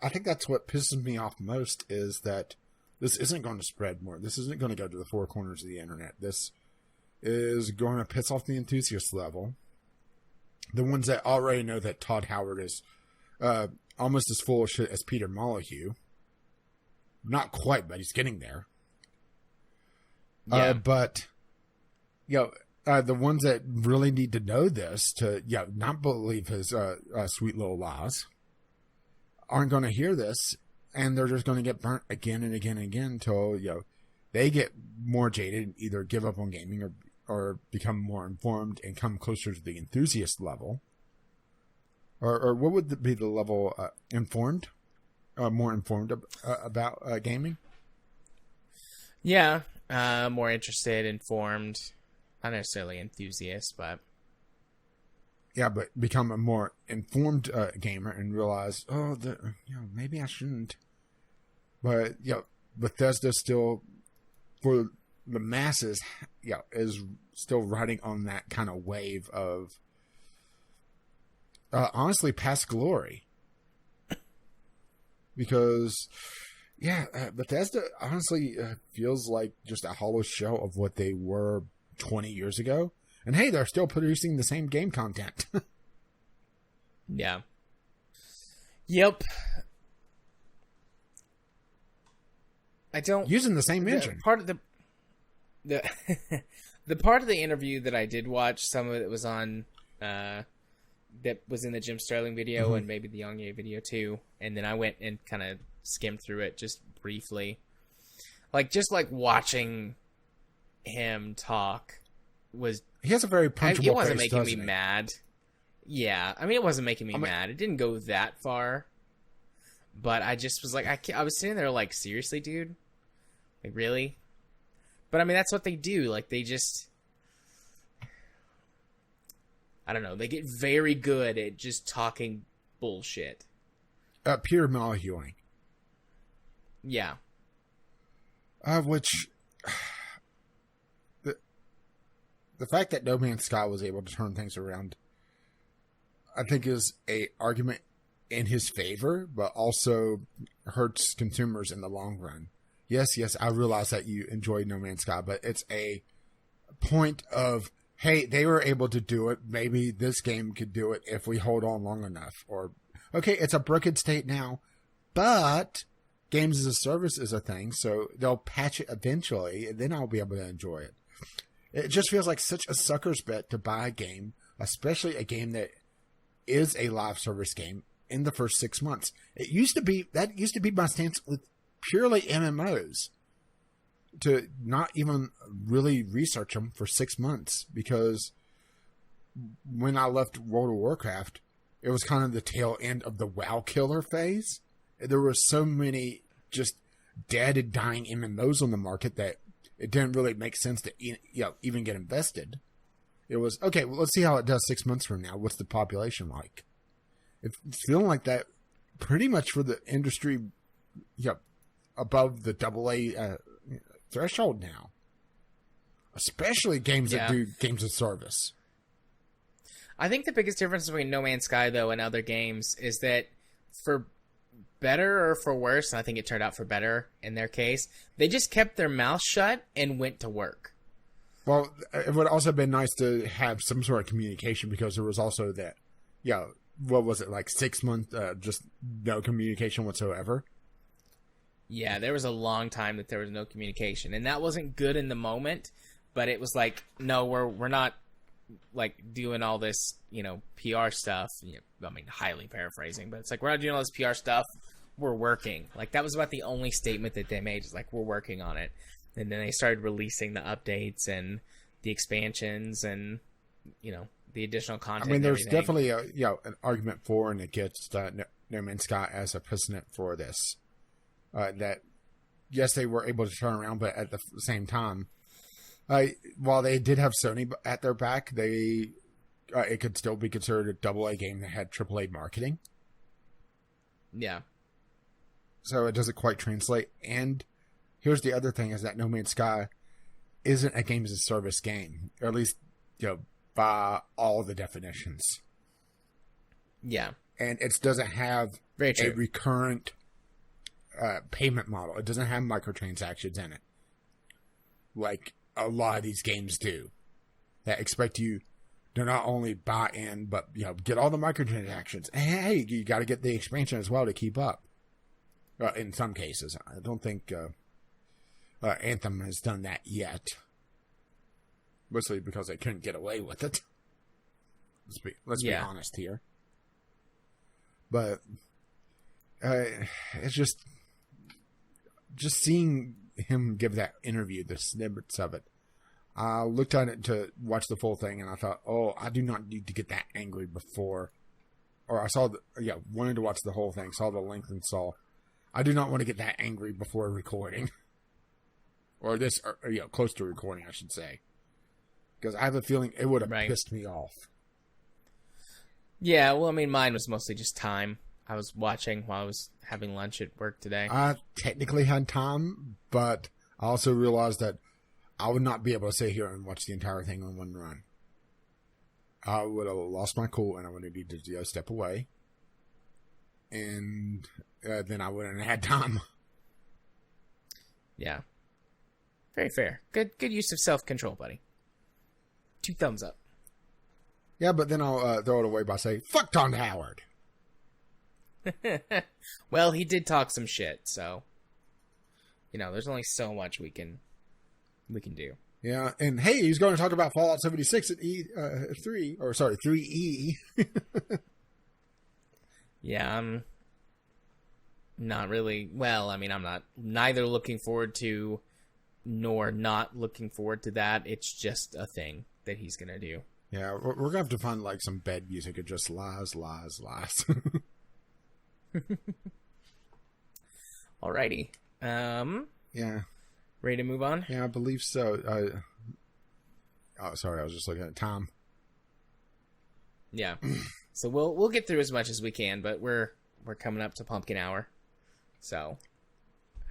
I think that's what pisses me off most is that this isn't going to spread more. This isn't going to go to the four corners of the internet. This is going to piss off the enthusiast level. The ones that already know that Todd Howard is almost as full of shit as Peter Molyneux. Not quite, but he's getting there. Yeah. But, the ones that really need to know this to, not believe his sweet little lies aren't going to hear this, and they're just going to get burnt again and again and again until, they get more jaded and either give up on gaming or become more informed and come closer to the enthusiast level. Or what would be the level? Informed? More informed about gaming? Yeah. More interested, informed. Not necessarily enthusiast, but... Yeah, but become a more informed gamer and realize, maybe I shouldn't. But, Bethesda still, for the masses, is still riding on that kind of wave of, honestly, past glory. Because, Bethesda honestly feels like just a hollow shell of what they were 20 years ago. And hey, they're still producing the same game content. Yeah. Yep. I don't... Using the same engine. Part of the part of the interview that I did watch, some of it was on... that was in the Jim Sterling video and maybe the Yongye video too. And then I went and kind of skimmed through it just briefly. Just watching him talk was... He has a very punchable face, it wasn't making me he? mad. Yeah, I mean, it wasn't making me mad. It didn't go that far. But I just was like, I was sitting there like, seriously, dude? Really? But I mean, that's what they do. They just... I don't know. They get very good at just talking bullshit. Peter Molyneux. Yeah. Which... The fact that No Man's Sky was able to turn things around, I think, is a argument in his favor, but also hurts consumers in the long run. Yes, I realize that you enjoy No Man's Sky, but it's a point of, hey, they were able to do it. Maybe this game could do it if we hold on long enough. Or, okay, it's a broken state now, but games as a service is a thing, so they'll patch it eventually, and then I'll be able to enjoy it. It just feels like such a sucker's bet to buy a game, especially a game that is a live service game, in the first 6 months. That used to be my stance with purely MMOs, to not even really research them for 6 months, because when I left World of Warcraft, it was kind of the tail end of the WoW killer phase. There were so many just dead and dying MMOs on the market that it didn't really make sense to even get invested. It was, okay, well, let's see how it does 6 months from now. What's the population like? It's feeling like that pretty much for the industry above the AA threshold now. Especially games that do games of service. I think the biggest difference between No Man's Sky, though, and other games is that for better or for worse, and I think it turned out for better in their case, they just kept their mouth shut and went to work. Well, it would also have been nice to have some sort of communication, because there was also that, what was it, 6 months, just no communication whatsoever? Yeah, there was a long time that there was no communication, and that wasn't good in the moment, but it was like, no, we're not, doing all this, PR stuff. I mean, highly paraphrasing, but it's like, we're not doing all this PR stuff. We're working. That was about the only statement that they made, is we're working on it. And then they started releasing the updates and the expansions and, the additional content. I mean, there's definitely an argument for and against No Man's Sky as a precedent for this. That, yes, they were able to turn around, but at the same time, while they did have Sony at their back, it could still be considered a AA game that had AAA marketing. Yeah. So it doesn't quite translate. And here's the other thing, is that No Man's Sky isn't a games as a service game. Or at least, by all the definitions. Yeah. And it doesn't have Very true. a recurrent payment model. It doesn't have microtransactions in it. Like a lot of these games do. That expect you to not only buy in, but get all the microtransactions. And hey, you got to get the expansion as well to keep up. In some cases. I don't think Anthem has done that yet. Mostly because they couldn't get away with it. Let's be honest here. But it's just seeing him give that interview, the snippets of it. I looked at it to watch the full thing, and I thought, I do not need to get that angry before. Or I saw wanted to watch the whole thing, saw the length, and saw, I do not want to get that angry before recording. Or this, close to recording, I should say. Because I have a feeling it would have pissed me off. Yeah, well, I mean, mine was mostly just time. I was watching while I was having lunch at work today. I technically had time, but I also realized that I would not be able to sit here and watch the entire thing in one run. I would have lost my cool, and I would have needed to step away. And then I wouldn't have had time. Yeah. Very fair. Good use of self-control, buddy. 2 thumbs up. Yeah, but then I'll throw it away by saying, fuck Todd Howard. Well, he did talk some shit, so there's only so much we can do. Yeah, and hey, he's going to talk about Fallout 76 at E3, or sorry, 3E. Yeah, I'm not really. Well, I mean, I'm not neither looking forward to nor not looking forward to that. It's just a thing that he's gonna do. Yeah, we're gonna have to find like some bed music of just lies. Alrighty. Yeah. Ready to move on? Yeah, I believe so. Sorry, I was just looking at time. Yeah. So we'll get through as much as we can, but we're coming up to pumpkin hour. So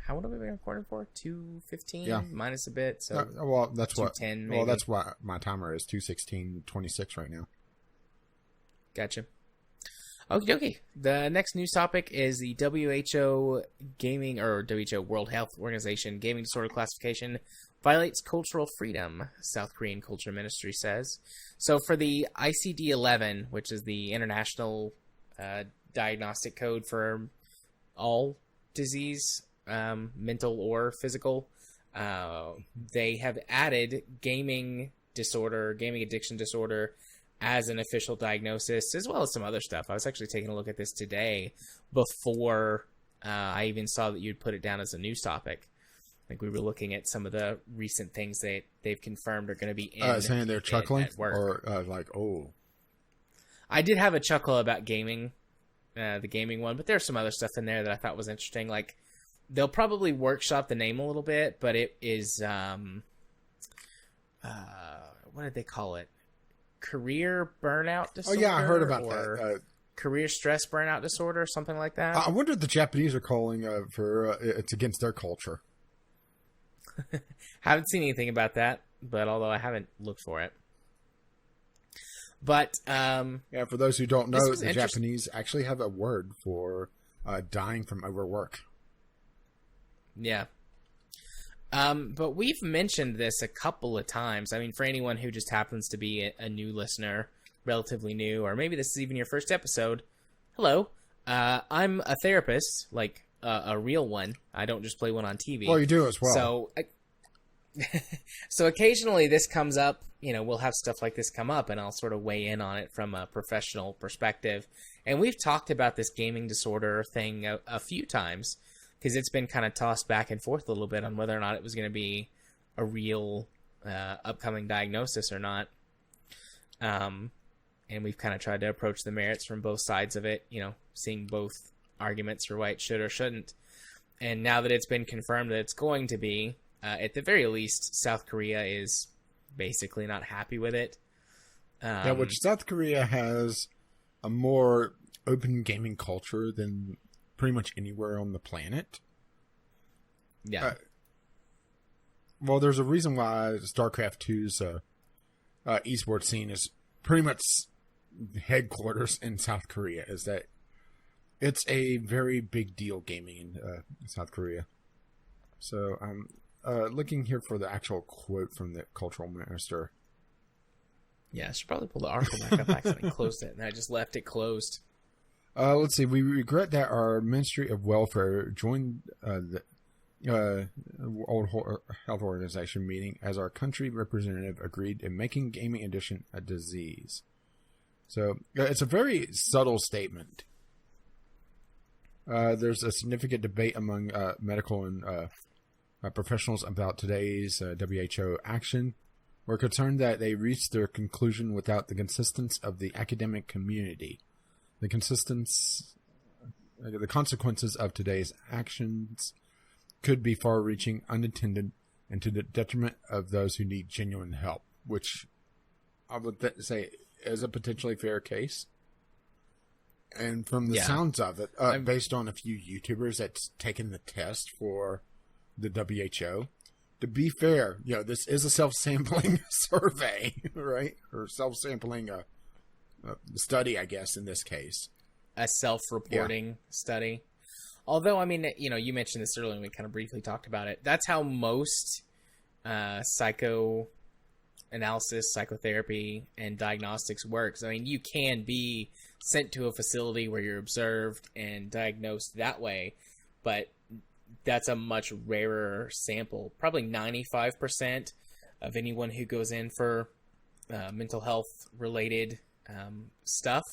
how long have we been recording for? 2:15? Yeah. Minus a bit. So well, that's what. 2:10 maybe. Well, that's what my timer is. 2:16:26 right now. Gotcha. Okie dokie. The next news topic is the WHO gaming, or WHO World Health Organization gaming disorder classification violates cultural freedom, South Korean Culture Ministry says. So for the ICD-11, which is the international diagnostic code for all disease, mental or physical, they have added gaming addiction disorder as an official diagnosis, as well as some other stuff. I was actually taking a look at this today before I even saw that you'd put it down as a news topic. Like, we were looking at some of the recent things that they've confirmed are going to be in. Saying they're chuckling? Or like, oh. I did have a chuckle about gaming, the gaming one, but there's some other stuff in there that I thought was interesting. Like, they'll probably workshop the name a little bit, but it is, what did they call it? Career burnout disorder? Oh, yeah, I heard about that. Career stress burnout disorder, or something like that. I wonder if the Japanese are calling for it's against their culture. Haven't seen anything about that, but although I haven't looked for it. But yeah, for those who don't know, the Japanese actually have a word for dying from overwork. Yeah. But we've mentioned this a couple of times. I mean, for anyone who just happens to be a new listener, relatively new, or maybe this is even your first episode, hello. I'm a therapist, like a real one. I don't just play one on TV. Well, you do as well. So occasionally this comes up, we'll have stuff like this come up, and I'll sort of weigh in on it from a professional perspective. And we've talked about this gaming disorder thing a few times, because it's been kind of tossed back and forth a little bit on whether or not it was going to be a real upcoming diagnosis or not. And we've kind of tried to approach the merits from both sides of it, seeing both arguments for why it should or shouldn't. And now that it's been confirmed that it's going to be, at the very least, South Korea is basically not happy with it. Yeah, which South Korea has a more open gaming culture than pretty much anywhere on the planet. Yeah. Well, there's a reason why StarCraft 2's esports scene is pretty much headquarters in South Korea. Is that it's a very big deal gaming in South Korea. So I'm looking here for the actual quote from the cultural minister. Yeah, I should probably pull the article back up. I accidentally closed it, and I just left it closed. Let's see. We regret that our Ministry of Welfare joined the World Health Organization meeting as our country representative agreed in making gaming addiction a disease. So it's a very subtle statement. There's a significant debate among medical and professionals about today's WHO action. We're concerned that they reached their conclusion without the consistency of the academic community. The consequences of today's actions could be far-reaching, unintended, and to the detriment of those who need genuine help, which I would say is a potentially fair case. And from the sounds of it, based on a few YouTubers that's taken the test for the WHO, to be fair, this is a self-sampling survey, right? Or self-sampling study, I guess, in this case. A self-reporting study. Although, I mean, you mentioned this earlier and we kind of briefly talked about it. That's how most psychoanalysis, psychotherapy, and diagnostics works. I mean, you can be sent to a facility where you're observed and diagnosed that way, but that's a much rarer sample. Probably 95% of anyone who goes in for mental health related stuff,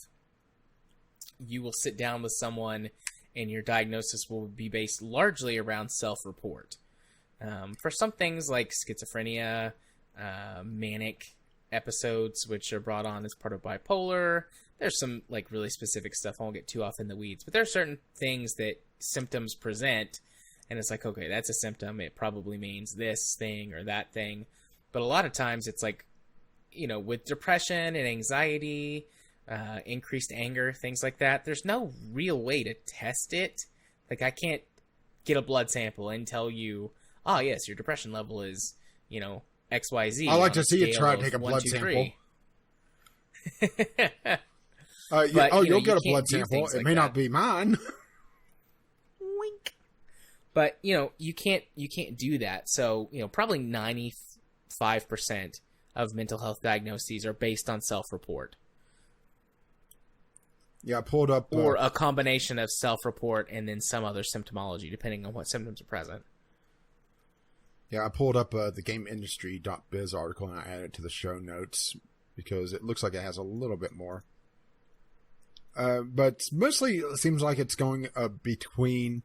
you will sit down with someone and your diagnosis will be based largely around self-report. For some things like schizophrenia, manic episodes, which are brought on as part of bipolar, there's some like really specific stuff. I won't get too off in the weeds, but there are certain things that symptoms present, and it's like, okay, that's a symptom. It probably means this thing or that thing. But a lot of times it's like, with depression and anxiety, increased anger, things like that, there's no real way to test it. Like, I can't get a blood sample and tell you, yes, your depression level is, XYZ. I like to see you try to take a blood sample. You'll get a blood sample. It may not be mine. Wink. But, you can't do that. So, probably 95% of mental health diagnoses are based on self-report. Yeah, I pulled up... or a combination of self-report and then some other symptomology, depending on what symptoms are present. Yeah, I pulled up the GameIndustry.biz article and I added it to the show notes because it looks like it has a little bit more. But mostly it seems like it's going between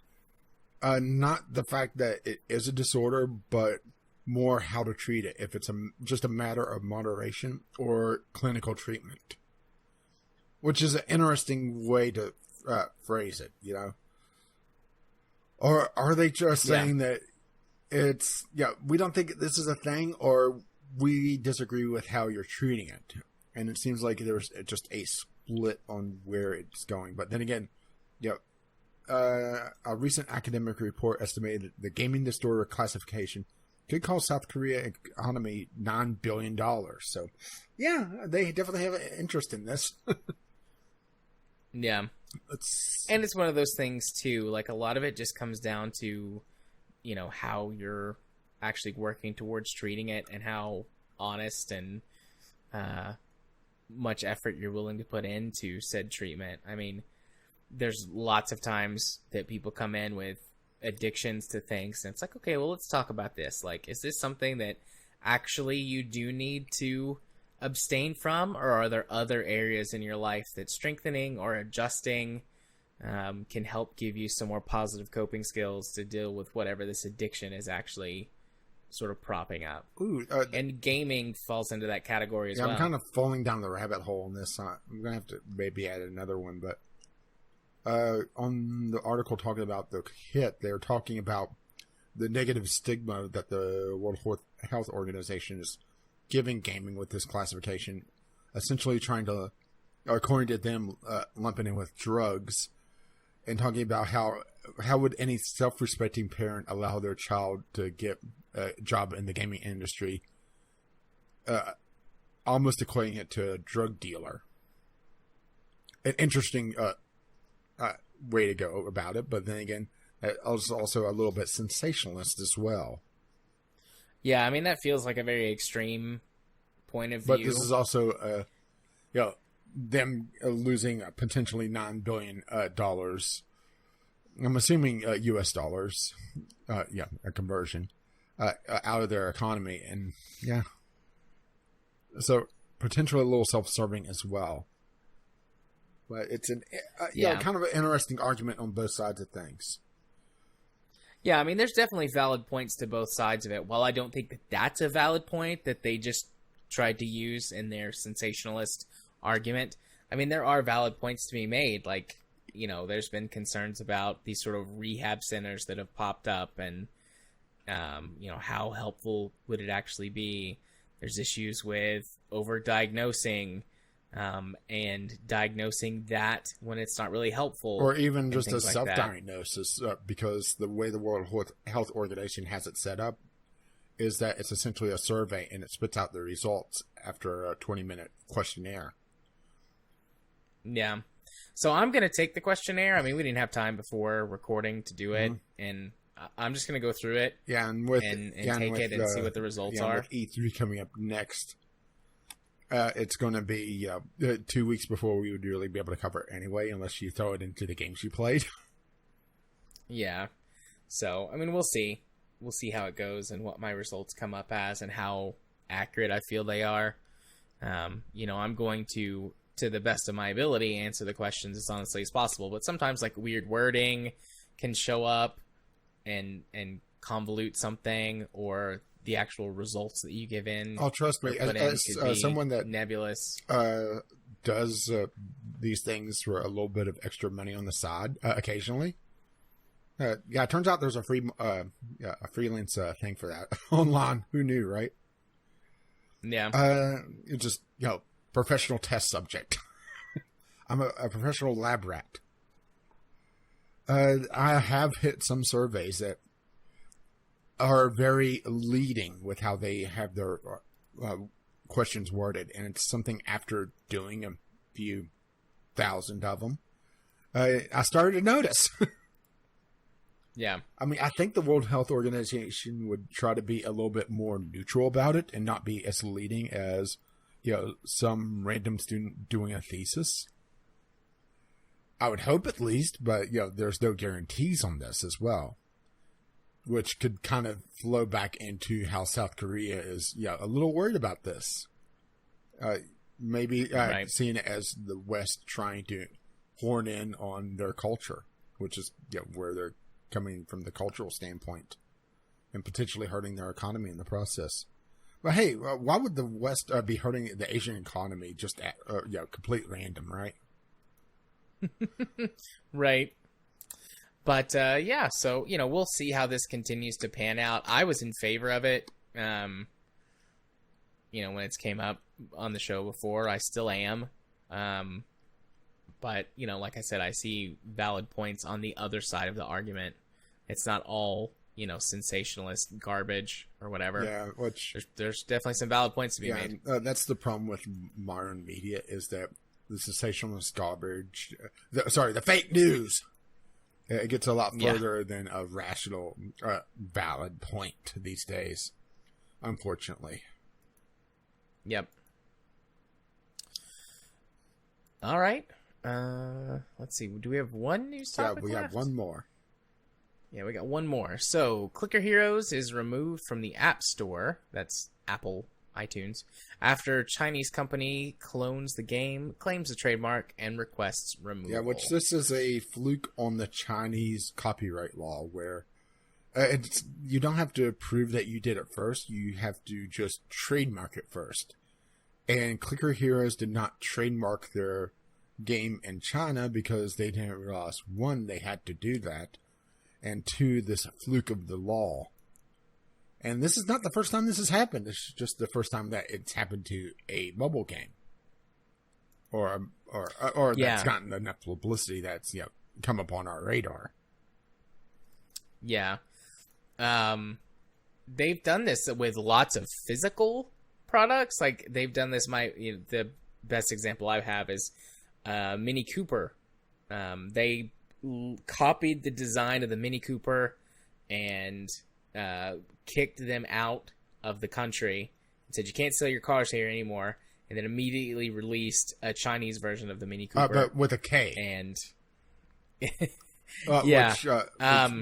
not the fact that it is a disorder, but more how to treat it, if it's just a matter of moderation or clinical treatment. Which is an interesting way to phrase it, Or are they just saying that it's, we don't think this is a thing, or we disagree with how you're treating it? And it seems like there's just a split on where it's going. But then again, a recent academic report estimated the gaming disorder classification could cost South Korea economy $9 billion. So, yeah, they definitely have an interest in this. Yeah. And it's one of those things, too. Like, a lot of it just comes down to, how you're actually working towards treating it and how honest and much effort you're willing to put into said treatment. I mean, there's lots of times that people come in with addictions to things, and it's like, okay, well, let's talk about this. Like, is this something that actually you do need to abstain from, or are there other areas in your life that strengthening or adjusting can help give you some more positive coping skills to deal with whatever this addiction is actually sort of propping up? Ooh, and gaming falls into that category as well. I'm kind of falling down the rabbit hole on this. I'm going to have to maybe add another one, but on the article talking about the HIT, they're talking about the negative stigma that the World Health Organization is giving gaming with this classification, essentially trying to, according to them, lumping in with drugs, and talking about how would any self-respecting parent allow their child to get a job in the gaming industry almost equating it to a drug dealer. An interesting way to go about it, but then again, it was also a little bit sensationalist as well. Yeah, I mean, that feels like a very extreme point of view. But this is also, them losing potentially $9 billion. I'm assuming U.S. dollars, a conversion, out of their economy. And, yeah. So, potentially a little self-serving as well. But it's kind of an interesting argument on both sides of things. Yeah, I mean, there's definitely valid points to both sides of it. While I don't think that that's a valid point that they just tried to use in their sensationalist argument, I mean, there are valid points to be made. Like, there's been concerns about these sort of rehab centers that have popped up and, how helpful would it actually be? There's issues with overdiagnosing and diagnosing that when it's not really helpful. Or even just a self-diagnosis, because the way the World Health Organization has it set up is that it's essentially a survey and it spits out the results after a 20-minute questionnaire. Yeah. So I'm going to take the questionnaire. I mean, we didn't have time before recording to do it, and I'm just going to go through it and take it and see what the results are. With E3 coming up next, it's going to be 2 weeks before we would really be able to cover it anyway, unless you throw it into the games you played. Yeah. So, I mean, we'll see. We'll see how it goes and what my results come up as and how accurate I feel they are. I'm going to the best of my ability, answer the questions as honestly as possible. But sometimes, like, weird wording can show up and convolute something, or the actual results that you give in. Oh, trust me, as someone that nebulous does these things for a little bit of extra money on the side occasionally. It turns out there's a freelance thing for that online. Who knew, right? Yeah. It's just professional test subject. I'm a professional lab rat. I have hit some surveys that are very leading with how they have their questions worded, and it's something after doing a few thousand of them, I started to notice. Yeah. I mean, I think the World Health Organization would try to be a little bit more neutral about it and not be as leading as, some random student doing a thesis. I would hope at least, but, there's no guarantees on this as well, which could kind of flow back into how South Korea is, a little worried about this. Maybe right. Seeing it as the West trying to horn in on their culture, which is where they're coming from the cultural standpoint, and potentially hurting their economy in the process. But hey, why would the West be hurting the Asian economy just at complete random, right? Right. But so we'll see how this continues to pan out. I was in favor of it, when it came up on the show before. I still am. But, like I said, I see valid points on the other side of the argument. It's not all, sensationalist garbage or whatever. Yeah, which... There's definitely some valid points to be made. That's the problem with modern media, is that the sensationalist garbage... the fake news! It gets a lot further than a rational, valid point these days, unfortunately. Yep. All right. Let's see. Do we have one news topic we left? have one more. Yeah, we got one more. So, Clicker Heroes is removed from the App Store. That's Apple iTunes. After Chinese company clones the game, claims the trademark, and requests removal. Yeah, which this is a fluke on the Chinese copyright law, where you don't have to prove that you did it first. You have to just trademark it first. And Clicker Heroes did not trademark their game in China because they didn't realize, one, they had to do that, and two, this fluke of the law. And this is not the first time this has happened. This is just the first time that it's happened to a mobile game, or that's gotten enough publicity that's come upon our radar. Yeah, they've done this with lots of physical products. Like they've done this. The best example I have is Mini Cooper. They copied the design of the Mini Cooper and kicked them out of the country and said you can't sell your cars here anymore. And then immediately released a Chinese version of the Mini Cooper, but with a K. And yeah,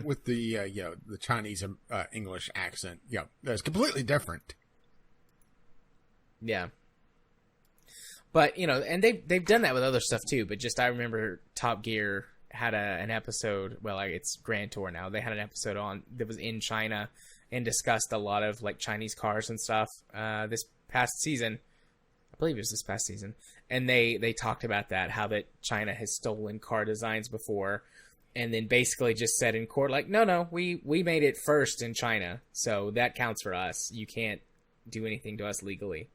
with the the Chinese English accent, it's completely different. Yeah, but and they've done that with other stuff too. But just I remember Top Gear had an episode. Well, it's Grand Tour now. They had an episode on that was in China and discussed a lot of like Chinese cars and stuff. This past season. I believe it was this past season, and they talked about that, how that China has stolen car designs before, and then basically just said in court, like, no, we made it first in China, so that counts for us. You can't do anything to us legally.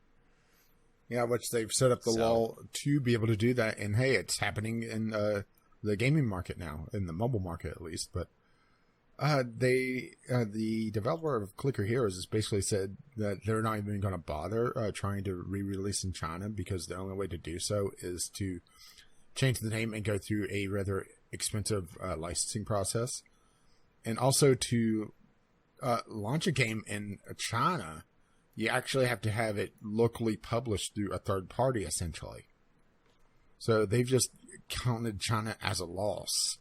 Yeah, which they've set up the law to be able to do that, and hey, it's happening in the gaming market now, in the mobile market at least, but the developer of Clicker Heroes has basically said that they're not even going to bother trying to re-release in China because the only way to do so is to change the name and go through a rather expensive licensing process. And also to launch a game in China, you actually have to have it locally published through a third party, essentially. So they've just counted China as a loss.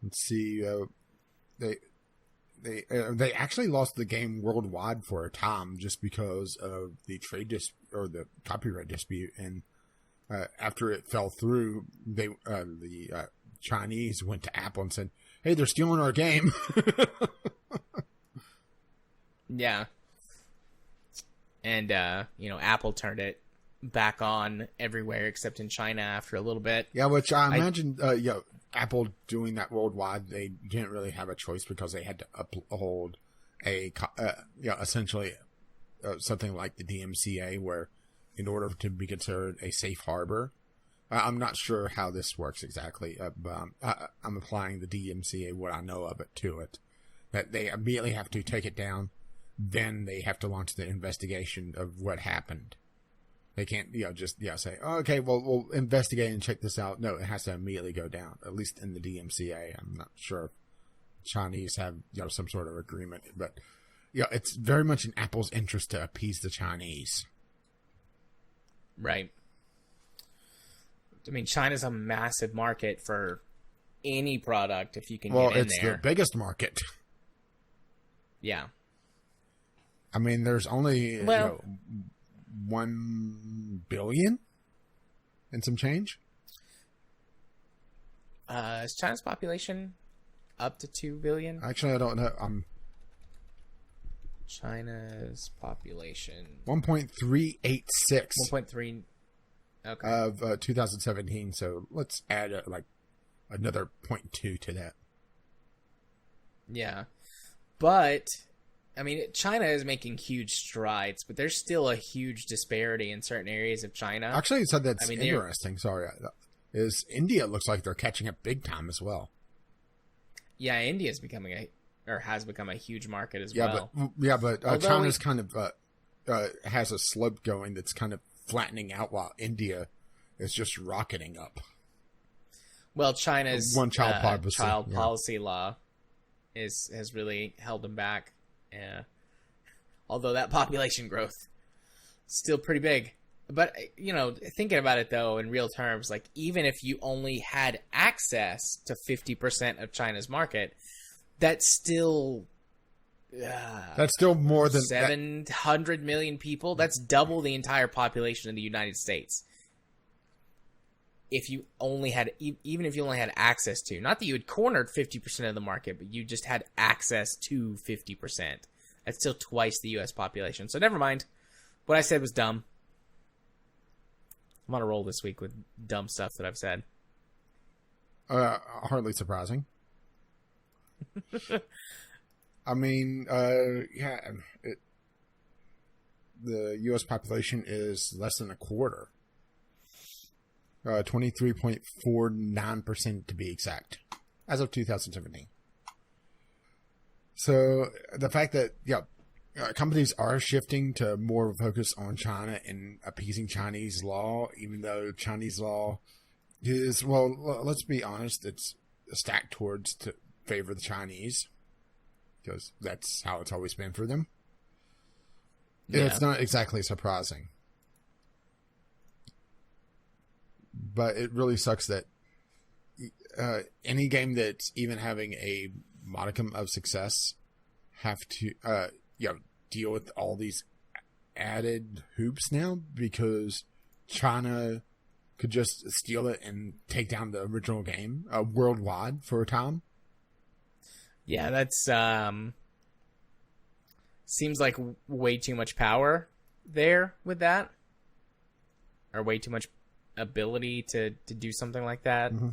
Let's see... They actually lost the game worldwide for a time just because of the the copyright dispute, and after it fell through, the Chinese went to Apple and said, "Hey, they're stealing our game." Yeah, and Apple turned it back on everywhere except in China after a little bit. Yeah, which I imagine, Apple doing that worldwide, they didn't really have a choice because they had to uphold essentially something like the DMCA, where in order to be considered a safe harbor, I'm not sure how this works exactly, but I'm applying the DMCA, what I know of it, to it, that they immediately have to take it down, then they have to launch the investigation of what happened. They can't, just say, oh, okay, well, we'll investigate and check this out. No, it has to immediately go down, at least in the DMCA. I'm not sure if Chinese have, some sort of agreement. But, it's very much in Apple's interest to appease the Chinese. Right. I mean, China's a massive market for any product if you can get in there. Well, it's the biggest market. Yeah. I mean, there's only, 1 billion and some change. Is China's population up to 2 billion? Actually, I don't know. China's population 1.386. 1.3. Okay. Of 2017. So let's add another 0.2 to that. Yeah, but. I mean, China is making huge strides, but there's still a huge disparity in certain areas of China. Actually, you said that's interesting. Sorry. Is India looks like they're catching up big time as well. Yeah, India's has become a huge market as well. But China's kind of has a slope going that's kind of flattening out while India is just rocketing up. Well, China's child policy law has really held them back. Yeah. Although that population growth is still pretty big. But, thinking about it, though, in real terms, like, even if you only had access to 50% of China's market, that's still... that's still more than... 700 million people? That's double the entire population of the United States. If you only had... Even if you only had access to... Not that you had cornered 50% of the market, but you just had access to 50%. That's still twice the U.S. population. So never mind. What I said was dumb. I'm on a roll this week with dumb stuff that I've said. Hardly surprising. I mean, the U.S. population is less than a quarter. 23.49% to be exact, as of 2017. So the fact that companies are shifting to more focus on China and appeasing Chinese law, even though Chinese law is, well, let's be honest, it's stacked towards to favor the Chinese because that's how it's always been for them. Yeah. It's not exactly surprising. But it really sucks that any game that's even having a modicum of success have to deal with all these added hoops now because China could just steal it and take down the original game worldwide for a time. Yeah, that's seems like way too much power there with that, or way too much ability to do something like that. Mm-hmm.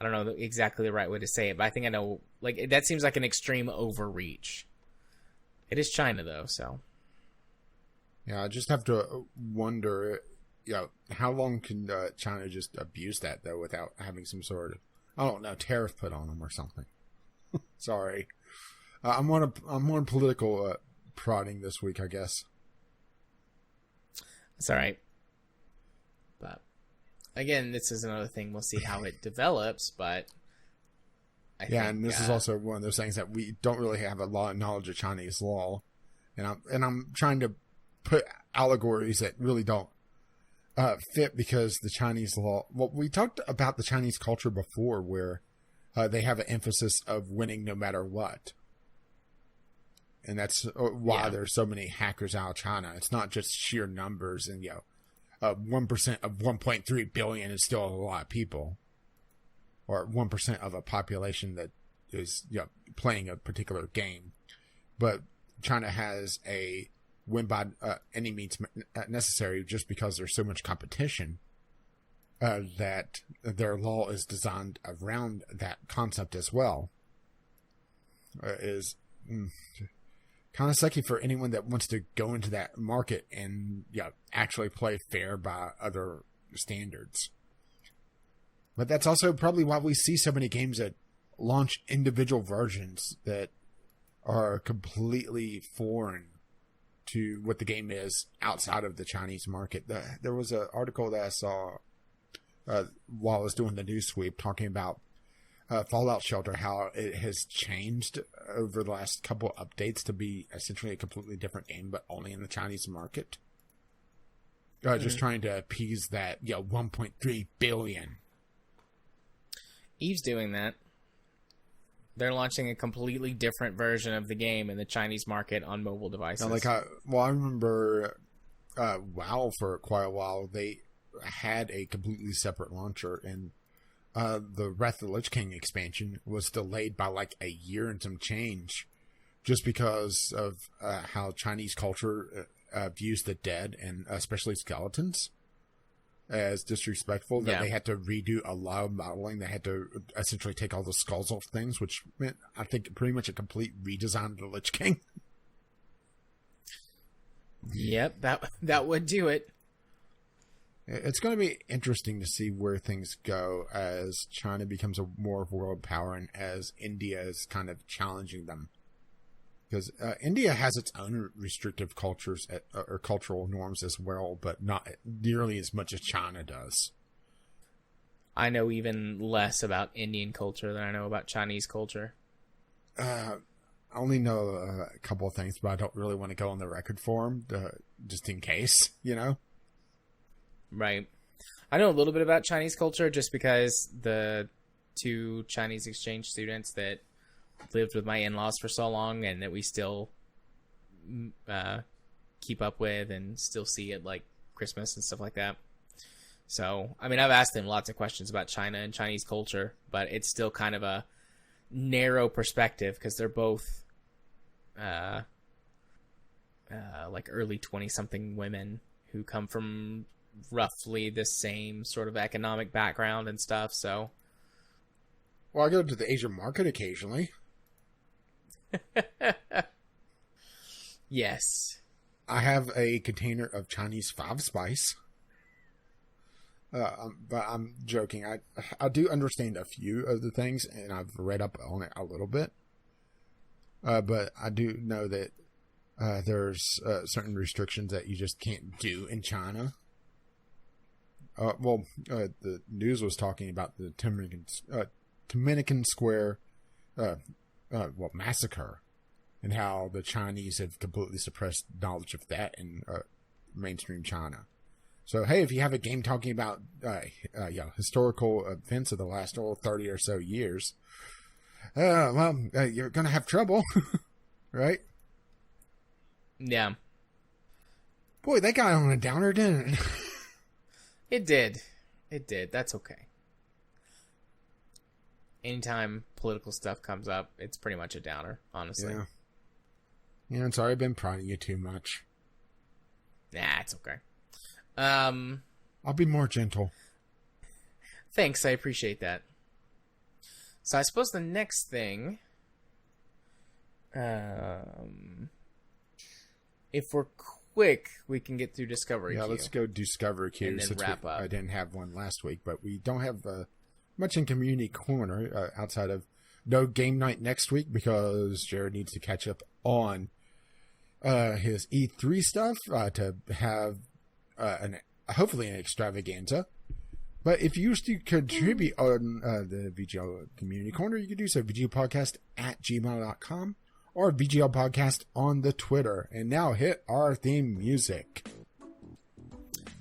I don't know exactly the right way to say it, but I think I know. Like, that seems like an extreme overreach. It is China, though, so. Yeah, I just have to wonder, how long can China just abuse that, though, without having some sort of, I don't know, tariff put on them or something. Sorry. I'm on political prodding this week, I guess. It's all right. But, again, this is another thing. We'll see how it develops, but... I think, this is also one of those things that we don't really have a lot of knowledge of Chinese law, and I'm trying to put allegories that really don't fit because the Chinese law. Well, we talked about the Chinese culture before, where they have an emphasis of winning no matter what, and that's why there's so many hackers out of China. It's not just sheer numbers, and 1% of 1.3 billion is still a lot of people. Or 1% of a population that is playing a particular game. But China has a win by any means necessary just because there's so much competition that their law is designed around that concept as well. Is kind of sucky for anyone that wants to go into that market and actually play fair by other standards. But that's also probably why we see so many games that launch individual versions that are completely foreign to what the game is outside of the Chinese market. There was an article that I saw while I was doing the news sweep talking about Fallout Shelter, how it has changed over the last couple of updates to be essentially a completely different game, but only in the Chinese market. Just trying to appease that 1.3 billion. Eve's doing that. They're launching a completely different version of the game in the Chinese market on mobile devices. I remember WoW for quite a while. They had a completely separate launcher, and the Wrath of the Lich King expansion was delayed by like a year and some change, just because of how Chinese culture views the dead, and especially skeletons, as disrespectful, that they had to redo a lot of modeling. They had to essentially take all the skulls off things, which meant, I think, pretty much a complete redesign of the Lich King. Yep, that would do it. It's going to be interesting to see where things go as China becomes a more world power and as India is kind of challenging them. Because India has its own restrictive cultures or cultural norms as well, but not nearly as much as China does. I know even less about Indian culture than I know about Chinese culture. I only know a couple of things, but I don't really want to go on the record for them, just in case, Right. I know a little bit about Chinese culture just because the two Chinese exchange students that lived with my in-laws for so long and that we still keep up with and still see at like Christmas and stuff like that. So, I mean, I've asked them lots of questions about China and Chinese culture, but it's still kind of a narrow perspective because they're both like early 20-something women who come from roughly the same sort of economic background and stuff. So, well, I go to the Asian market occasionally. Yes. I have a container of Chinese 5-spice. But I'm joking. I do understand a few of the things, and I've read up on it a little bit. But I do know that there's certain restrictions that you just can't do in China. The news was talking about the Dominican Square massacre, and how the Chinese have completely suppressed knowledge of that in mainstream China. So, hey, if you have a game talking about historical events of the last 30 or so years, you're going to have trouble, right? Yeah. Boy, that got on a downer, didn't it? It did. It did. That's okay. Anytime political stuff comes up, it's pretty much a downer, honestly. Yeah, I'm sorry I've been prodding you too much. Nah, it's okay. I'll be more gentle. Thanks, I appreciate that. So I suppose the next thing, if we're quick, we can get through Discovery Queue. Yeah, let's go Discovery Queue. And then wrap up. I didn't have one last week, but we don't have much in Community Corner outside of no game night next week because Jared needs to catch up on his E3 stuff to have hopefully an extravaganza. But if you used to contribute on the VGL Community Corner, you can do so. VGL Podcast at gmail.com or VGL Podcast on the Twitter. And now hit our theme music.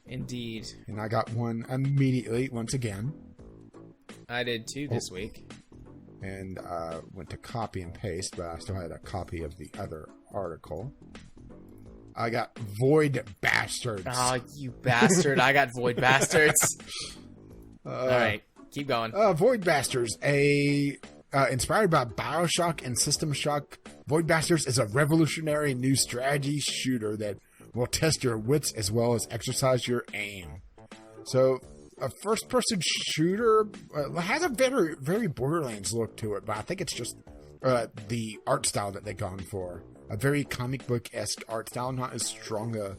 Indeed. And I got one immediately once again. I did too this week. And went to copy and paste, but I still had a copy of the other article. I got Void Bastards. Oh, you bastard. I got Void Bastards. All right, keep going. Void Bastards, inspired by BioShock and System Shock, Void Bastards is a revolutionary new strategy shooter that will test your wits as well as exercise your aim. So, a first-person shooter has a very, very Borderlands look to it, but I think it's just the art style that they've gone for. A very comic book-esque art style, not as strong a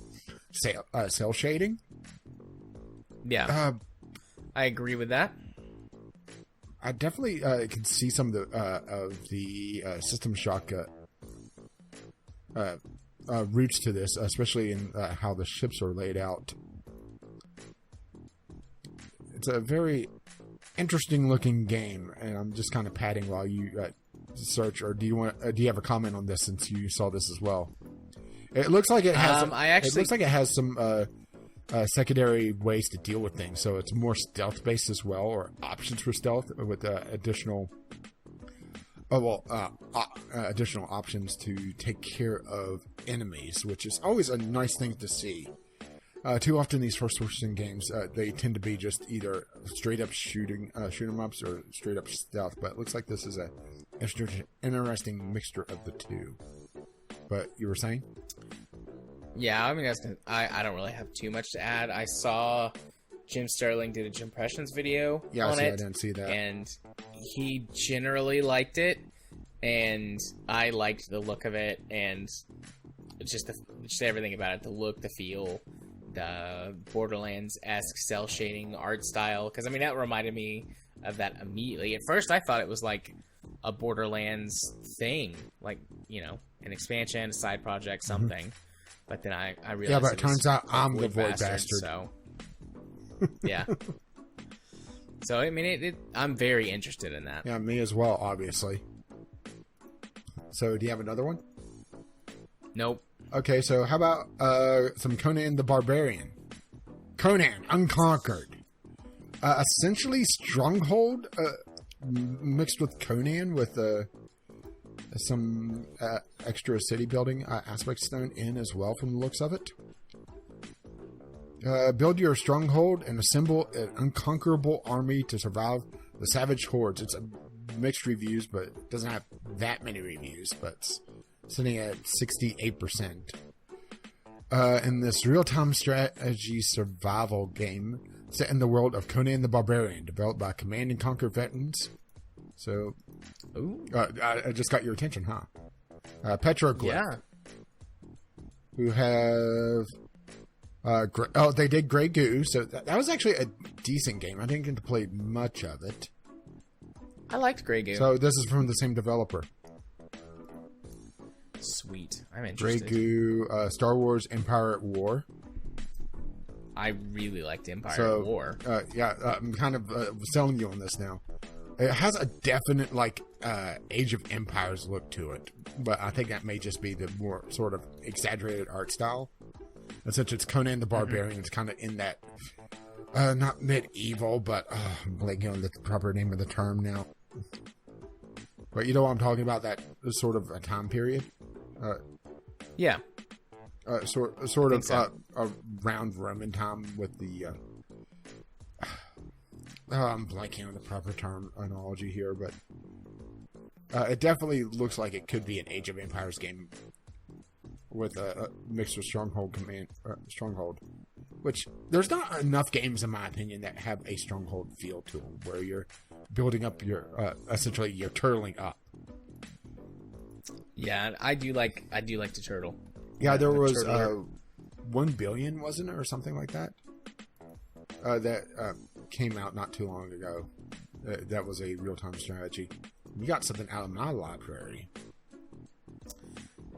cell shading. Yeah, I agree with that. I definitely can see some of the System Shock roots to this, especially in how the ships are laid out. It's a very interesting looking game, and I'm just kind of padding while you search. Or do you have a comment on this since you saw this as well? It looks like it has. It looks like it has some secondary ways to deal with things. So it's more stealth based as well, or options for stealth with additional options to take care of enemies, which is always a nice thing to see. Too often these first-person games, they tend to be just either straight-up shoot 'em ups or straight-up stealth. But it looks like this is a interesting mixture of the two. But you were saying? Yeah, I mean, I don't really have too much to add. I saw Jim Sterling did a Jim Impressions video on it. I didn't see that. And he generally liked it, and I liked the look of it, and just everything about it, the look, the feel, the Borderlands-esque cell shading art style. Because, I mean, that reminded me of that immediately. At first, I thought it was like a Borderlands thing, like, you know, an expansion, a side project, something. But then I realized. Yeah, but it turns out I'm the Void Bastard. So, yeah. So, I mean, I'm very interested in that. Yeah, me as well, obviously. So, do you have another one? Nope. Okay, so how about some Conan the Barbarian? Conan Unconquered. Essentially Stronghold mixed with Conan with some extra city building aspects thrown in as well from the looks of it. Build your stronghold and assemble an unconquerable army to survive the savage hordes. It's mixed reviews, but it doesn't have that many reviews, but it's sitting at 68%. In this real-time strategy survival game set in the world of Conan the Barbarian, developed by Command & Conquer veterans. So, I just got your attention, huh? Petroglyph. Yeah. Who have... they did Grey Goo, so that was actually a decent game. I didn't get to play much of it. I liked Grey Goo. So this is from the same developer. Sweet. I'm interested. Grey Goo, Star Wars Empire at War. I really liked Empire at War. I'm kind of selling you on this now. It has a definite, Age of Empires look to it. But I think that may just be the more sort of exaggerated art style. And since it's Conan the Barbarian, it's kind of in that, not medieval, but I'm blanking on the proper name of the term now. But you know what I'm talking about? That sort of a time period? Yeah. Sort of around Roman time with the... I'm blanking on the proper terminology here, but it definitely looks like it could be an Age of Empires game with a mixed with Stronghold, which there's not enough games, in my opinion, that have a Stronghold feel to them, where you're building up your essentially you're turtling up. Yeah, I do like to turtle. Yeah, there was 1 billion, wasn't it, or something like that? That came out not too long ago. That was a real-time strategy. You got something out of my library.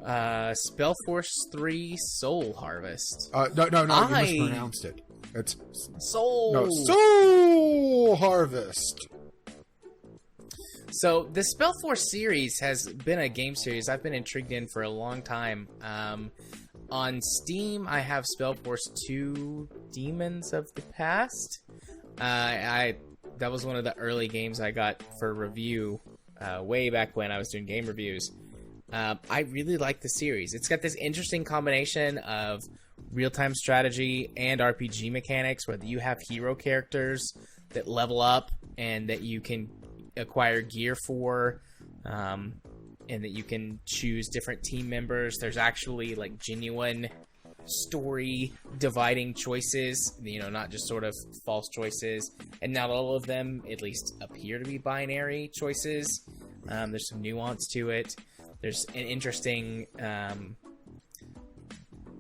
Spellforce 3 Soul Harvest. No, you mispronounced it. It's Soul. No, Soul Harvest. So the Spellforce series has been a game series I've been intrigued in for a long time. On Steam, I have Spellforce 2 Demons of the Past. That was one of the early games I got for review way back when I was doing game reviews. I really like the series. It's got this interesting combination of real-time strategy and RPG mechanics where you have hero characters that level up and that you can acquire gear for, and that you can choose different team members. There's actually genuine story dividing choices, not just sort of false choices, and not all of them at least appear to be binary choices. There's some nuance to it. There's an interesting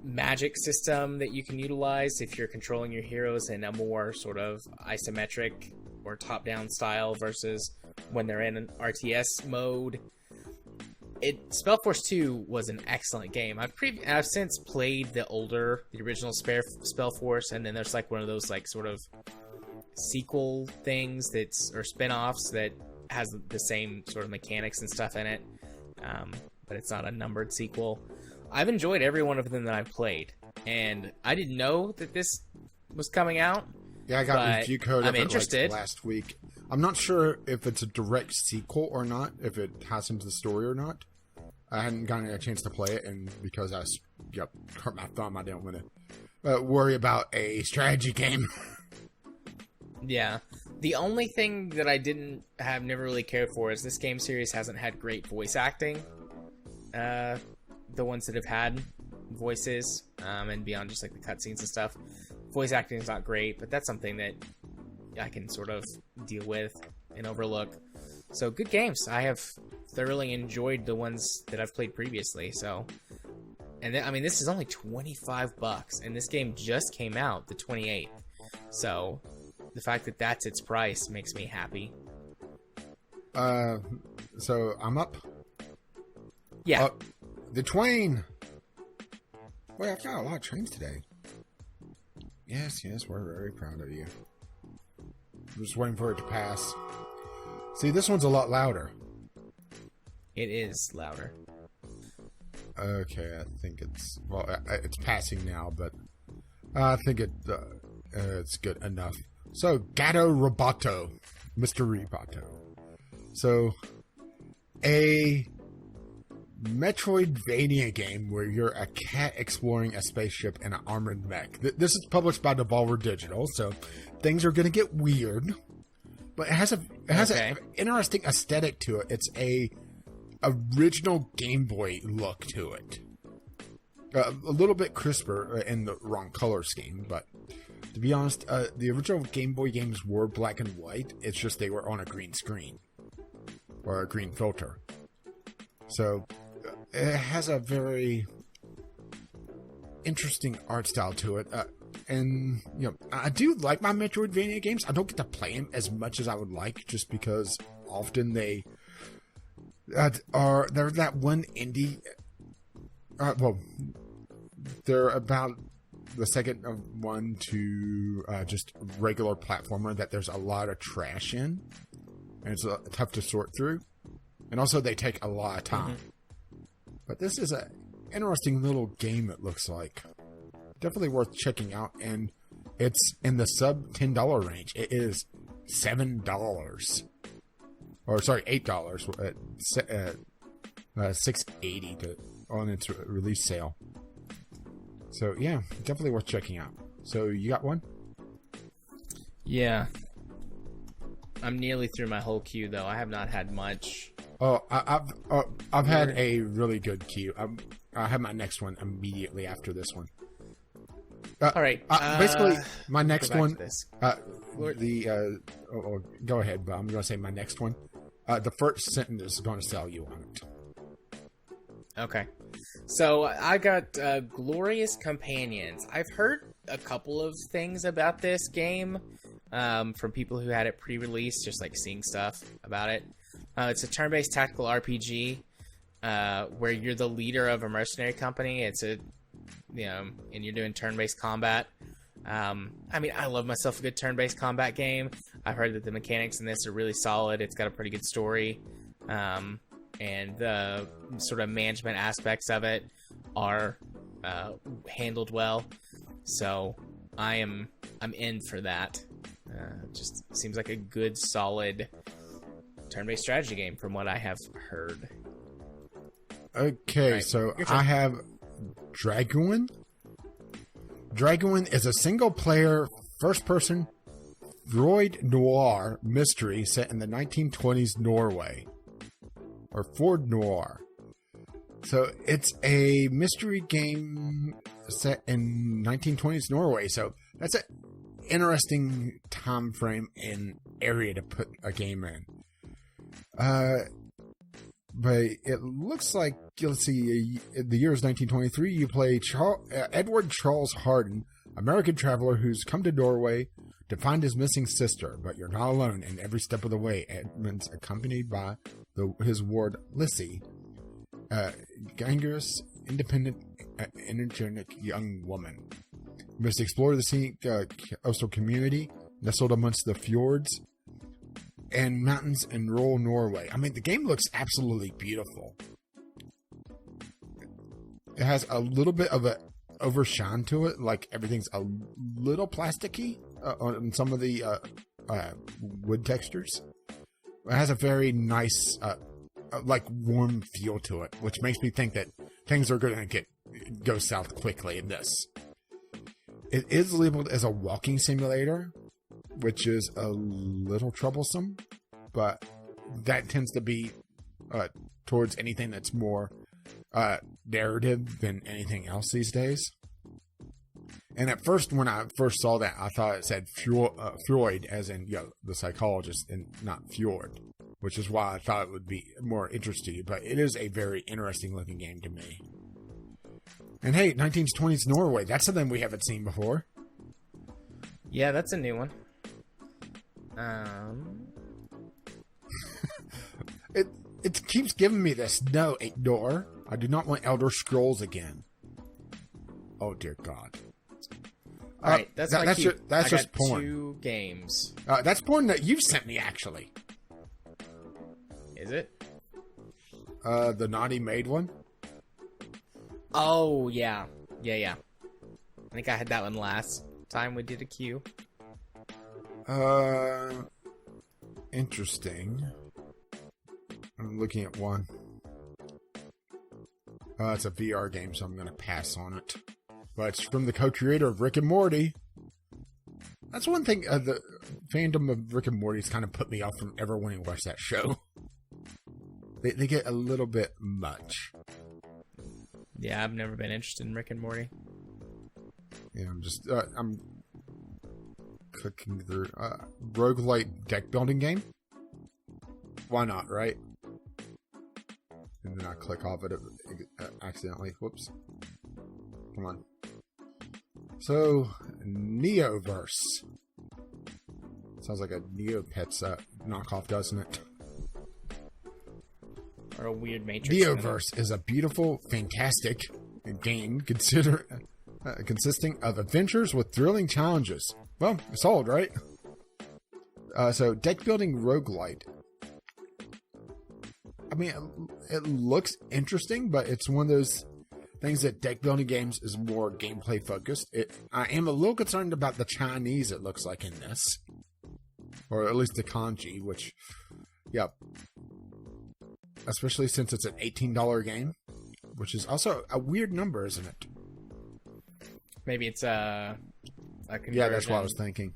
magic system that you can utilize if you're controlling your heroes in a more sort of isometric or top-down style versus when they're in an RTS mode. Spellforce 2 was an excellent game. I've since played the original Spellforce, and then there's one of those sort of sequel things or spin-offs that has the same sort of mechanics and stuff in it, but it's not a numbered sequel. I've enjoyed every one of them that I've played, and I didn't know that this was coming out. Yeah, I got review code I'm of interested. it last week. I'm not sure if it's a direct sequel or not, if it has into the story or not. I hadn't gotten a chance to play it, and because I hurt my thumb, I didn't want to worry about a strategy game. Yeah. The only thing that I never really cared for is this game series hasn't had great voice acting. The ones that have had voices, and beyond just the cutscenes and stuff. Voice acting is not great, but that's something that I can sort of deal with and overlook. So good games. I have thoroughly enjoyed the ones that I've played previously. So, and then, this is only $25, and this game just came out the 28th. So, the fact that that's its price makes me happy. So I'm up. Yeah. The Twain. Wait, I've got a lot of trains today. Yes, we're very proud of you. I'm just waiting for it to pass. See, this one's a lot louder. It is louder. Okay, I think it's passing now, but I think it's good enough. So, Gato Roboto, Mr. Roboto. So, a Metroidvania game where you're a cat exploring a spaceship in an armored mech. This is published by Devolver Digital, so things are going to get weird. But it has an interesting aesthetic to it. It's a original Game Boy look to it. A little bit crisper in the wrong color scheme, but to be honest, the original Game Boy games were black and white. It's just they were on a green screen or a green filter. So it has a very interesting art style to it. And, I do like my Metroidvania games. I don't get to play them as much as I would like, just because often they're that one indie well, they're about the second one to just regular platformer that there's a lot of trash in, and it's tough to sort through, and also they take a lot of time. But this is a interesting little game. It looks like definitely worth checking out, and it's in the sub $10 range. It is $7, or sorry, $8 at $6.80 on its release sale. So yeah, definitely worth checking out. So you got one? Yeah. I'm nearly through my whole queue though. I have not had much. Oh, I've had a really good queue. I have my next one immediately after this one. All right. Basically, my next one. Go ahead, but I'm going to say my next one. The first sentence is going to sell you on it. Okay. So I got Glorious Companions. I've heard a couple of things about this game from people who had it pre-release, just like seeing stuff about it. It's a turn-based tactical RPG where you're the leader of a mercenary company. It's and you're doing turn-based combat. I mean, I love myself a good turn-based combat game. I've heard that the mechanics in this are really solid. It's got a pretty good story. And the sort of management aspects of it are handled well. So I'm in for that. Just seems like a good, solid turn-based strategy game from what I have heard. Okay, right, so I have Dragoon. Dragoon is a single-player, first-person droid noir mystery set in the 1920s Norway. Or Ford Noir. So it's a mystery game set in 1920s Norway. So that's an interesting time frame and area to put a game in. But it looks like, let's see, the year is 1923. You play Edward Charles Hardin, American traveler who's come to Norway to find his missing sister. But you're not alone, and every step of the way, Edmund's accompanied by his ward, Lissy, gangrenous, independent, energetic young woman. You must explore the scenic coastal community nestled amongst the fjords and mountains in rural Norway. I mean, the game looks absolutely beautiful. It has a little bit of a overshine to it, like everything's a little plasticky on some of the wood textures. It has a very nice, like warm feel to it, which makes me think that things are going to go south quickly in this. It is labeled as a walking simulator, which is a little troublesome, but that tends to be towards anything that's more narrative than anything else these days. And at first, when I first saw that, I thought it said Freud, as in the psychologist, and not Fjord, which is why I thought it would be more interesting. But it is a very interesting looking game to me. And hey, 1920s Norway, that's something we haven't seen before. Yeah, that's a new one. It keeps giving me this. No, ignore. I do not want Elder Scrolls again. Oh dear God. All right, that's just porn. 2 games. That's porn that you've sent me, actually. Is it? The Naughty Maid one. Oh yeah. I think I had that one last time we did a queue. Interesting. I'm looking at one. It's a VR game, so I'm going to pass on it. But it's from the co-creator of Rick and Morty. That's one thing, the fandom of Rick and Morty's kind of put me off from ever wanting to watch that show. They get a little bit much. Yeah, I've never been interested in Rick and Morty. Yeah, I'm clicking through. Roguelite deck building game? Why not, right? And then I click off it accidentally. Whoops. Come on. So, Neoverse. Sounds like a Neopets knockoff, doesn't it? Or a weird Matrix. Neoverse is a beautiful, fantastic game consisting of adventures with thrilling challenges. Well, sold, right? So, deck building roguelite. I mean, it looks interesting, but it's one of those things that deck building games is more gameplay focused. I am a little concerned about the Chinese it looks like in this. Or at least the kanji, which, yeah. Especially since it's an $18 game, which is also a weird number, isn't it? Maybe it's a conversion. Yeah, that's what I was thinking.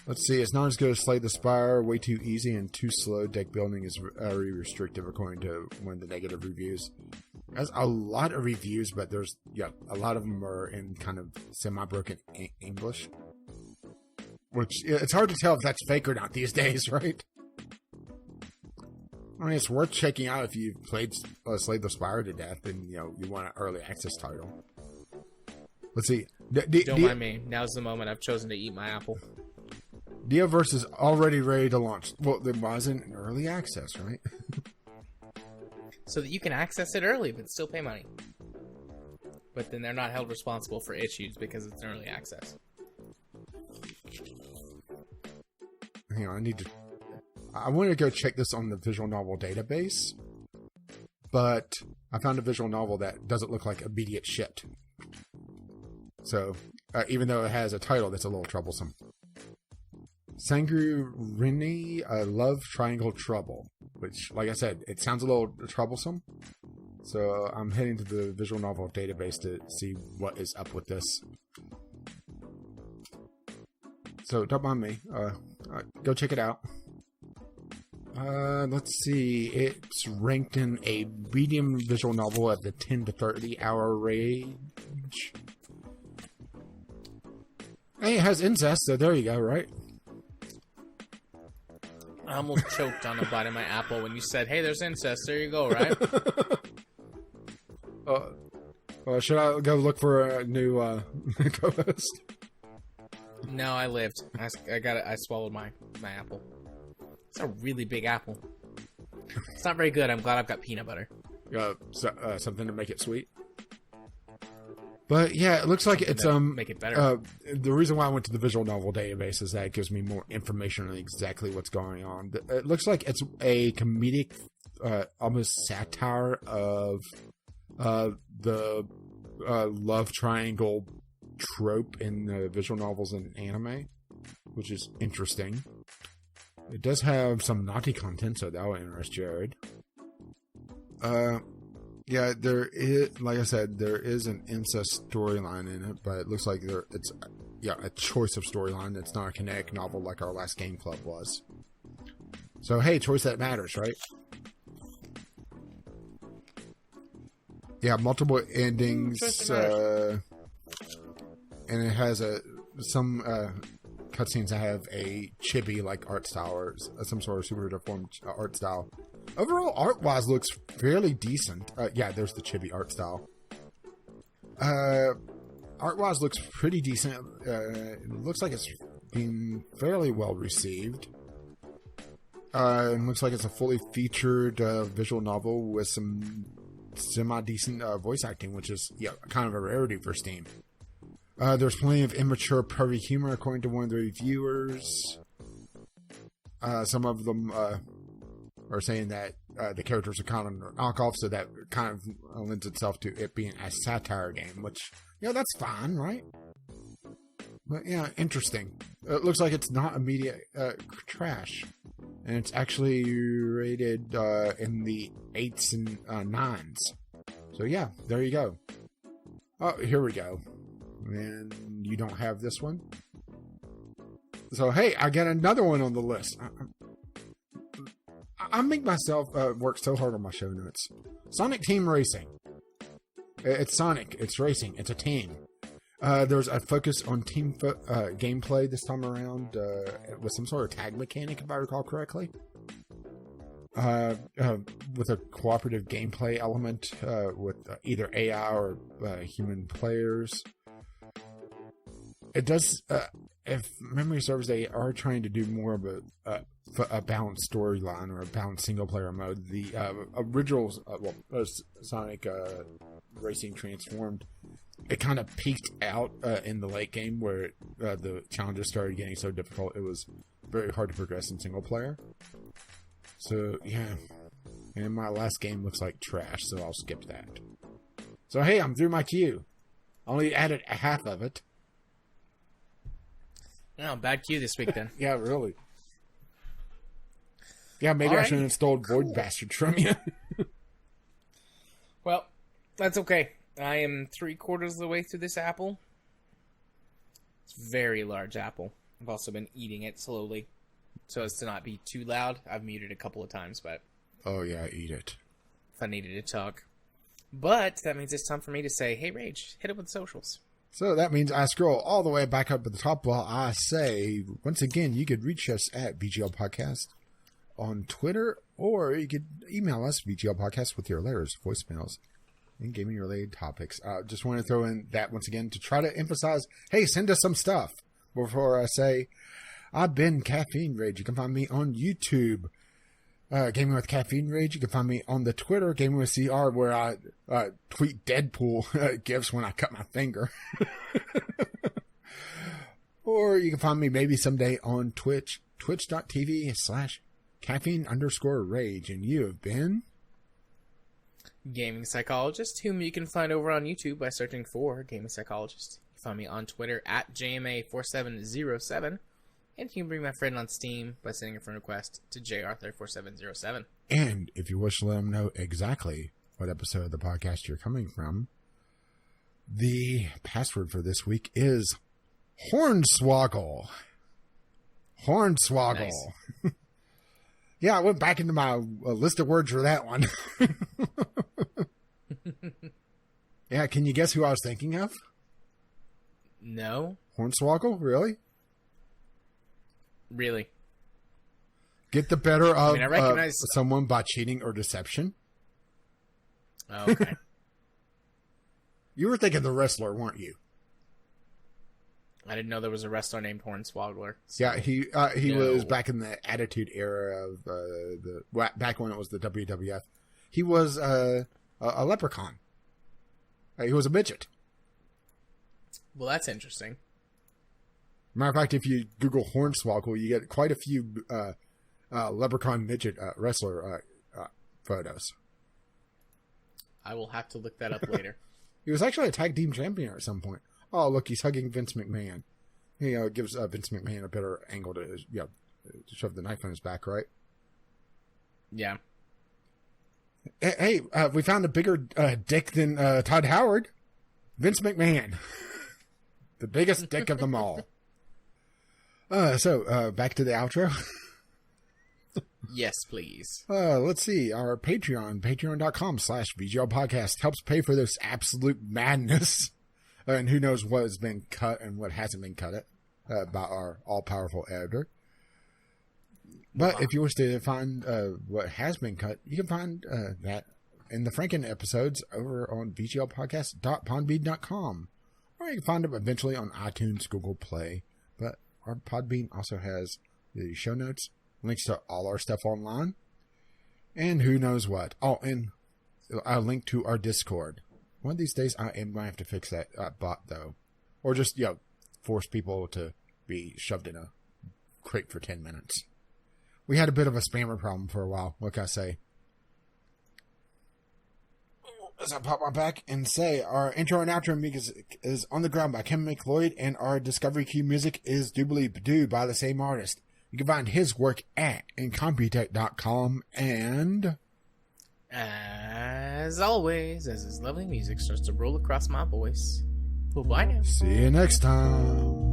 Let's see. It's not as good as Slay the Spire. Way too easy and too slow. Deck building is very restrictive, according to one of the negative reviews. There's a lot of reviews, but there's a lot of them are in kind of semi-broken English, which it's hard to tell if that's fake or not these days, right? I mean, it's worth checking out if you've played Slay the Spire to death and you want an early access title. Let's see. Don't mind me. Now's the moment I've chosen to eat my apple. Dioverse is already ready to launch. Well, there wasn't an early access, right? So that you can access it early, but still pay money. But then they're not held responsible for issues because it's an early access. Hang on, I want to go check this on the visual novel database, but I found a visual novel that doesn't look like immediate shit. So, even though it has a title that's a little troublesome. Sangurini, Love Triangle Trouble, which, like I said, it sounds a little troublesome. So I'm heading to the visual novel database to see what is up with this. So don't mind me. Go check it out. Let's see. It's ranked in a medium visual novel at the 10 to 30 hour range. Hey, it has incest, so there you go, right? I almost choked on a bite of my apple when you said, hey, there's incest. There you go, right? Should I go look for a new co-host? No, I lived. I got it. I swallowed my apple. It's a really big apple. It's not very good. I'm glad I've got peanut butter. Something to make it sweet. But yeah, it looks like it's make it better. The reason why I went to the visual novel database is that it gives me more information on exactly what's going on. It looks like it's a comedic, almost satire of the love triangle trope in visual novels and anime, which is interesting. It does have some naughty content, so that will interest Jared. Yeah, there is, like I said, there is an incest storyline in it, but it looks like it's a choice of storyline. It's not a kinetic novel like our last game club was. So, hey, choice that matters, right? Yeah, multiple endings, and it has some cutscenes that have a chibi-like art style or some sort of super deformed art style. Overall, art-wise, looks fairly decent. Yeah, there's the chibi art style. Art-wise, looks pretty decent. It looks like it's being fairly well received. It looks like it's a fully featured visual novel with some semi-decent voice acting, which is kind of a rarity for Steam. There's plenty of immature pervy humor, according to one of the reviewers. Some of them are saying that the characters are kind of knockoff, so that kind of lends itself to it being a satire game, which, that's fine, right? But, yeah, interesting. It looks like it's not immediate trash. And it's actually rated in the 8s and 9s. So, yeah, there you go. Oh, here we go. And you don't have this one. So, hey, I got another one on the list. I make myself work so hard on my show notes. Sonic Team Racing. It's Sonic. It's racing. It's a team. There's a focus on team gameplay this time around with some sort of tag mechanic, if I recall correctly. With a cooperative gameplay element with either AI or human players. It does if memory serves, they are trying to do more of a balanced storyline or a balanced single-player mode. The original Sonic Racing Transformed, it kind of peaked out in the late game where the challenges started getting so difficult it was very hard to progress in single-player. So, yeah. And my last game looks like trash, so I'll skip that. So, hey, I'm through my queue. Only added a half of it. No, bad queue this week then. Yeah, really. Yeah, maybe I should have installed Void Bastards from you. Well, that's okay. I am 3/4 of the way through this apple. It's a very large apple. I've also been eating it slowly so as to not be too loud. I've muted a couple of times, but... Oh, yeah, eat it. If I needed to talk. But that means it's time for me to say, hey, Rage, hit it with the socials. So that means I scroll all the way back up at the top while I say, once again, you could reach us at Vgl Podcast on Twitter, or you could email us, Vgl Podcast, with your letters, voicemails, and gaming-related topics. Just want to throw in that once again to try to emphasize, hey, send us some stuff. Before I say, I've been Caffeine Rage. You can find me on YouTube, Gaming with Caffeine Rage. You can find me on the Twitter, Gaming with CR, where I tweet Deadpool gifs when I cut my finger. Or you can find me maybe someday on Twitch, twitch.tv/caffeine_rage. And you have been... Gaming Psychologist, whom you can find over on YouTube by searching for Gaming Psychologist. You can find me on Twitter at JMA4707. And you can bring my friend on Steam by sending a friend request to JR34707. And if you wish to let them know exactly what episode of the podcast you're coming from, the password for this week is Hornswoggle. Hornswoggle. Nice. Yeah, I went back into my list of words for that one. Yeah, can you guess who I was thinking of? No. Hornswoggle? Really? Really? Get the better of I recognize someone by cheating or deception. Oh, okay. You were thinking the wrestler, weren't you? I didn't know there was a wrestler named Hornswoggler. So yeah, he was back in the Attitude Era of back when it was the WWF. He was a leprechaun. He was a midget. Well, that's interesting. Matter of fact, if you Google Hornswoggle, you get quite a few leprechaun midget wrestler photos. I will have to look that up later. He was actually a tag team champion at some point. Oh, look, he's hugging Vince McMahon. He gives Vince McMahon a better angle to shove the knife on his back, right? Yeah. Hey, we found a bigger dick than Todd Howard. Vince McMahon. The biggest dick of them all. So, back to the outro. Yes, please. Let's see. Our Patreon, patreon.com/VGL Podcast, helps pay for this absolute madness. And who knows what has been cut and what hasn't been cut by our all-powerful editor. But if you wish to find what has been cut, you can find that in the Franken episodes over on vglpodcast.podbean.com. Or you can find them eventually on iTunes, Google Play. But our Podbean also has the show notes, links to all our stuff online, and who knows what. Oh, and a link to our Discord. One of these days, I am going to have to fix that bot, though. Or just, force people to be shoved in a crate for 10 minutes. We had a bit of a spammer problem for a while, what can I say? As I pop my back and say, our intro and outro music is On the Ground by Kim McLeod, and our Discovery Key music is Doobly Badoo by the same artist. You can find his work at incompetech.com, and... as always, as his lovely music starts to roll across my voice. Well, bye now. See you next time.